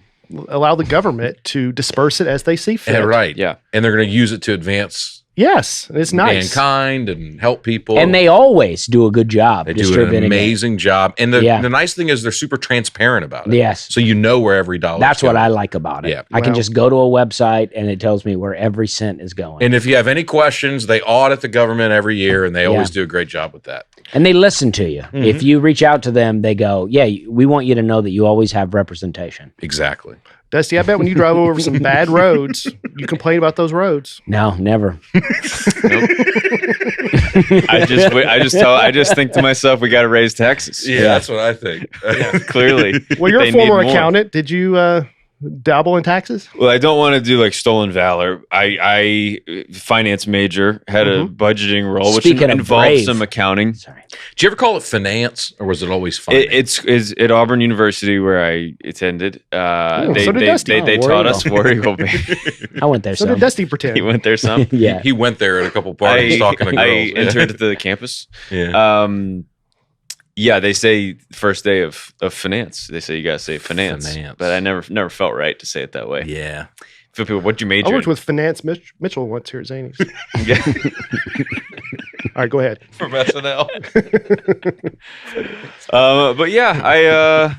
allow the government to disperse it as they see fit. Yeah, right. Yeah. And they're going to use it to advance Yes, it's nice. mankind and help people. And they always do a good job They do an distributing it. amazing job. And the Yeah. nice thing is they're super transparent about it. Yes. So you know where every dollar That's is what going. I like about it. Yeah. I can Well- just go to a website and it tells me where every cent is going. And if you have any questions, they audit the government every year, and they always do a great job with that. And they listen to you. If you reach out to them, they go, yeah, we want you to know that you always have representation. Exactly. Dusty, I bet when you drive over some bad roads, you complain about those roads. No, never. I just think to myself, we got to raise taxes. Yeah, that's what I think. Clearly. Well, you're They a need former more. accountant. Did you dabble in taxes? Well, I don't want to do like stolen valor. I finance major, had a budgeting role, which Speaking of involved brave. some accounting. Sorry. Did you ever call it finance, or was it always finance? It's at Auburn University where I attended. so They did Dusty. they War taught Eagle. us War Eagle. I went there. So some. did Dusty pretend? He went there some. Yeah. He went there at a couple parties talking to girls. I entered the campus. Yeah. Yeah, they say first day of finance. They say you gotta say finance. But I never felt right to say it that way. Yeah. For people, what'd you major I worked in? with Finance Mitchell once here at Zany's. Yeah. All right, go ahead. From SNL. But yeah,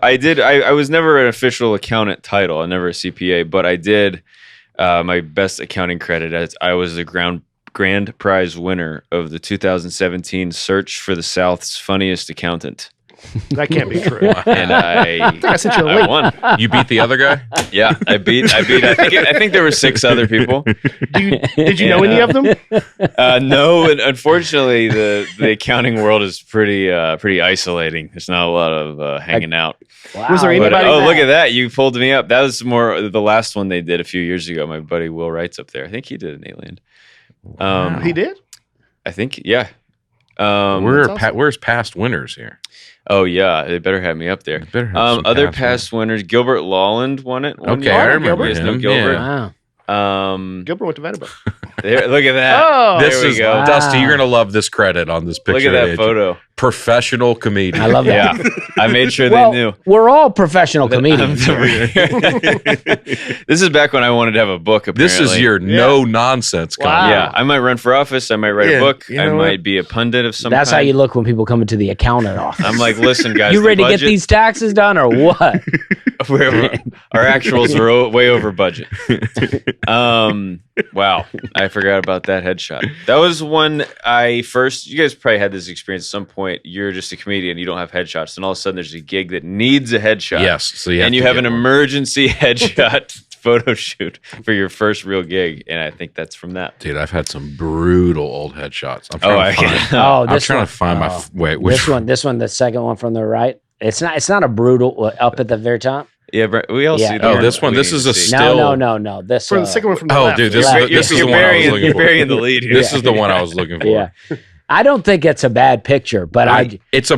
I was never an official accountant title. I never a CPA, but I did my best accounting credit as I was the grand prize winner of the 2017 Search for the South's Funniest Accountant. That can't be true. And I sent you a I link. won. You beat the other guy? Yeah, I beat. I think there were 6 other people. Did you know any of them? No, and unfortunately, the accounting world is pretty isolating. There's not a lot of hanging out. Wow. Was there But, anybody? look at that! You pulled me up. That was more the last one they did a few years ago. My buddy Will Wright's up there. I think he did Nateland. He did? I think, yeah. Where's past winners here? Oh yeah, they better have me up there. Better have some Other past past winners, Gilbert Lawland won it. one Okay, year. I remember You guys know him. Gilbert. Yeah. Wow. Gilbert went to Vanderbilt. Look at that. Oh, This there we is go. Dusty. You're gonna love this credit on this picture. Look at that Edge. photo. Professional comedian. I love that. Yeah, I made sure Well, they knew. we're all professional comedians. This is back when I wanted to have a book. Apparently. This is your no nonsense. Wow. Yeah, I might run for office. I might write a book. you I know might what? be a pundit of some That's kind. how you look when people come into the accountant office. I'm like, listen, guys. You the ready to get budget- these taxes done or what? Our actuals are way over budget. Wow, I forgot about that headshot. That was when I first. You guys probably had this experience at some point. You're just a comedian. You don't have headshots, and all of a sudden there's a gig that needs a headshot. Yes. So and you have an emergency headshot photo shoot for your first real gig, and I think that's from that. Dude, I've had some brutal old headshots. I'm Oh, trying to find. Oh, I'm this trying one. to find my wait. This one, the second one from the right. It's not a brutal up at the very top. Yeah, but we all Yeah. see. Oh, the this one. we This need is to a see. still. No. This For the second one from the Oh, left. dude, this Left. is the You're one I was burying- looking You're for. burying the lead here. This is the one I was looking for. Yeah. I don't think it's a bad picture, but It's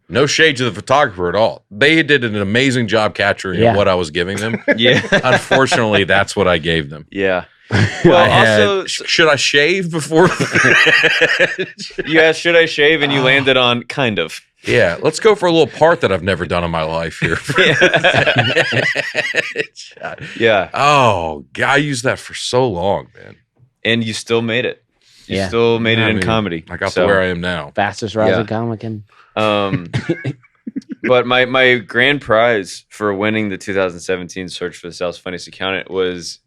no shade to the photographer at all. They did an amazing job capturing Yeah. what I was giving them. Yeah, Unfortunately, that's what I gave them. yeah. I Well, had, also, should I shave before? you asked, should I shave? And you landed on kind of. Yeah, let's go for a little part that I've never done in my life here. Yeah, Oh, God, I used that for so long, man. and you still made it. You Yeah. still made it I in mean, comedy. I got So, to where I am now. fastest rising Yeah. comic. And But my grand prize for winning the 2017 Search for the South's Funniest Accountant was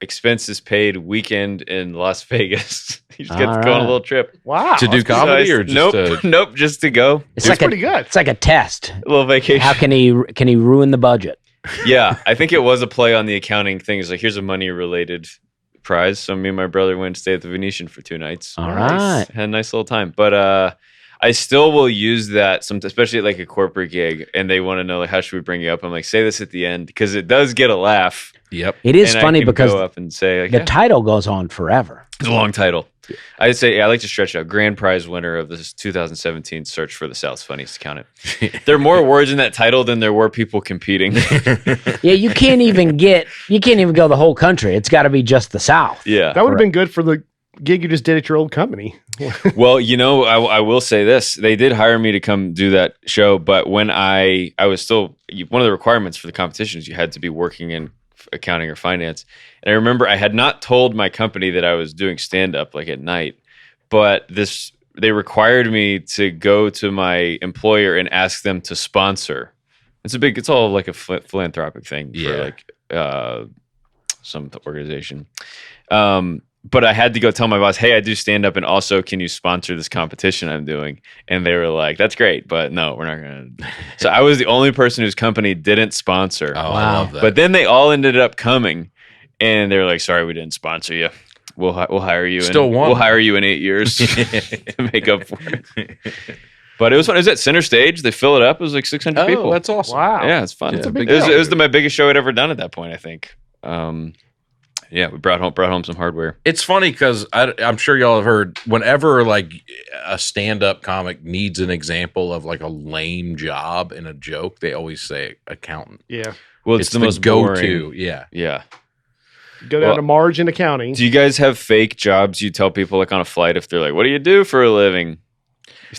expenses paid weekend in Las Vegas. You just get All to go on a right. little trip. Wow. To do comedy or just nope, just to go. it's That's like pretty a good. it's like a test. A little vacation. How can he ruin the budget? Yeah, I think it was a play on the accounting thing. It's like, here's a money related prize. So me and my brother went to stay at the Venetian for 2 nights. All right. Had a nice little time. But I still will use that, especially at like a corporate gig, and they want to know, like, how should we bring you up? I'm like, say this at the end, because it does get a laugh. Yep. It is and I funny can because go up and say, like, the yeah, title goes on forever. it's a long title. I'd say, I like to stretch out. Grand prize winner of this 2017 Search for the South's Funniest Accountant. There are more words in that title than there were people competing. Yeah, you can't even go the whole country. It's got to be just the South. Yeah. That would have been good for the gig you just did at your old company. Well, I will say this. They did hire me to come do that show, but when I was still, one of the requirements for the competition is you had to be working in accounting or finance. And I remember I had not told my company that I was doing stand-up like at night, but they required me to go to my employer and ask them to sponsor. It's all like a philanthropic thing for like some organization. But I had to go tell my boss, hey, I do stand up, and also, can you sponsor this competition I'm doing? And they were like, that's great, but no, we're not going to. So I was the only person whose company didn't sponsor. Oh, I Wow. love that. But then they all ended up coming, and they were like, sorry, we didn't sponsor you. We'll hire you. Still won. We'll hire you in 8 years to make up for it. But it was fun. It was at Center Stage. They fill it up. It was like 600 people. that's awesome. Wow. Yeah, it's fun. That's a It big was, deal. it was my biggest show I'd ever done at that point, I think. Yeah, we brought home some hardware. It's funny because I'm sure y'all have heard whenever like a stand-up comic needs an example of like a lame job in a joke, they always say accountant. Yeah. Well, It's it's, the most go-to. boring. Yeah. Yeah. Go down Well, to margin accounting. Do you guys have fake jobs you tell people like on a flight if they're like, what do you do for a living?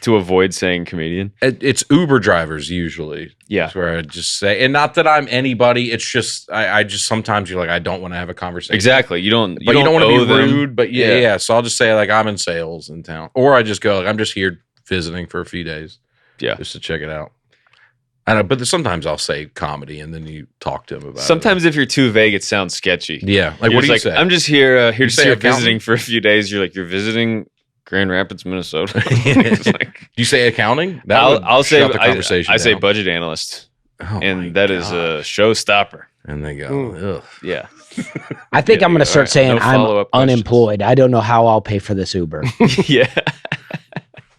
To avoid saying comedian. It's Uber drivers usually. Yeah. That's where I just say, and not that I'm anybody. It's just I just sometimes you're like I don't want to have a conversation. Exactly. You don't But you don't want to owe be them. rude. But yeah. So I'll just say like I'm in sales in town, or I just go like I'm just here visiting for a few days. Yeah. Just to check it out. I know, but sometimes I'll say comedy, and then you talk to them about it. Sometimes if you're too vague, it sounds sketchy. Yeah. Like You're what do you just say? I'm just here say here accountant? visiting for a few days. You're like, you're visiting Grand Rapids, Minnesota. It's like, Do you say accounting? That would I'll say shut the conversation I say down. budget analyst, Oh my and that is God. a showstopper. And they go, ugh. Yeah. I think Yeah, I'm going to start all right. saying No I'm follow-up questions. unemployed. I don't know how I'll pay for this Uber. Yeah.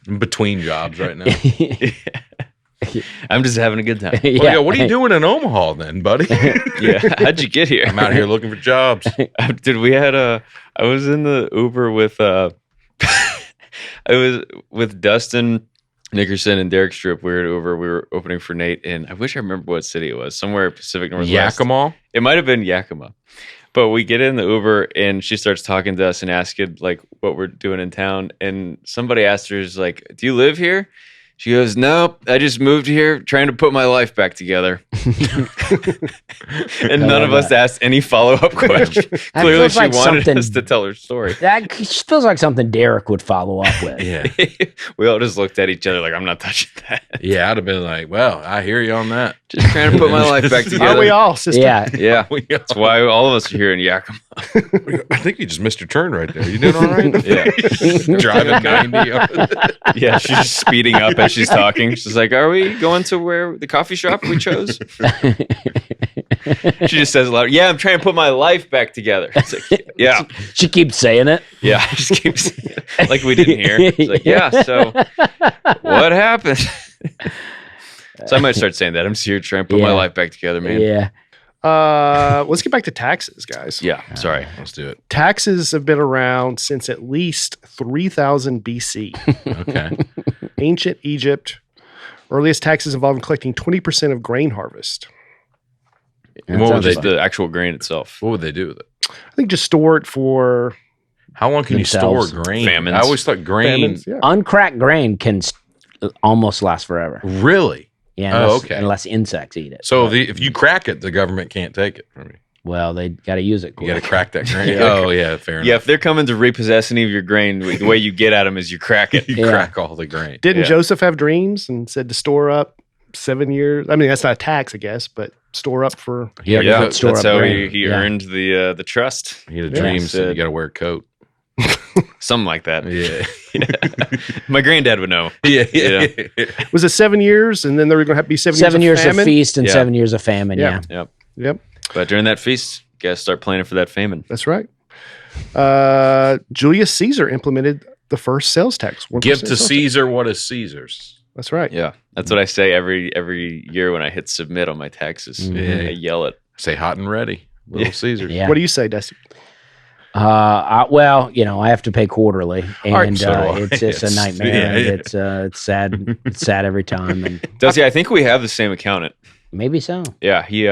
I'm between jobs right now. I'm just having a good time. Well, I go, what are you doing in Omaha then, buddy? Yeah. How'd you get here? I'm out here looking for jobs. Dude, I was in the Uber with I was with Dustin, Nickerson and Derek Strip, we were opening for Nate, and I wish I remember what city it was. Somewhere Pacific Northwest. Yakima? It might have been Yakima. But we get in the Uber, and she starts talking to us and asking like what we're doing in town. And somebody asked her, is like, "Do you live here?" She goes, "Nope, I just moved here trying to put my life back together." And none of us asked any follow-up question. Clearly, feels she like wanted something- us to tell her story. That feels like something Derek would follow up with. Yeah. We all just looked at each other like, "I'm not touching that." Yeah, I'd have been like, well, I hear you on that. Just trying to put my life back together. Are we all, sister? Yeah. Yeah, that's why all of us are here in Yakima. I think you just missed your turn right there. You doing all right? Yeah, Driving 90. yeah. She's just speeding up as she's talking. She's like, "Are we going to where the coffee shop we chose?" She just says loud, "Yeah, I'm trying to put my life back together." It's like, yeah, She keeps saying it. yeah. I just keeps like we didn't hear. It's like, yeah. So what happened? So I might start saying that. I'm here trying to put my Yeah. life back together, man. Yeah. Let's get back to taxes, guys. Yeah. Sorry. Let's do it. Taxes have been around since at least 3000 BC. Okay. Ancient Egypt, earliest taxes involving collecting 20% of grain harvest. That What would sounds they Just fun. the actual grain itself. What would they do with it? I think just store it for How long can Themselves. you store grain? Famines. I always thought grain. famines. Yeah. Uncracked grain can almost last forever. Really? Yeah. Oh, Unless, okay. unless insects eat it. So if you crack it, the government can't take it from you. Well, they got to use it. You got to quick. crack that grain. Yeah. Oh, yeah, fair Yeah, enough. if they're coming to repossess any of your grain, the way you get at them is you crack it. You Yeah. crack all the grain. Didn't Yeah. Joseph have dreams and said to store up 7 years? I mean, that's not a tax, I guess, but store up for. Yeah, Yeah, put store that's up how grain. he Yeah. earned the trust. He had a Yeah. dream, said you Said- got to wear a coat. Something like that. Yeah. My granddad would know. Yeah. Was it 7 years? And then there were going to have to be 7 7 years of famine? feast and Yeah. 7 years of famine. Yeah. Yeah. Yep. Yep, But during that feast, you gotta start planning for that famine. that's right. Julius Caesar implemented the first sales tax. 1% Give to sales tax. Caesar what is Caesar's. That's right. Yeah, that's what I say every year when I hit submit on my taxes. Mhm. I yell it. Say hot and ready. Little Yeah. Caesar. Yeah. What do you say, Dusty? Well, I have to pay quarterly, right, and so do I. it's just a Yes. nightmare. Yeah, and yeah. It's sad. It's sad every time, and Dusty, I think we have the same accountant. maybe so. Yeah, he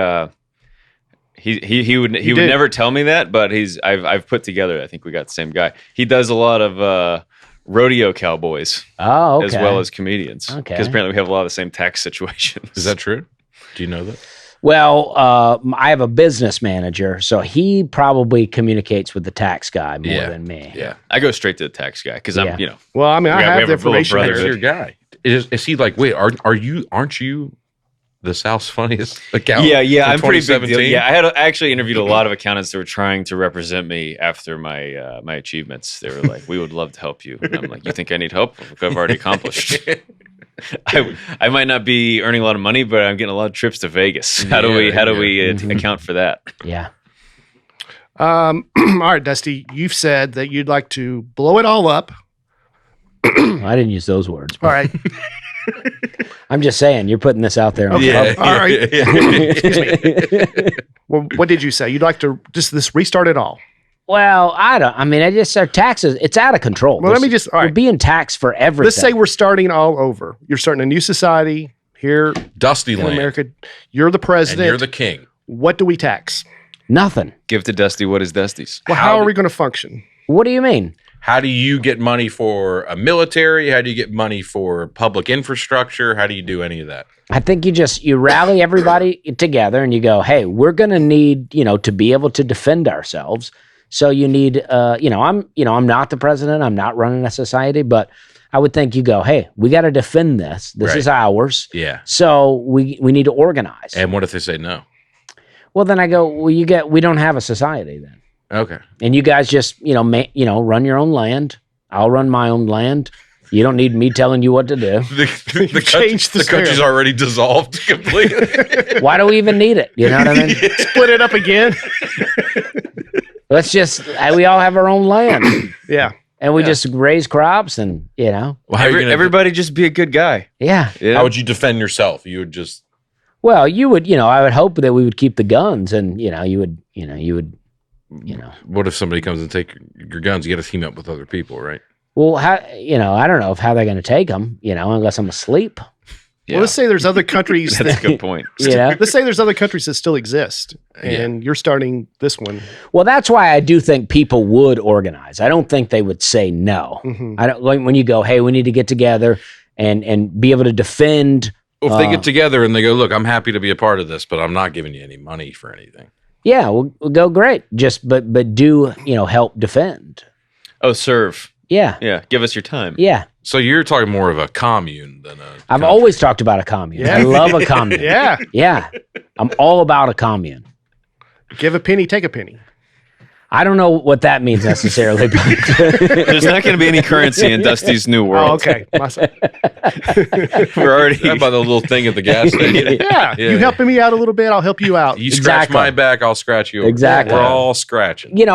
would did. never tell me that, but I've put together. I think we got the same guy. He does a lot of rodeo cowboys Oh, okay. as well as comedians. Okay. Because apparently we have a lot of the same tax situations. Is that true? Do you know that? Well, I have a business manager, so he probably communicates with the tax guy more Yeah. than me. Yeah, I go straight to the tax guy because Yeah. I'm Well, I mean, I We have have the a little information. brother. That's here. your guy. Is he like, wait, aren't you the South's funniest accountant? yeah. for I'm pretty big deal. 2017? Yeah, I actually interviewed a lot of accountants that were trying to represent me after my my achievements. They were like, "We would love to help you," and I'm like, "You think I need help? Look what I've already accomplished." I might not be earning a lot of money, but I'm getting a lot of trips to Vegas. How do we Mhm. account for that? Yeah. All right, Dusty, you've said that you'd like to blow it all up. I didn't use those words. All right. I'm just saying, you're putting this out there. on Yeah. All right. Yeah. Well, what did you say? You'd like to just this restart it all? Well, I just our taxes. It's out of control. Well, let me just. All We're right. being taxed for everything. Let's say we're starting all over. You're starting a new society here Dusty in Land. America. You're the And president. you're the king. What do we tax? nothing. Give to Dusty what is Dusty's. Well, how are we going to function? What do you mean? How do you get money for a military? How do you get money for public infrastructure? How do you do any of that? I think you rally everybody together and you go, hey, we're going to need, to be able to defend ourselves. So you need, I'm not the president. I'm not running a society, but I would think you go, hey, we got to defend this. This Right. is ours. Yeah. So we need to organize. And what if they say no? Well, then I go, well, we don't have a society then. Okay. And you guys just, run your own land. I'll run my own land. You don't need me telling you what to do. The changed the country's scenario. already dissolved completely. Why do we even need it? You know what I mean? Split it up again. Let's just, we all have our own land Yeah. and we just raise crops and, Well, how, are you gonna, Everybody just be a good guy. yeah. Yeah. how would you defend yourself? You would just Well, you would, I would hope that we would keep the guns and, you would. What if somebody comes and take your guns? You got to team up with other people, right? Well, I don't know how they're going to take them, unless I'm asleep. Yeah. Well, let's say there's other countries That's a that, good point. let's say there's other countries that still exist, and you're starting this one. Well, that's why I do think people would organize. I don't think they would say no. Mhm. I don't like when you go, hey, we need to get together and be able to defend. Well, if they get together and they go, look, I'm happy to be a part of this, but I'm not giving you any money for anything. Yeah, we'll go great. Just but do help defend. Oh, serve. Yeah, Yeah. Give us your time. yeah. So you're talking more of a commune than a. I've country. always talked about a commune. Yeah. I love a commune. Yeah, Yeah, I'm all about a commune. give a penny, take a penny. I don't know what that means necessarily, but There's not going to be any currency in Dusty's new world. Oh, okay. We're already. How about the little thing at the gas station? Yeah, you helping me out a little bit, I'll help you out. You scratch Exactly. my back, I'll scratch yours. Exactly. We're all scratching. you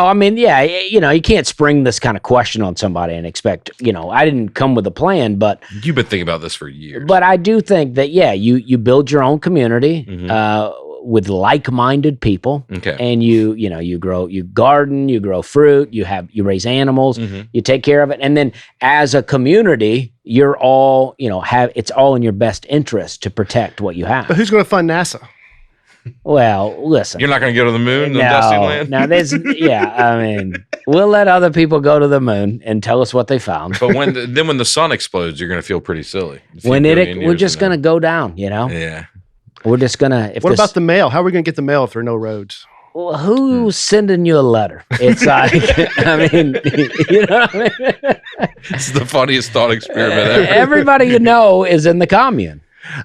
can't spring this kind of question on somebody and expect, I didn't come with a plan, but You've been thinking about this for years. I do think that, you build your own community, with like-minded people, Okay. and you garden, you grow fruit, you raise animals, you take care of it, and then as a community, you're all it's all in your best interest to protect what you But have. who's going to fund NASA? Well, listen, You're not going to go to the moon, the Dusty Land? no, we'll let other people go to the moon and tell us what they found. But when the sun explodes, you're going to feel pretty silly. We're just gonna go down, Yeah. We're just gonna. What about the mail? How are we going to get the mail if there are no roads? Well, who's sending you a letter? It's like, you know what I mean? It's the funniest thought experiment ever. Everybody you know is in the commune.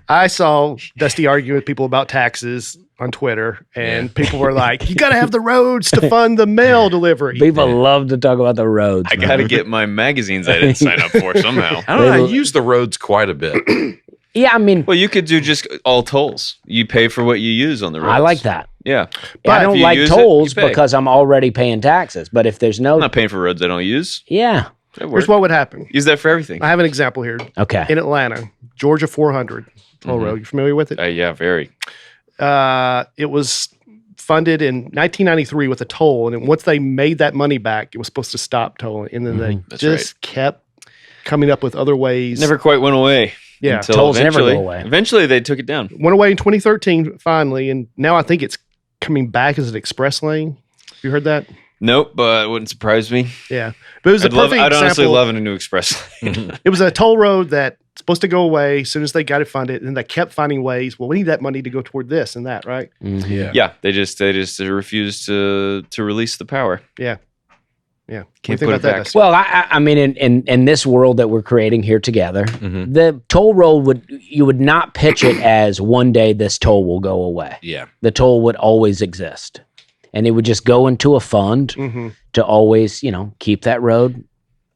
I saw Dusty argue with people about taxes on Twitter, and people were like, you got to have the roads to fund the mail delivery. People love to talk about the roads. I man. got to get my magazines I didn't sign up for somehow. I don't know. I use the roads quite a bit. Yeah, I mean, Well, you could do just all tolls. You pay for what you use on the roads. I like that. Yeah. I if don't you like use it, tolls you pay. because I'm already paying taxes. But if there's no, I'm not paying for roads I don't use. yeah, That Here's works. what would happen. Use that for everything. I have an example here. okay, In Atlanta, Georgia 400 toll road. You familiar with it? Yeah, very. It was funded in 1993 with a toll, and then once they made that money back, it was supposed to stop tolling, and then they That's just kept coming up with other ways. Never quite went away. Yeah. Until Tolls never eventually, go away. Eventually, they took it down. Went away in 2013 finally, and now I think it's coming back as an express lane. You heard that? Nope, but it wouldn't surprise me. Yeah, but it was a perfect I'd honestly example. love a new express lane. It was a toll road that's supposed to go away as soon as they got it funded, and they kept finding ways. Well, we need that money to go toward this and that, right? Yeah. Yeah, they just refused to release the power. Yeah. What do you Can't think put about it that, back. Dusty? well, I mean, in this world that we're creating here together, the toll road you would not pitch it as one day this toll will go away. Yeah. The toll would always exist, and it would just go into a fund Mm-hmm. to always, keep that road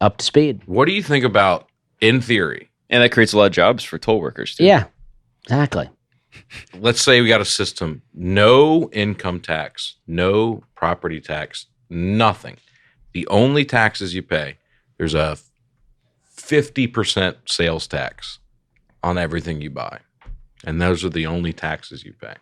up to speed. What do you think about, in theory, And that creates a lot of jobs for toll workers, too. Yeah, exactly. let's say we got a system, no income tax, no property tax, nothing. The only taxes you pay, there's a 50% sales tax on everything you buy. And those are the only taxes you pay.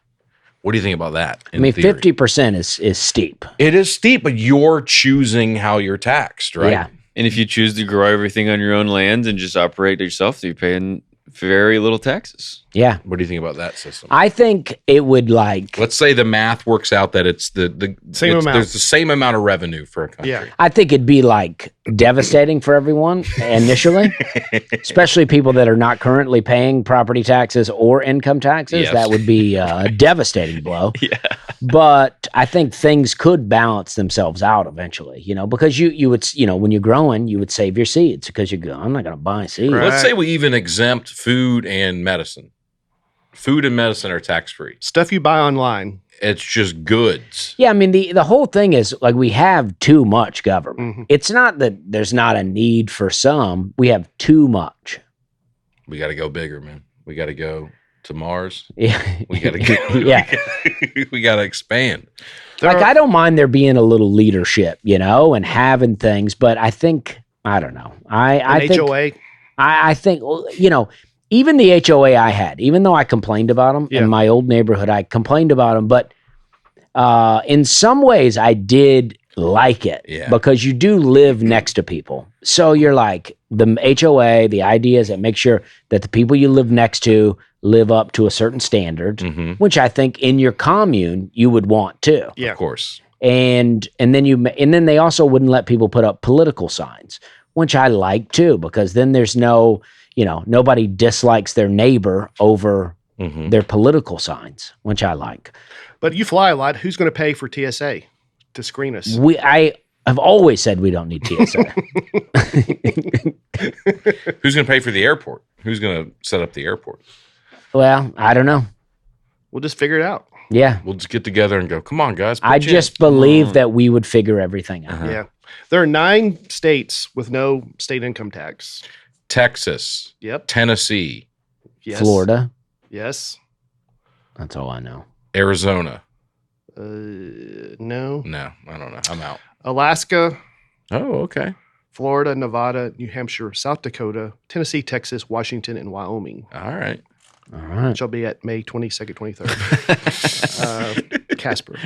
What do you think about that? I mean, theory? 50% is steep. It is steep, but you're choosing how you're taxed, right? Yeah. And if you choose to grow everything on your own land and just operate yourself, you're paying very little taxes. Yeah. What do you think about that system? I think it would Let's say the math works out that it's the Same it's- amount. There's the same amount of revenue for a country. Yeah. I think it'd be devastating for everyone initially, especially people that are not currently paying property taxes or income taxes. Yes. That would be a devastating blow. Yeah. But I think things could balance themselves out eventually, because you would, when you're growing, you would save your seeds because you go, I'm not going to buy seeds. Right. Let's say we even exempt food and medicine. Food and medicine are tax free. Stuff you buy online. It's just goods. Yeah, I mean the whole thing is we have too much government. Mhm. It's not that there's not a need for some. We have too much. We got to go bigger, man. We got to go to Mars. Yeah. We got to go. Yeah. We got to expand. I don't mind there being a little leadership, and having things, but I think I don't know. I think HOA. I think even the HOA I had, even though I complained about them Yeah. in my old neighborhood, I complained about them, but in some ways I did like it Yeah. because you do live next to people. So you're like the HOA, the idea is that make sure that the people you live next to live up to a certain standard, which I think in your commune you would want too. Yeah. Of course. And then they also wouldn't let people put up political signs, which I like too, because then there's nobody dislikes their neighbor over their political signs, which I like. But you fly a lot. Who's going to pay for TSA to screen us? I have always said we don't need TSA. Who's going to pay for the airport? Who's going to set up the airport? Well, I don't know. We'll just figure it out. Yeah. We'll just get together and go, come on, guys. I pitch just believe that we would figure everything out. Yeah. There are 9 states with no state income tax. in. Texas, Yep. Tennessee, Yes. Florida. Yes. That's all I know. Arizona. No. No, I don't know. I'm out. Alaska, Oh, okay. Florida, Nevada, New Hampshire, South Dakota, Tennessee, Texas, Washington, and Wyoming. All right. All right. Which will be at May 22nd, 23rd. Casper.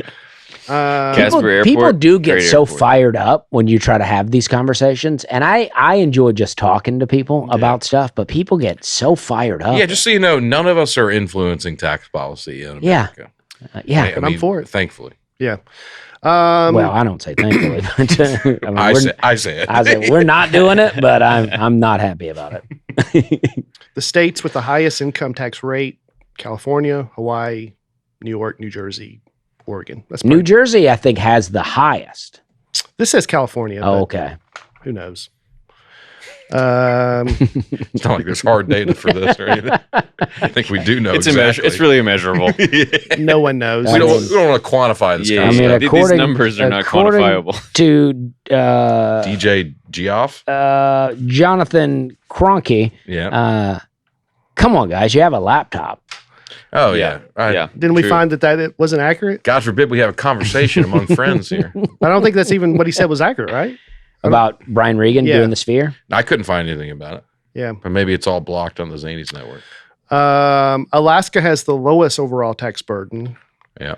Casper Airport, People do get great so airport. fired up when you try to have these conversations. And I enjoy just talking to people about stuff, but people get so fired up. Yeah, just so you know, none of us are influencing tax policy in Yeah. America. Yeah. I And I'm for it. Thankfully. Yeah. Well, I don't say thankfully, but I say it. I say we're not doing it, but I'm not happy about it. The states with the highest income tax rate: California, Hawaii, New York, New Jersey, Oregon. That's New Jersey, I think, has the highest. This says California. Oh, but okay. Who knows? It's not like there's hard data for this or anything. I think we do know It's exactly. it's really immeasurable. No one knows. we don't want to quantify this Yeah, kind of I mean, stuff. these according- numbers are not according quantifiable. To DJ Geoff? Jonathan Kroenke, Yeah. come on, guys, you have a laptop. Oh, yeah. Yeah. Didn't we True. find that it wasn't accurate? God forbid we have a conversation among friends here. I don't think that's even what he said was accurate, right? About Brian Regan Yeah. doing the Sphere. I couldn't find anything about it. Yeah. But maybe it's all blocked on the Zanies network. Alaska has the lowest overall tax burden, Yeah.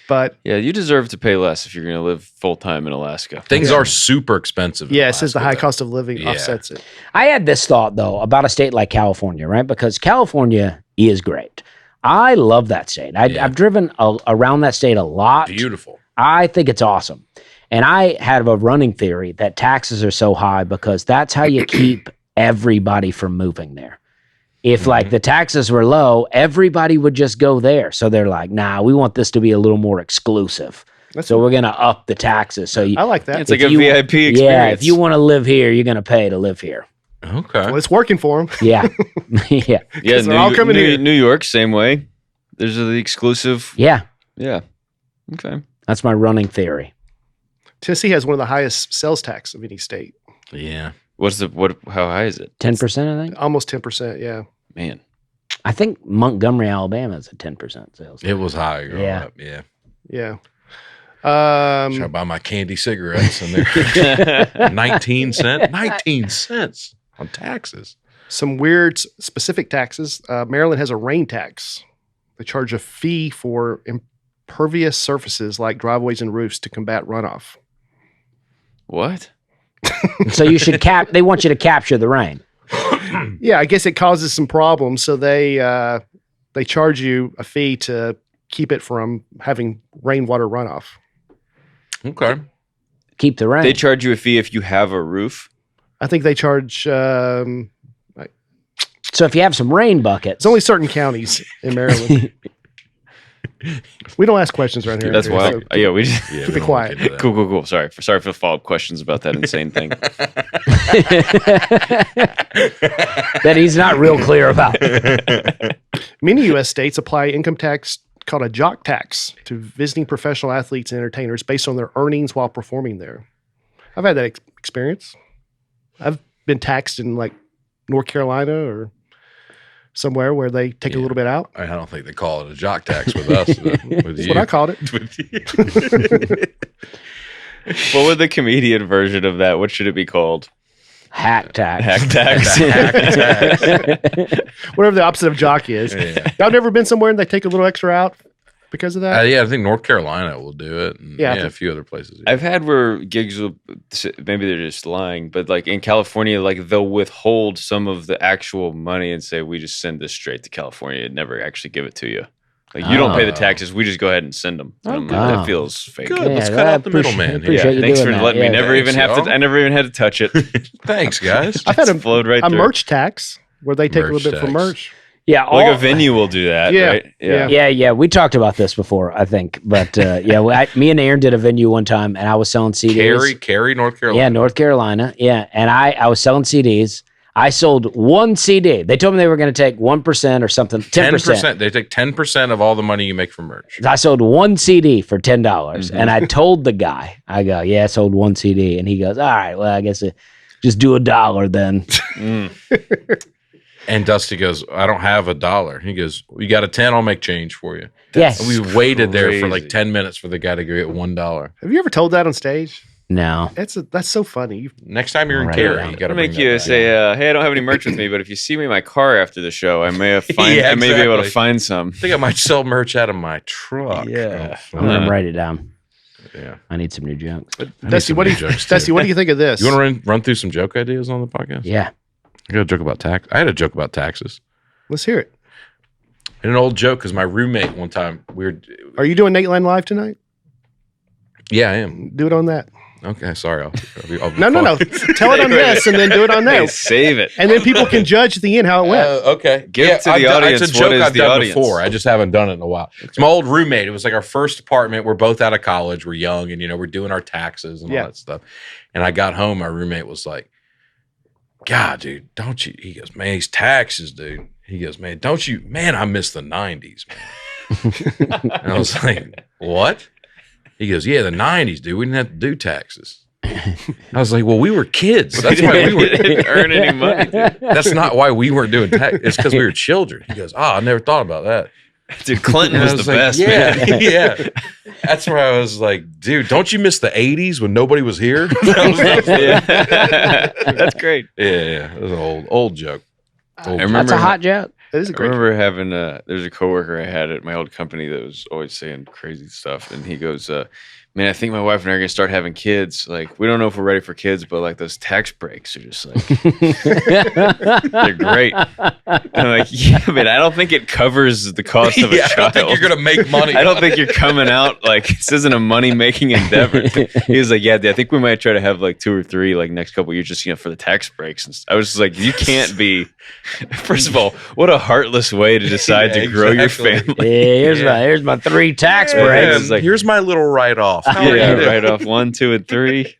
but Yeah, you deserve to pay less if you're going to live full time in Alaska. Things are super expensive. in yeah, it says the Alaska, high though. cost of living Yeah. offsets it. I had this thought, though, about a state like California, right? Because California is great. I love that state. I've driven around that state a lot. Beautiful. I think it's awesome. And I have a running theory that taxes are so high because that's how you keep everybody from moving there. If like the taxes were low, everybody would just go there. So they're like, nah, we want this to be a little more exclusive. So we're going to up the taxes. So you, I like that. It's like a if you- VIP experience. yeah, if you want to live here, you're going to pay to live here. Okay. Well, it's working for him. Yeah. Yeah. yeah, they're all coming here. New York, same way. There's the exclusive. Yeah. Yeah. Okay. That's my running theory. Tennessee has one of the highest sales tax of any state, Yeah. How high is it? 10%, I think. almost 10%. Yeah. Man. I think Montgomery, Alabama is a 10% sales. It was high growing Yeah. up. Yeah. Yeah. Should I buy my candy cigarettes and they're 19 cents? 19 cents on taxes. Some weird specific taxes. Maryland has a rain tax. They charge a fee for impervious surfaces like driveways and roofs to combat runoff. What? So you should they want you to capture the rain. Yeah, I guess it causes some problems, so they charge you a fee to keep it from having rainwater runoff. Okay. Keep the rain. They charge you a fee if you have a roof. I think they charge. So if you have some rain buckets, It's only certain counties in Maryland. We don't ask questions around here. That's Andrew, wild. so Yeah, we just Yeah, Keep we it don't quiet. want to get into cool. Sorry for the follow-up questions about that insane thing. that he's not real clear about. Many U.S. states apply income tax called a jock tax to visiting professional athletes and entertainers based on their earnings while performing there. I've had that experience. I've been taxed in like North Carolina or somewhere where they take a little bit out. I don't think they call it a jock tax with us. With That's you. what I called it. What would the comedian version of that? What should it be called? Hack tax. Hack tax. Whatever the opposite of jock is. Yeah. Y'all never been somewhere and they take a little extra out because of that? Yeah, I think North Carolina will do it. And, Yeah, I a think- few other places. I've had where gigs will, maybe they're just lying, but like in California, like they'll withhold some of the actual money and say, we just send this straight to California and never actually give it to you. Like you don't pay the taxes, we just go ahead and send them. And I'm like, Oh. that feels fake. Good. Let's cut out the middleman. Appreciate you Thanks doing for that. letting me Yeah. never even Thanks, have y'all. to. I never even had to touch it. Thanks, guys. I've had It flowed right a through. merch tax where they take a Merch little bit for tax. merch. Yeah, Like a venue will do that, Yeah, right? yeah. Yeah. We talked about this before, I think, but me and Aaron did a venue one time, and I was selling CDs. Cary, North Carolina. Yeah, North Carolina. Yeah, and I was selling CDs. I sold one CD. They told me they were going to take 1% or something, 10%. They take 10% of all the money you make from merch. I sold one CD for $10, and I told the guy, I go, yeah, I sold one CD, and he goes, all right, well, I guess just do $1 then. And Dusty goes, I don't have $1. He goes, you got a 10, I'll make change for you. Yes. And we waited there for like crazy. 10 minutes for the guy to give it $1. Have you ever told that on stage? No. That's so funny. Next time you're in Right Cary, around. you got to I'll make you say, "Hey, I don't have any merch with me, but if you see me in my car after the show, I may have Yeah, I may be able to exactly. find some." I think I might sell merch out of my truck. Yeah. I'm going to write it down. Yeah. I need some new jokes. Dusty, some what do new you jokes, Dusty, too. what do you think of this? You want to run through some joke ideas on the podcast? Yeah. I got a joke about tax. I had a joke about taxes. Let's hear it. And an old joke because my roommate one time Are you doing Nateland Live tonight? Yeah, I am. Do it on that. Okay, sorry. I'll be No. Tell it on this and then do it on Hey, that. save it. And then people can judge at the end how it went. Okay. Give to the audience It's a what joke is I've the done audience. before. I just haven't done it in a while. It's my old roommate. It was like our first apartment. We're both out of college. We're young and, we're doing our taxes and Yeah. all that stuff. And I got home. My roommate was like, God, dude, don't you? He goes, man, these taxes, dude. He goes, man, don't you? Man, I miss the 90s, man. And I was like, what? He goes, yeah, the 90s, dude. We didn't have to do taxes. I was like, well, we were kids. That's why we were. didn't earn any money. Dude. That's not why we weren't doing tax. It's because we were children. He goes, I never thought about that. Dude, Clinton And I was the like, best, yeah, man. yeah. That's where I was like, dude, don't you miss the 80s when nobody was here? Yeah. That's great. Yeah. It was an old joke. Old I remember That's a hot joke. That is a I great. remember having there's a coworker I had at my old company that was always saying crazy stuff, and he goes, "Man, I think my wife and I are gonna start having kids. Like, we don't know if we're ready for kids, but like those tax breaks are just like they're great." And I'm like, "Yeah, man, I don't think it covers the cost of a Yeah, I child. don't think you're going to make money. I don't think you're coming out like this isn't a money making endeavor." He was like, "Yeah, I think we might try to have like 2 or 3 like next couple years just for the tax breaks." And I was just like, "You can't be." First of all, what a heartless way to decide Yeah, to grow exactly. your family. Yeah, here's my 3 tax Yeah. breaks. It's like- Here's my little write-off. How are Yeah, you? right off 1, 2, and 3.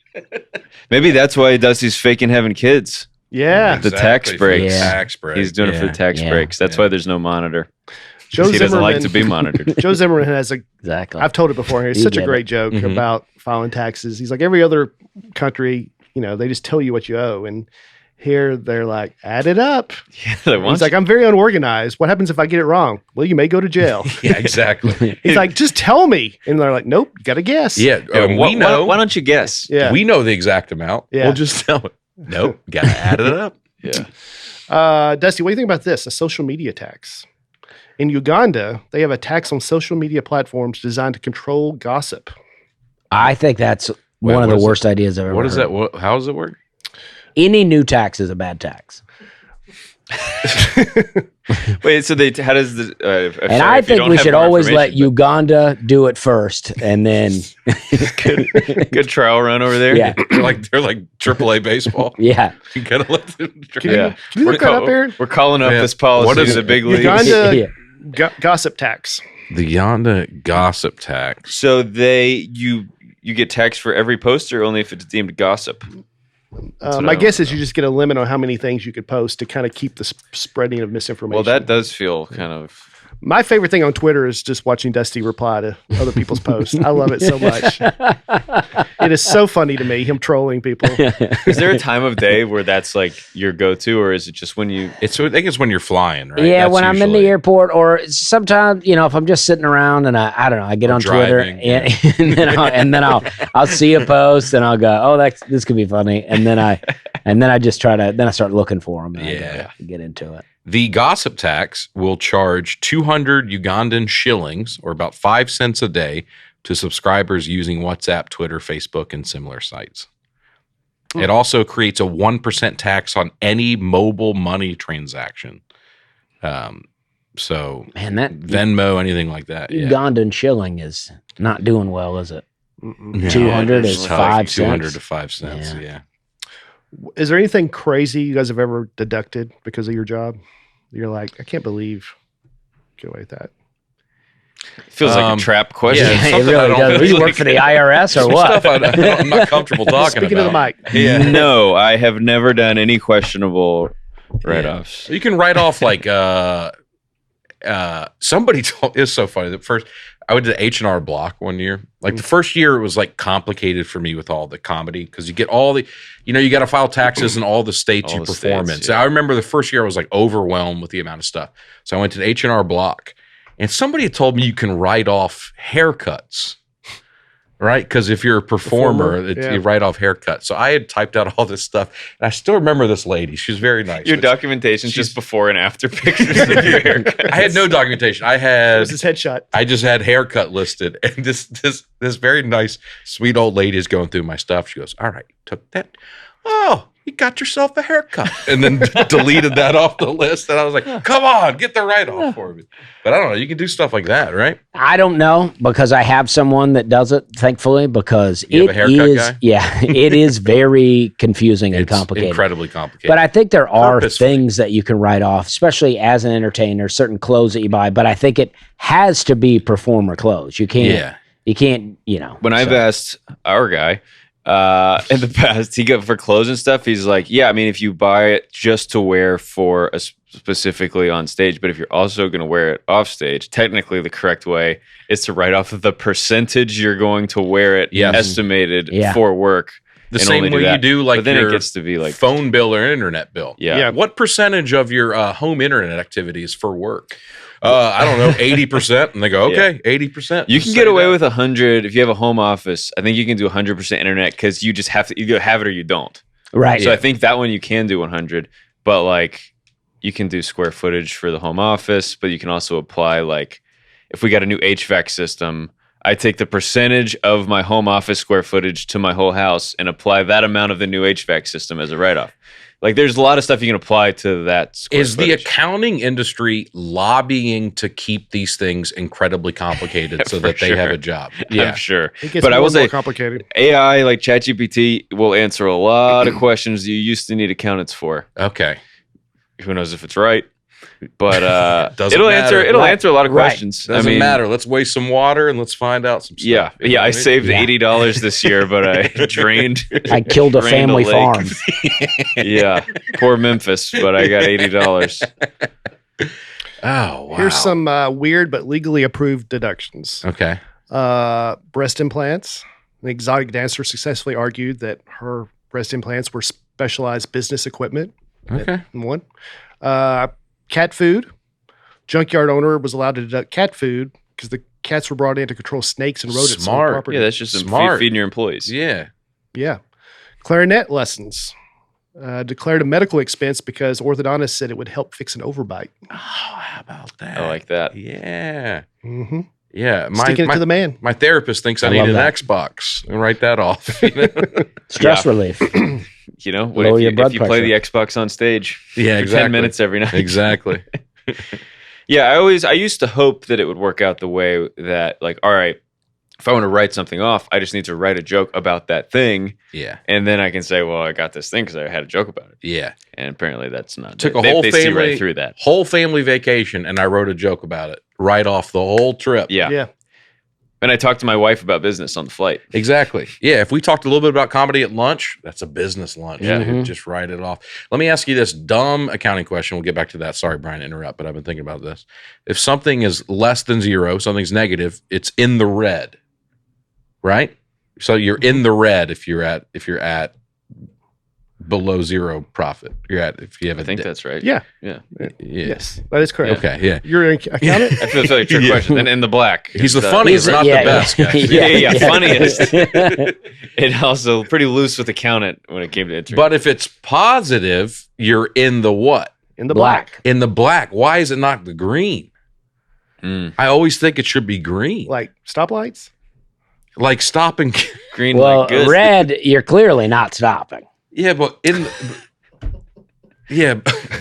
Maybe that's why Dusty's faking having kids. Yeah. The tax Exactly, for the breaks. Yeah. Tax break. He's doing it for the tax Yeah. breaks. That's why there's no monitor. Joe He doesn't like Zimmerman, to be monitored. Joe Zimmerman has Exactly. I've told it before. It's You such a get great joke Mhm. about filing taxes. He's like, every other country, they just tell you what you owe. And here they're like, add it up. He's like, I'm very unorganized. What happens if I get it wrong? Well, you may go to jail. Yeah, exactly. He's like, just tell me. And they're like, nope, you got to guess. Yeah, we know. Why don't you guess? Yeah. We know the exact amount. Yeah. We'll just tell it. Nope. Got to add it up. Yeah. Dusty, what do you think about this? A social media tax. In Uganda, they have a tax on social media platforms designed to control gossip. I think that's Wait, one of what the is worst ideas I've ever What is heard. that? How does it work? Any new tax is a bad tax. Wait, so how does the? And I think we should always let Uganda do it first, and then good trial run over there. yeah, they're like AAA baseball. yeah. You gotta let them. Can you look that up, Aaron? We're calling up Yeah. this policy What is to the it? big leagues. Uganda Yeah. Gossip tax. The Uganda gossip tax. So you get taxed for every post, or only if it's deemed gossip? what My I guess don't is you just get a limit on how many things you could post to kind of keep the spreading of misinformation. Well, that does feel kind of. My favorite thing on Twitter is just watching Dusty reply to other people's posts. I love it so much. It is so funny to me, him trolling people. Is there a time of day where that's like your go-to, or is it just when you? I think it's when you're flying, right? Yeah, That's when I'm in the usually- airport, or sometimes if I'm just sitting around and I don't know, I get on driving, Twitter and then I'll see a post and I'll go, oh, this could be funny, and then I just try to I start looking for them and I Yeah. get into it. The gossip tax will charge 200 Ugandan shillings, or about 5 cents a day, to subscribers using WhatsApp, Twitter, Facebook, and similar sites. It also creates a 1% tax on any mobile money transaction. So Man, that Venmo, anything like that. Yeah. Ugandan shilling is not doing well, is it? Mm-mm. 200 it's is tough. 5 200 cents. to 5 cents. Yeah. Yeah. Is there anything crazy you guys have ever deducted because of your job? You're like, I can't believe you get away with that. Feels like a trap question. yeah, It something I really don't does. think- You work for the IRS or Some what? stuff I'm not comfortable talking Speaking about. of the mic, Yeah. No, I have never done any questionable write-offs. You can write off like somebody told, it's so funny. The first I went to the H&R Block one year. Like the first year it was like complicated for me with all the comedy because you get all the, you got to file taxes in all the states All you the perform states, in. So yeah. I remember the first year I was like overwhelmed with the amount of stuff. So I went to the H&R Block and somebody had told me you can write off haircuts. Right? Because if you're a performer, yeah. you write off haircuts. So I had typed out all this stuff. And I still remember this lady. She was very nice. Your But documentation just before and after pictures of your haircut. I had no documentation. I it had was his headshot. I just had haircut listed, and this very nice, sweet old lady is going through my stuff. She goes, "All right, took that. Oh, you got yourself a haircut," and then deleted that off the list. And I was like, "Come on, get the write off for me." But I don't know. You can do stuff like that, right? I don't know because I have someone that does it, thankfully, because You have a haircut guy? yeah, it is very confusing and It's complicated. incredibly complicated. But I think there are Purposefully. things that you can write off, especially as an entertainer, certain clothes that you buy. But I think it has to be performer clothes. You can't, When I've asked our guy in the past, he got for clothes and stuff. He's like, yeah, I mean, if you buy it just to wear for specifically on stage, but if you're also going to wear it off stage, technically the correct way is to write off the percentage you're going to wear it Yes. estimated Yeah. for work. the and same only do way you that. do like but then your it gets to be like, phone bill or internet bill. yeah. What percentage of your home internet activity is for work? I don't know, 80%. And they go, okay, 80%. You Just can say get away that. with 100 if you have a home office. I think you can do 100% internet because you just have to either have it or you don't. right. So I think that one you can do 100, but like you can do square footage for the home office, but you can also apply like if we got a new HVAC system, I take the percentage of my home office square footage to my whole house and apply that amount of the new HVAC system as a write-off. Like there's a lot of stuff you can apply to that square Is the footage. accounting industry lobbying to keep these things incredibly complicated so For that they have sure. a job? I'm sure. It gets But I more will and more say complicated. AI like ChatGPT will answer a lot of questions you used to need accountants for. Okay. Who knows if it's right? But Doesn't it'll matter. answer a lot of Right. questions. Doesn't matter. Let's waste some water and let's find out some stuff. Yeah, You know yeah. what I mean? saved Yeah. $80 this year, but I drained. I killed a drained family lake. farm. Yeah, poor Memphis, but I got $80. Oh, wow. Here's some weird but legally approved deductions. Okay. Breast implants. An exotic dancer successfully argued that her breast implants were specialized business equipment. Okay. One. Cat food. Junkyard owner was allowed to deduct cat food because the cats were brought in to control snakes and rodents on Smart. the property. Yeah, that's just Smart. feeding your employees. Yeah. Yeah. Clarinet lessons. Declared a medical expense because orthodontist said it would help fix an overbite. Oh, how about that? I like that. Yeah. Mm-hmm. Yeah. Sticking it to the man. My therapist thinks I, I need love an that. Xbox and write that off. Stress Yeah. relief. You know, Lower your blood if you play pressure. the Xbox on stage Yeah, for exactly. 10 minutes every night. Exactly. Yeah, I used to hope that it would work out the way that, like, all right, if I want to write something off, I just need to write a joke about that thing, Yeah. and then I can say, well, I got this thing because I had a joke about it. Yeah. And apparently that's not. Took a they, whole they family see right through that. Whole family vacation, and I wrote a joke about it right off the whole trip. Yeah. Yeah. And I talked to my wife about business on the flight. Exactly. Yeah. If we talked a little bit about comedy at lunch, that's a business lunch. Yeah. Dude. Just write it off. Let me ask you this dumb accounting question. We'll get back to that. Sorry, Brian, to interrupt, but I've been thinking about this. If something is less than zero, something's negative, it's in the red, right? So you're in the red if you're at below zero profit. If you have I a think dip. that's right. Yeah. Yeah. Yeah. Yes. That is correct. Okay. Yeah. You're an accountant? I feel like a trick Yeah. question. And in the black. He's the It's, funniest, not the best. Guys. Yeah, funniest. It also pretty loose with accountant when it came to internet. But if it's positive, you're in the what? In the black. In the black. Why is it not the green? I always think it should be green. Like stoplights? Like stopping. Green Well, light, good. red, you're clearly not stopping. Yeah, but yeah.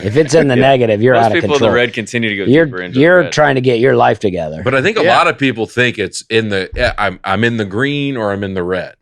If it's in the negative, you're Most out of people control. in the red continue to go deeper into the You're red. trying to get your life together. But I think a Yeah. lot of people think it's in the I'm in the green or I'm in the red.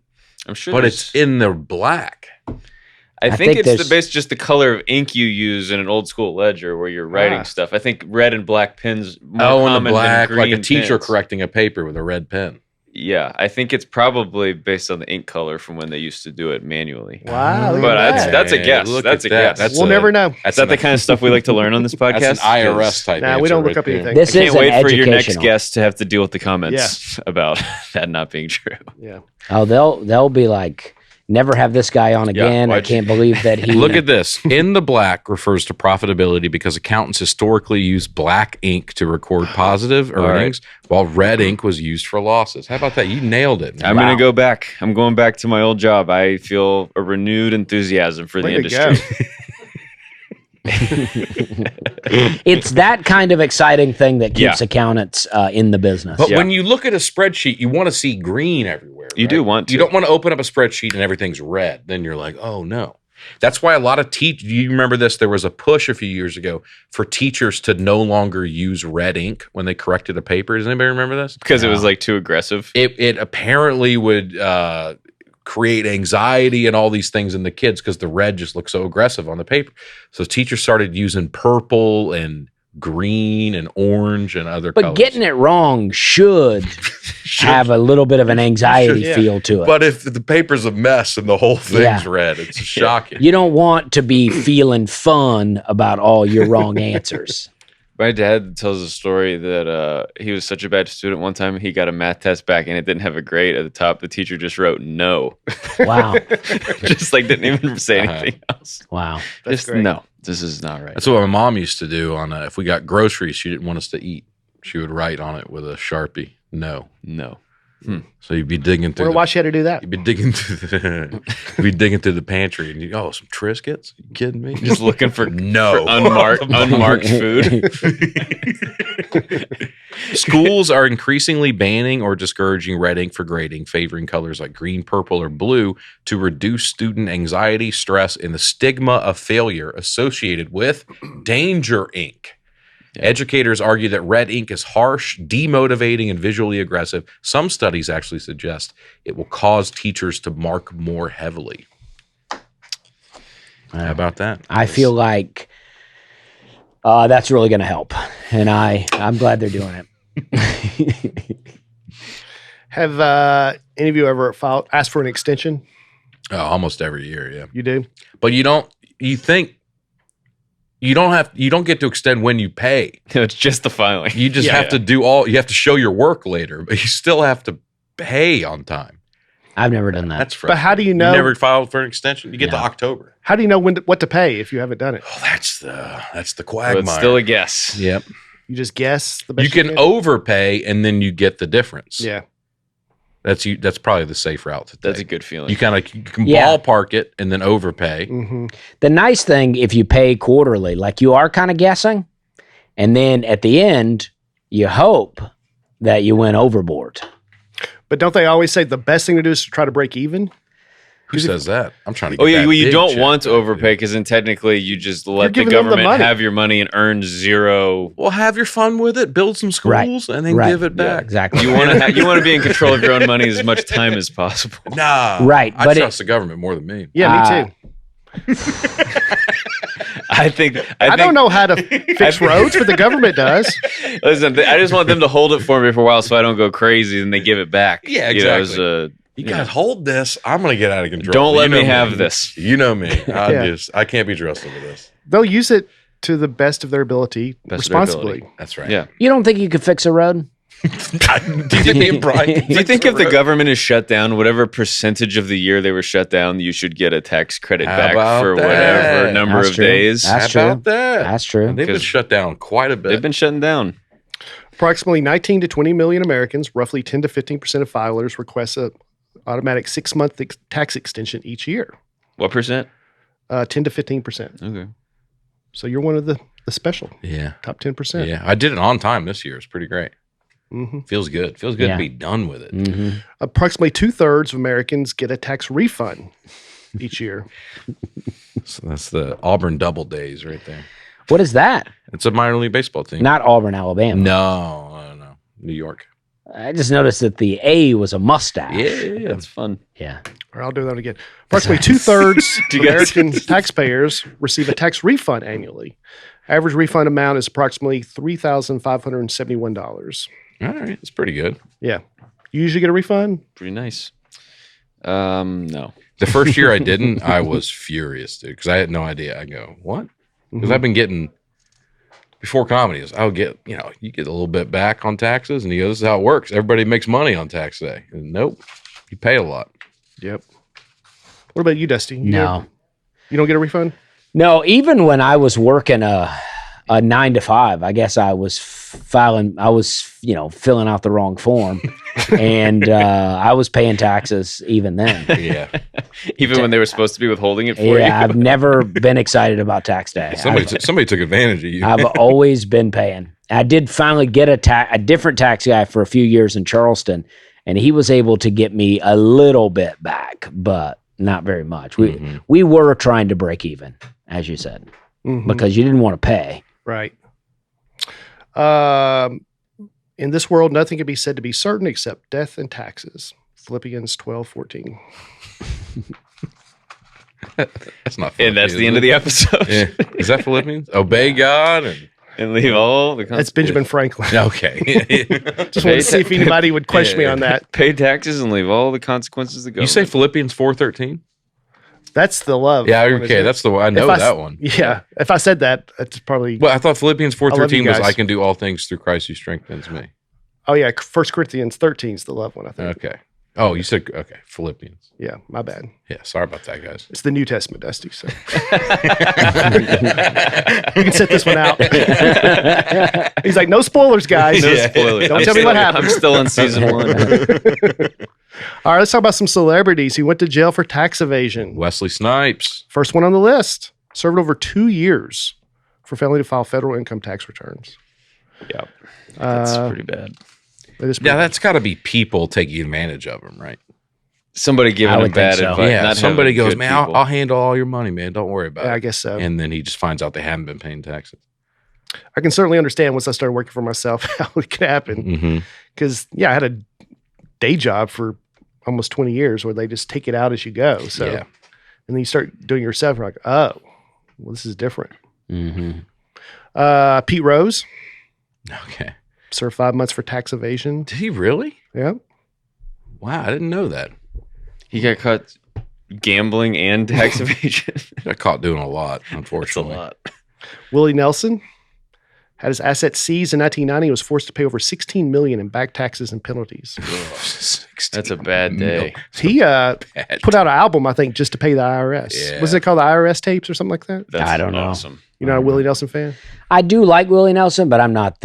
I'm sure But there's- it's in the black. I I think think it's there's- just the color of ink you use in an old school ledger where you're writing Ah. stuff. I think red and black pens more Oh, common in the black, than like a green teacher pens. correcting a paper with a red pen. Yeah, I think it's probably based on the ink color from when they used to do it manually. Wow. Look But at that. that's a guess. Look That's at a that. guess. We'll never know. Is that the kind of stuff we like to learn on this podcast? That's an IRS type. Nah, we answer don't look right up there. anything. This I is can't an wait for your next educational. guest to have to deal with the comments about that not being true. Yeah. Oh, they'll be like, never have this guy on again. I why'd you- can't believe that he. Look at this. In the black refers to profitability because accountants historically used black ink to record positive All right. earnings, while red ink was used for losses. How about that? You nailed it. I'm Wow. going to go back. I'm going back to my old job. I feel a renewed enthusiasm for the Way to industry. It's that kind of exciting thing that keeps Yeah. accountants in the business. But Yeah. when you look at a spreadsheet, you want to see green everywhere. You do want to. You don't want to open up a spreadsheet and everything's red. Then you're like, oh no. That's why a lot of teachers, do you remember this? There was a push a few years ago for teachers to no longer use red ink when they corrected a paper. Does anybody remember this? Because it was like too aggressive. It apparently would create anxiety and all these things in the kids because the red just looked so aggressive on the paper. So teachers started using purple and green and orange and other But colors. getting it wrong should have a little bit of an anxiety Yeah. feel to it. But if the paper's a mess and the whole thing's Yeah. red, it's shocking. You don't want to be feeling fun about all your wrong answers. My dad tells a story that he was such a bad student. One time he got a math test back and it didn't have a grade at the top. The teacher just wrote no. Wow. Just like didn't even say Uh-huh. anything else. Wow. That's Just great. no. This is not right. That's what my mom used to do on if we got groceries she didn't want us to eat. She would write on it with a Sharpie, no. No. So you'd be digging through Wonder why she had to do that. you'd be digging through the pantry and you some Triscuits? You kidding me? Just looking for No. unmarked food. Schools are increasingly banning or discouraging red ink for grading, favoring colors like green, purple, or blue to reduce student anxiety, stress, and the stigma of failure associated with danger ink. Educators argue that red ink is harsh, demotivating, and visually aggressive. Some studies actually suggest it will cause teachers to mark more heavily. How about that? I feel like that's really going to help. And I'm glad they're doing it. Have any of you ever asked for an extension? Almost every year, yeah. You do? But you don't get to extend when you pay. It's just the filing. You just have to you have to show your work later, but you still have to pay on time. I've never done that. That's But how do you know? You never filed for an extension? You get to No. October. How do you know what to pay if you haven't done it? Oh, that's the But quagmire. it's still a guess. Yep. You just guess the best You can overpay and then you get the difference. Yeah. That's probably the safe route to take. That's a good feeling. You you can Yeah. ballpark it and then overpay. Mm-hmm. The nice thing, if you pay quarterly, like you are kind of guessing, and then at the end, you hope that you went overboard. But don't they always say the best thing to do is to try to break even? Who says that? I'm trying to get Oh yeah, that well, you big don't check. want to overpay because then technically you just let the giving them the government money. have your money and earn zero. Well, have your fun with it, build some schools, and then Right. give it back. Exactly. You want to be in control of your own money as much time as possible. Nah. Right, I but trust the government more than me. Yeah, me too. I think I don't know how to fix roads, but the government does. Listen, I just want them to hold it for me for a while so I don't go crazy and they give it back. Yeah, You know, exactly. as, You guys hold this. I'm going to get out of control. don't let You know me have this. You know me. Yeah. I can't be trusted with this. They'll use it to the best of their ability, Best of their responsibly. ability. That's right. Yeah. You don't think you could fix a road? Do you think me and Brian can Do you fix think the if the road? government is shut down, whatever percentage of the year they were shut down, you should get a tax credit How back about for that? whatever number That's of true. days? That's How true. about that? That's true. They've been 'Cause shut down quite a bit. They've been shutting down. Approximately 19 to 20 million Americans, roughly 10 to 15% of filers, request a automatic 6-month tax extension each year. What percent? 10 to 15%. Okay. So you're one of the special Yeah. top 10%. Yeah. I did it on time this year. It's pretty great. Mm-hmm. Feels good. Feels good Yeah. to be done with it. Mm-hmm. Approximately 2/3 of Americans get a tax refund each year. So that's the Auburn Double Days right there. What is that? It's a minor league baseball team. Not Auburn, Alabama. No. New York. I just noticed that the A was a mustache. Yeah. That's fun. Yeah. Or I'll do that again. Approximately 2/3 Do of you guys- American taxpayers receive a tax refund annually. Average refund amount is approximately $3,571. All right. It's pretty good. Yeah. You usually get a refund? Pretty nice. No. The first year I didn't, I was furious, dude, because I had no idea. I go, what? Because I've been getting, before comedies, I would get, you get a little bit back on taxes. And he goes, this is how it works. Everybody makes money on tax day. And nope, you pay a lot. Yep. What about you, Dusty? No. You don't get a refund? No, even when I was working a 9 to 5, I guess I was filling out the wrong form. And I was paying taxes even then. Yeah. Even when they were supposed to be withholding it for you. Yeah, I've never been excited about tax day. Somebody took advantage of you. I've always been paying. I did finally get a different tax guy for a few years in Charleston, and he was able to get me a little bit back, but not very much. We were trying to break even, as you said, because you didn't want to pay. Right. In this world, nothing can be said to be certain except death and taxes. Philippians 12:14. That's not And that's the end of the episode. Yeah. Is that Philippians? Obey God And leave all the That's Benjamin Franklin. okay. Just wanted to see if anybody would question me on that. Pay taxes and leave all the consequences to go. You say Philippians 4:13? That's the love. Yeah, one, okay. isn't it? That's the one. I know that one. Yeah. If I said that, that's probably. Well, I thought Philippians I love you 4:13 was guys. I can do all things through Christ who strengthens me. Oh, yeah. 1 Corinthians 13 is the love one, I think. Okay. Oh, you said okay. Philippians. Yeah, my bad. Yeah. Sorry about that, guys. It's the New Testament, Dusty. So you can set this one out. He's like, no spoilers, guys. No spoilers. Don't I'm tell me still- what happened. I'm still on season 1. All right, let's talk about some celebrities who went to jail for tax evasion. Wesley Snipes. First one on the list served over 2 years for failing to file federal income tax returns. Yeah. That's pretty bad. It is pretty Yeah, that's got to be people taking advantage of him, right? Somebody giving I him would bad think so. advice. Yeah. not Somebody having goes, good man, I'll people." handle all your money, man. Don't worry about Yeah, it. I guess so. And then he just finds out they haven't been paying taxes. I can certainly understand once I started working for myself how it could happen. Mm-hmm. Because, yeah, I had a day job for almost 20 years where they just take it out as you go. So, Yeah. and then you start doing it yourself. You're like, oh, well, this is different. Mm-hmm. Pete Rose Okay. served 5 months for tax evasion. Did he really? Yeah. Wow, I didn't know that. He got caught gambling and tax evasion. He got caught doing a lot, That's a unfortunately. lot. Willie Nelson had his assets seized in 1990 and was forced to pay over $16 million in back taxes and penalties. That's a bad day. He put out an album, I think, just to pay the IRS. Yeah. Was it called the IRS tapes or something like that? That's I don't know. awesome. You're not a Willie Nelson fan? I do like Willie Nelson, but I'm not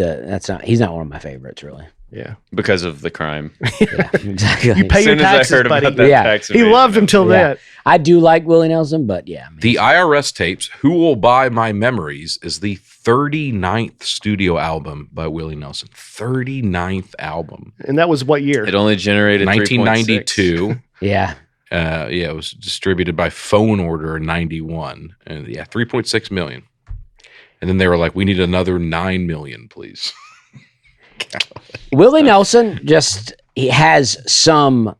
he's not one of my favorites, really. Yeah. Because of the crime. Yeah, exactly. You pay As your soon as I taxes, heard buddy. about that Yeah. tax He evasion, loved him till Yeah. then. I do like Willie Nelson, but yeah. I mean, The IRS tapes, Who Will Buy My Memories, is the 39th studio album by Willie Nelson. 39th album. And that was what year? It only generated 1992. yeah. It was distributed by phone order in 91. And 3.6 million. And then they were like, we need another 9 million, please. Willie Nelson he has some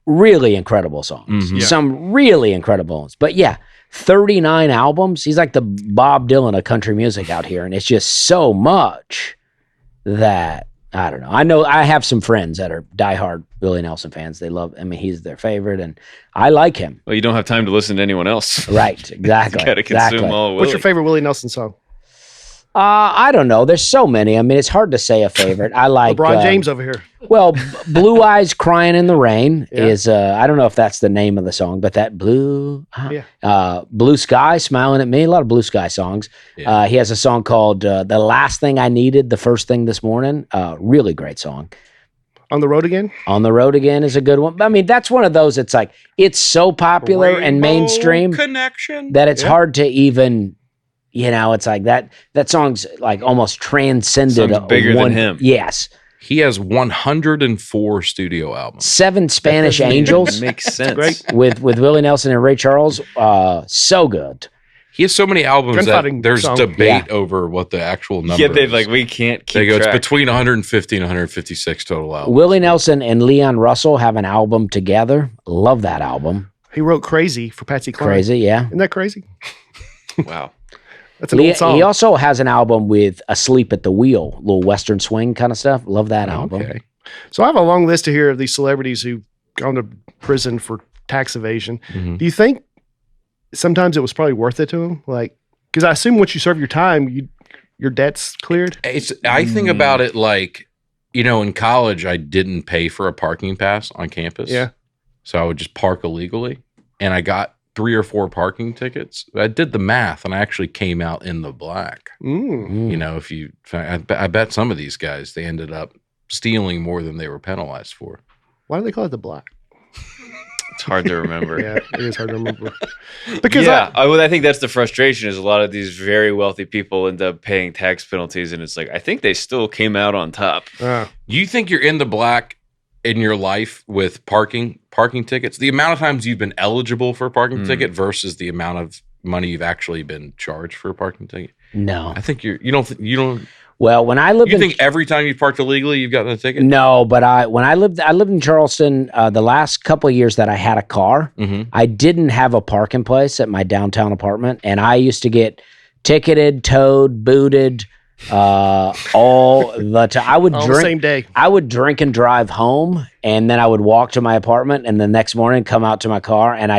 really incredible songs. Mhm. Yeah. Some really incredible ones. But yeah, 39 albums. He's like the Bob Dylan of country music out here. And it's just so much that I don't know. I know I have some friends that are diehard Willie Nelson fans. They love, he's their favorite and I like him. Well, you don't have time to listen to anyone else. Right. Exactly. You got to consume exactly. all of What's your Willie. favorite Willie Nelson song? I don't know. There's so many. I mean, it's hard to say a favorite. I like LeBron James over here. Well, Blue Eyes Crying in the Rain Yeah. is I don't know if that's the name of the song, but that Blue Sky Smiling at Me, a lot of Blue Sky songs. Yeah. He has a song called The Last Thing I Needed, The First Thing This Morning. Really great song. On the Road Again? On the Road Again is a good one. I mean, that's one of those, it's like, it's so popular and Rainbow mainstream Connection. that it's Yeah. hard to even it's like that song's like almost transcended. Song's bigger than him. Yes. He has 104 studio albums. 7 Spanish Angels. Makes sense. Great. with Willie Nelson and Ray Charles. So good. He has so many albums that Gunfighting there's song. debate over what the actual number Yeah, they is. like we can't keep They go, it's track. between 150 and 156 total albums. Willie Nelson and Leon Russell have an album together. Love that album. He wrote Crazy for Patsy Cline. Crazy, yeah. Isn't that crazy? Wow. That's an old song. He also has an album with Asleep at the Wheel, little Western swing kind of stuff. Love that album. Okay. So I have a long list here of these celebrities who've gone to prison for tax evasion. Mhm. Do you think sometimes it was probably worth it to them? Like, because I assume once you serve your time, your debt's cleared. I think about it like, in college, I didn't pay for a parking pass on campus. Yeah. So I would just park illegally. And I got 3 or 4 parking tickets. I did the math and I actually came out in the black. Mm. I bet some of these guys, they ended up stealing more than they were penalized for. Why do they call it the black? It's hard to remember. Yeah, it is hard to remember. Because I think that's the frustration is a lot of these very wealthy people end up paying tax penalties, and it's like I think they still came out on top. You think you're in the black in your life with parking tickets? The amount of times you've been eligible for a parking ticket versus the amount of money you've actually been charged for a parking ticket? No. I think you don't. Well, when I lived You in think every time you parked illegally, you've gotten a ticket? No, but I lived in Charleston the last couple of years that I had a car. Mm-hmm. I didn't have a parking place at my downtown apartment, and I used to get ticketed, towed, booted all the time. I would all the drink. same day. I would drink and drive home, and then I would walk to my apartment, and the next morning come out to my car, and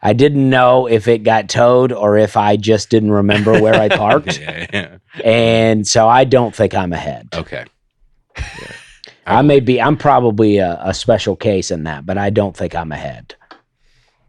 I didn't know if it got towed or if I just didn't remember where I parked. Yeah. And so I don't think I'm ahead. Okay. I'm probably a special case in that, but I don't think I'm ahead.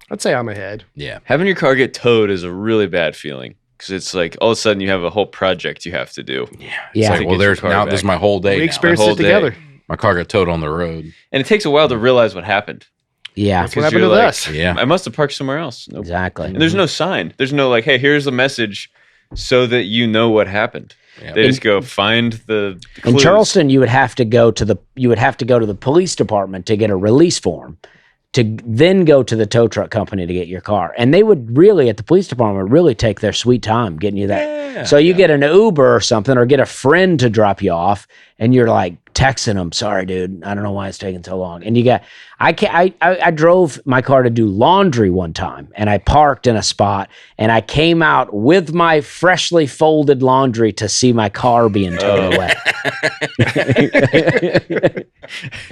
I'd say I'm ahead. Yeah. Having your car get towed is a really bad feeling because it's like all of a sudden you have a whole project you have to do, Yeah. It's like, To well, get your there's car now back. this is my whole day. We now. experienced whole it together. day. My car got towed on the road. and it takes a while to realize what happened. Yeah, That's what 'Cause happened you're with like, us. Yeah. I must have parked somewhere else. Nope. exactly. And there's no sign. There's no like, hey, here's a message so that you know what happened. Yeah. They just go find the In clues. Charleston, you would have to go to the police department to get a release form, to then go to the tow truck company to get your car. And they would really, at the police department, really take their sweet time getting you that. Yeah, So you get an Uber or something, or get a friend to drop you off, and you're like texting them, "Sorry, dude, I don't know why it's taking so long." And I drove my car to do laundry one time, and I parked in a spot, and I came out with my freshly folded laundry to see my car being towed away.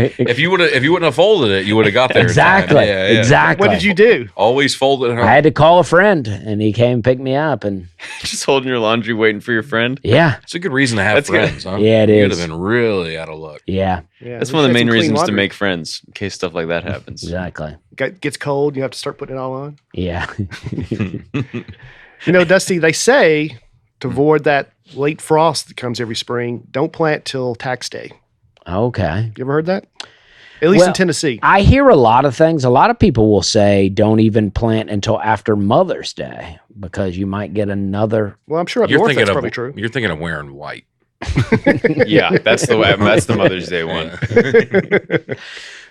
If you wouldn't have folded it, you would have got there. in time. Exactly. Yeah, yeah. Exactly. What did you do? Always fold it. I had to call a friend, and he came pick me up, and just holding your laundry, waiting for your friend. yeah, It's a good reason to have That's good. friends, huh? Yeah, it You would is. have been really out of luck. yeah, Yeah, That's we one of the had main some clean reasons to laundry. make friends in case stuff like that happens. exactly. Gets cold. You have to start putting it all on. Yeah. Dusty, they say to avoid that late frost that comes every spring, don't plant till tax day. Okay. You ever heard that? At least Well, in Tennessee. I hear a lot of things. A lot of people will say don't even plant until after Mother's Day because you might get another. Well, I'm sure up You're north thinking that's of probably true. You're thinking of wearing white. Yeah, that's the Mother's Day one.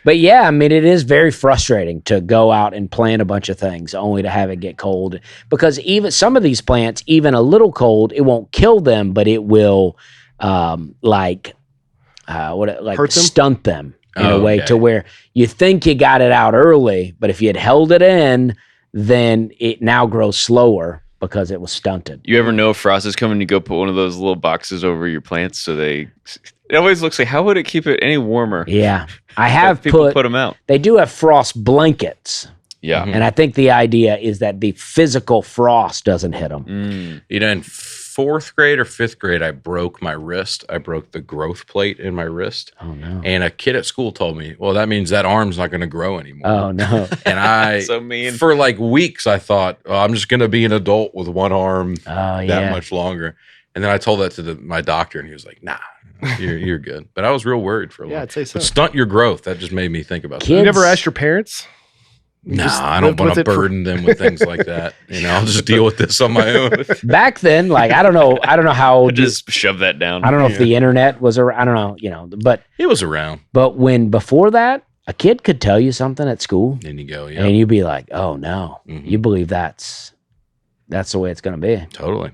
But yeah, I mean, it is very frustrating to go out and plant a bunch of things only to have it get cold because even some of these plants, even a little cold, it won't kill them, but it will Hurt them? stunt them in a Oh, way okay. to where you think you got it out early, but if you had held it in, then it now grows slower because it was stunted. You ever know if frost is coming? You go put one of those little boxes over your plants so it always looks like, how would it keep it any warmer? Yeah. I But have people put them out. they do have frost blankets. Yeah. And I think the idea is that the physical frost doesn't hit them. Mm. In 4th grade or 5th grade, I broke my wrist. I broke the growth plate in my wrist. Oh, no. And a kid at school told me, well, that means that arm's not going to grow anymore. Oh, no. And I, So mean. for like weeks, I thought, oh, I'm just going to be an adult with one arm Oh, that yeah. much longer. And then I told that to my doctor, and he was like, nah, you're good. But I was real worried for a Yeah, while. I'd say so. But stunt your growth. That just made me think about Kids- You never asked your parents? No, just I don't lived want with to it for- burden them with things like that. I'll just deal with this on my own. Back then, like I don't know how. Just shove that down. I don't know if the internet was around. I don't know, but It was around. before that, a kid could tell you something at school, Then you go, and you'd be like, "Oh no, Mhm. you believe that's the way it's going to be." Totally.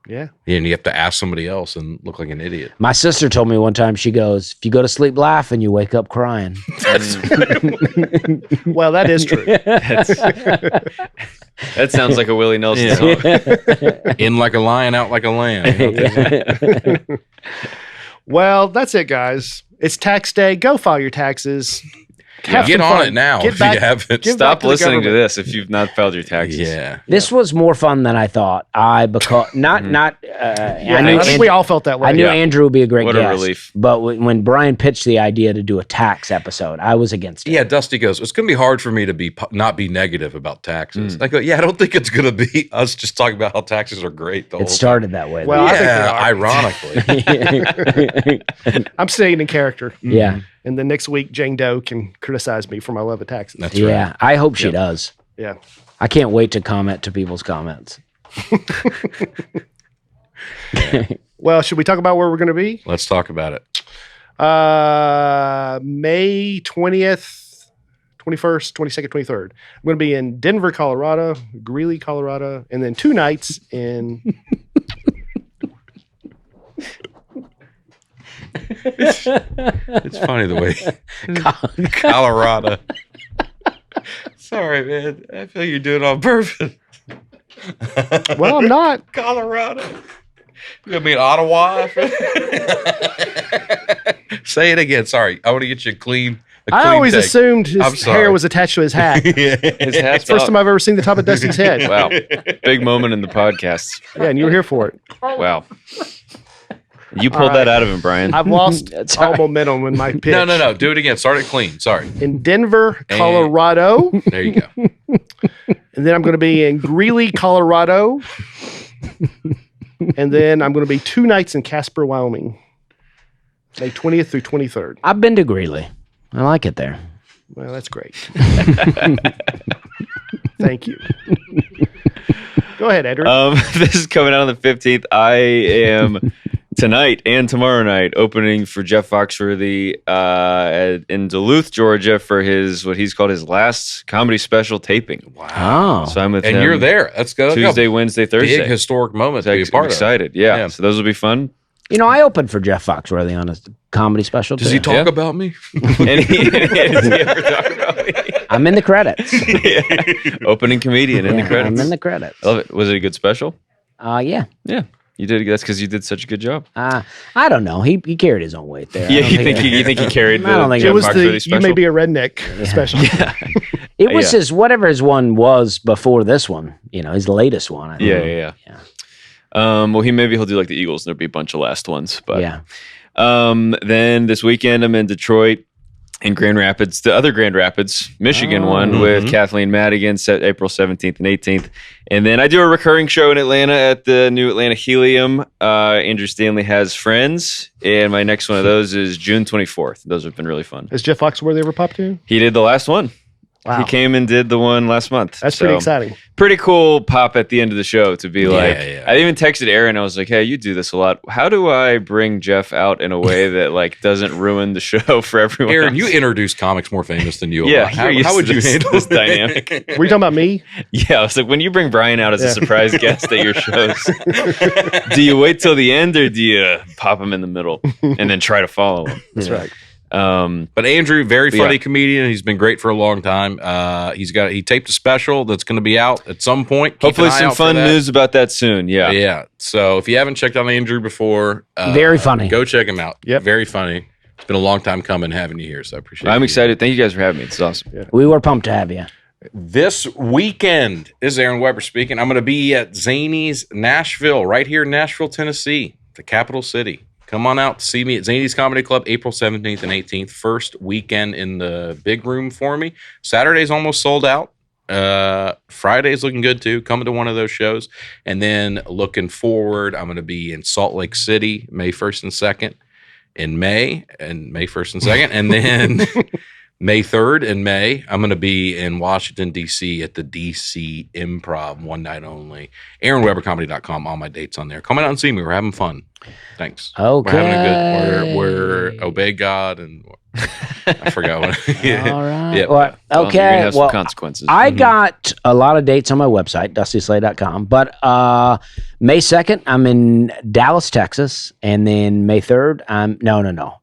Yeah. Yeah, and you have to ask somebody else and look like an idiot. My sister told me one time. She goes, "If you go to sleep laughing, you wake up crying." Well, that is true. That sounds like a Willie Nelson Yeah. song. In like a lion, out like a lamb. Well, that's it, guys. It's tax day. Go file your taxes. Have Get some on fun. it now Get if back- you haven't. give back Stop to the listening to government. this if you've not filed your taxes. Yeah. This was more fun than I thought. I I think we all felt that way. I knew Yeah. Andrew would be a great What a guest. relief. But when Brian pitched the idea to do a tax episode, I was against it. Yeah, Dusty goes, it's going to be hard for me to not be negative about taxes. I go, yeah, I don't think it's going to be us just talking about how taxes are great. The whole It started that way. Well, though. I think they ironically. I'm staying in character. yeah. And then next week, Jane Doe can criticize me for my love of taxes. That's Yeah. right. I hope she does. Yeah. I can't wait to comment to people's comments. Well, should we talk about where we're going to be? Let's talk about it. May 20th, 21st, 22nd, 23rd. I'm going to be in Denver, Colorado, Greeley, Colorado, and then 2 nights in It's funny the way Colorado. Sorry, man. I feel you're doing it on purpose. Well, I'm not. Colorado. You gonna be in Ottawa? Say it again. Sorry, I want to get you a clean. I always take. assumed I'm his sorry. hair was attached to his hat. His hat's First up. time I've ever seen the top of Dusty's head. Wow. Big moment in the podcast. Yeah, and you were here for it. Wow. You pulled All right. that out of him, Brian. I've lost That's all all right. momentum in my pitch. No. Do it again. Start it clean. Sorry. In Denver, Colorado, There you go. and then I'm going to be in Greeley, Colorado, and then I'm going to be 2 nights in Casper, Wyoming, May 20th through 23rd. I've been to Greeley. I like it there. Well, that's great. Thank you. Go ahead, Andrew. This is coming out on the 15th. I am tonight and tomorrow night opening for Jeff Foxworthy in Duluth, Georgia for what he's called his last comedy special taping. Oh. So I'm with And him you're there. That's good. Tuesday, Wednesday, Thursday. Big historic moment to be a I'm part of. excited. Yeah. Yeah. So those will be fun. You know, I opened for Jeff Foxworthy on a comedy special. Does too. he talk Yeah. about me? Does he ever talk about me? I'm in the credits. Yeah. Opening comedian in the Yeah, credits. I'm in the credits. I love it. Was it a good special? Yeah. Yeah. You did. That's because you did such a good job. I don't know. He carried his own weight there. I Yeah. don't You think he carried the I don't think Jeff it was Foxworthy the special? You May Be a Redneck special. It was Yeah. his whatever his one was before this one. You know, his latest one. I think. Yeah. Well, maybe he'll do like the Eagles, and there'll be a bunch of last ones. But Yeah. then this weekend I'm in Detroit and Grand Rapids, the other Grand Rapids, Michigan one with Kathleen Madigan, April 17th and 18th. And then I do a recurring show in Atlanta at the new Atlanta Helium. Andrew Stanley Has Friends. And my next one of those is June 24th. Those have been really fun. Has Jeff Foxworthy ever popped in? He did the last one. Wow. He came and did the one last month. That's pretty So, exciting. Pretty cool pop at the end of the show to be like, yeah. I even texted Aaron. I was like, hey, you do this a lot. How do I bring Jeff out in a way that like doesn't ruin the show for everyone Aaron, else? you introduced comics more famous than you. Yeah, How, you're used how would to you this- handle this it? dynamic? Were you talking about me? Yeah, I was like, when you bring Brian out as a Yeah. surprise guest at your shows, do you wait till the end or do you pop him in the middle and then try to follow him? That's right. But Andrew, very But funny yeah. comedian. He's been great for a long time. He taped a special that's going to be out at some point. Keep Hopefully an eye some out for fun that. news about that soon. Yeah. Yeah. So if you haven't checked out Andrew before, Very funny. Go check him out. Yep. Very funny. It's been a long time coming having you here, so I appreciate. I'm you. excited. Thank you guys for having me. It's awesome. We were pumped to have you. This weekend, this is Aaron Weber speaking. I'm going to be at Zany's Nashville, right here in Nashville, Tennessee, the capital city. Come on out to see me at Zany's Comedy Club, April 17th and 18th. First weekend in the big room for me. Saturday's almost sold out. Friday's looking good too. Coming to one of those shows. And then looking forward, I'm going to be in Salt Lake City, May 1st and 2nd. In May 1st and 2nd. And then May 3rd in May, I'm going to be in Washington, D.C. at the D.C. Improv, one night only. AaronWeberComedy.com, all my dates on there. Come out and see me. We're having fun. Thanks. Okay. We're having a good, we're obey God and I forgot what. Yeah. All right. Yep. Well, Well, okay. you're gonna have some Well, consequences. I got a lot of dates on my website, dustyslay.com. But May 2nd, I'm in Dallas, Texas. And then May 3rd, no.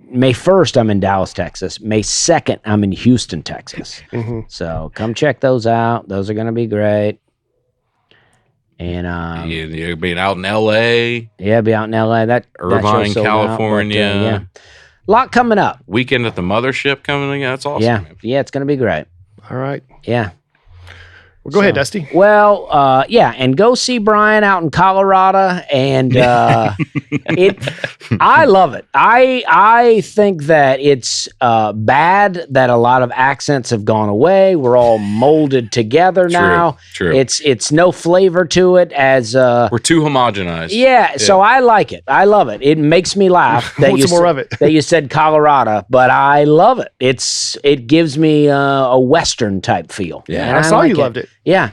May 1st, I'm in Dallas, Texas. May 2nd, I'm in Houston, Texas. So come check those out. Those are going to be great. And You're being out in L.A., yeah, be out in LA. That Irvine, show's sold out, but, California. yeah. A lot coming up. Weekend at the Mothership coming. That's awesome. Yeah. Man. Yeah, it's going to be great. All right. Yeah. Well, go ahead, Dusty. Well, yeah, and go see Brian out in Colorado, and I love it. I think that it's bad that a lot of accents have gone away. We're all molded together now. True. It's no flavor to it as We're too homogenized. yeah. So I like it. I love it. It makes me laugh that Want you some more of it. that you said Colorado, but I love it. It gives me a Western type feel. Yeah. And I saw like you loved it. Yeah.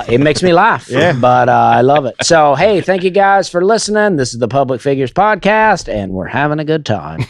It makes me laugh. Yeah. But I love it. So, hey, thank you guys for listening. This is the Public Figures Podcast, and we're having a good time.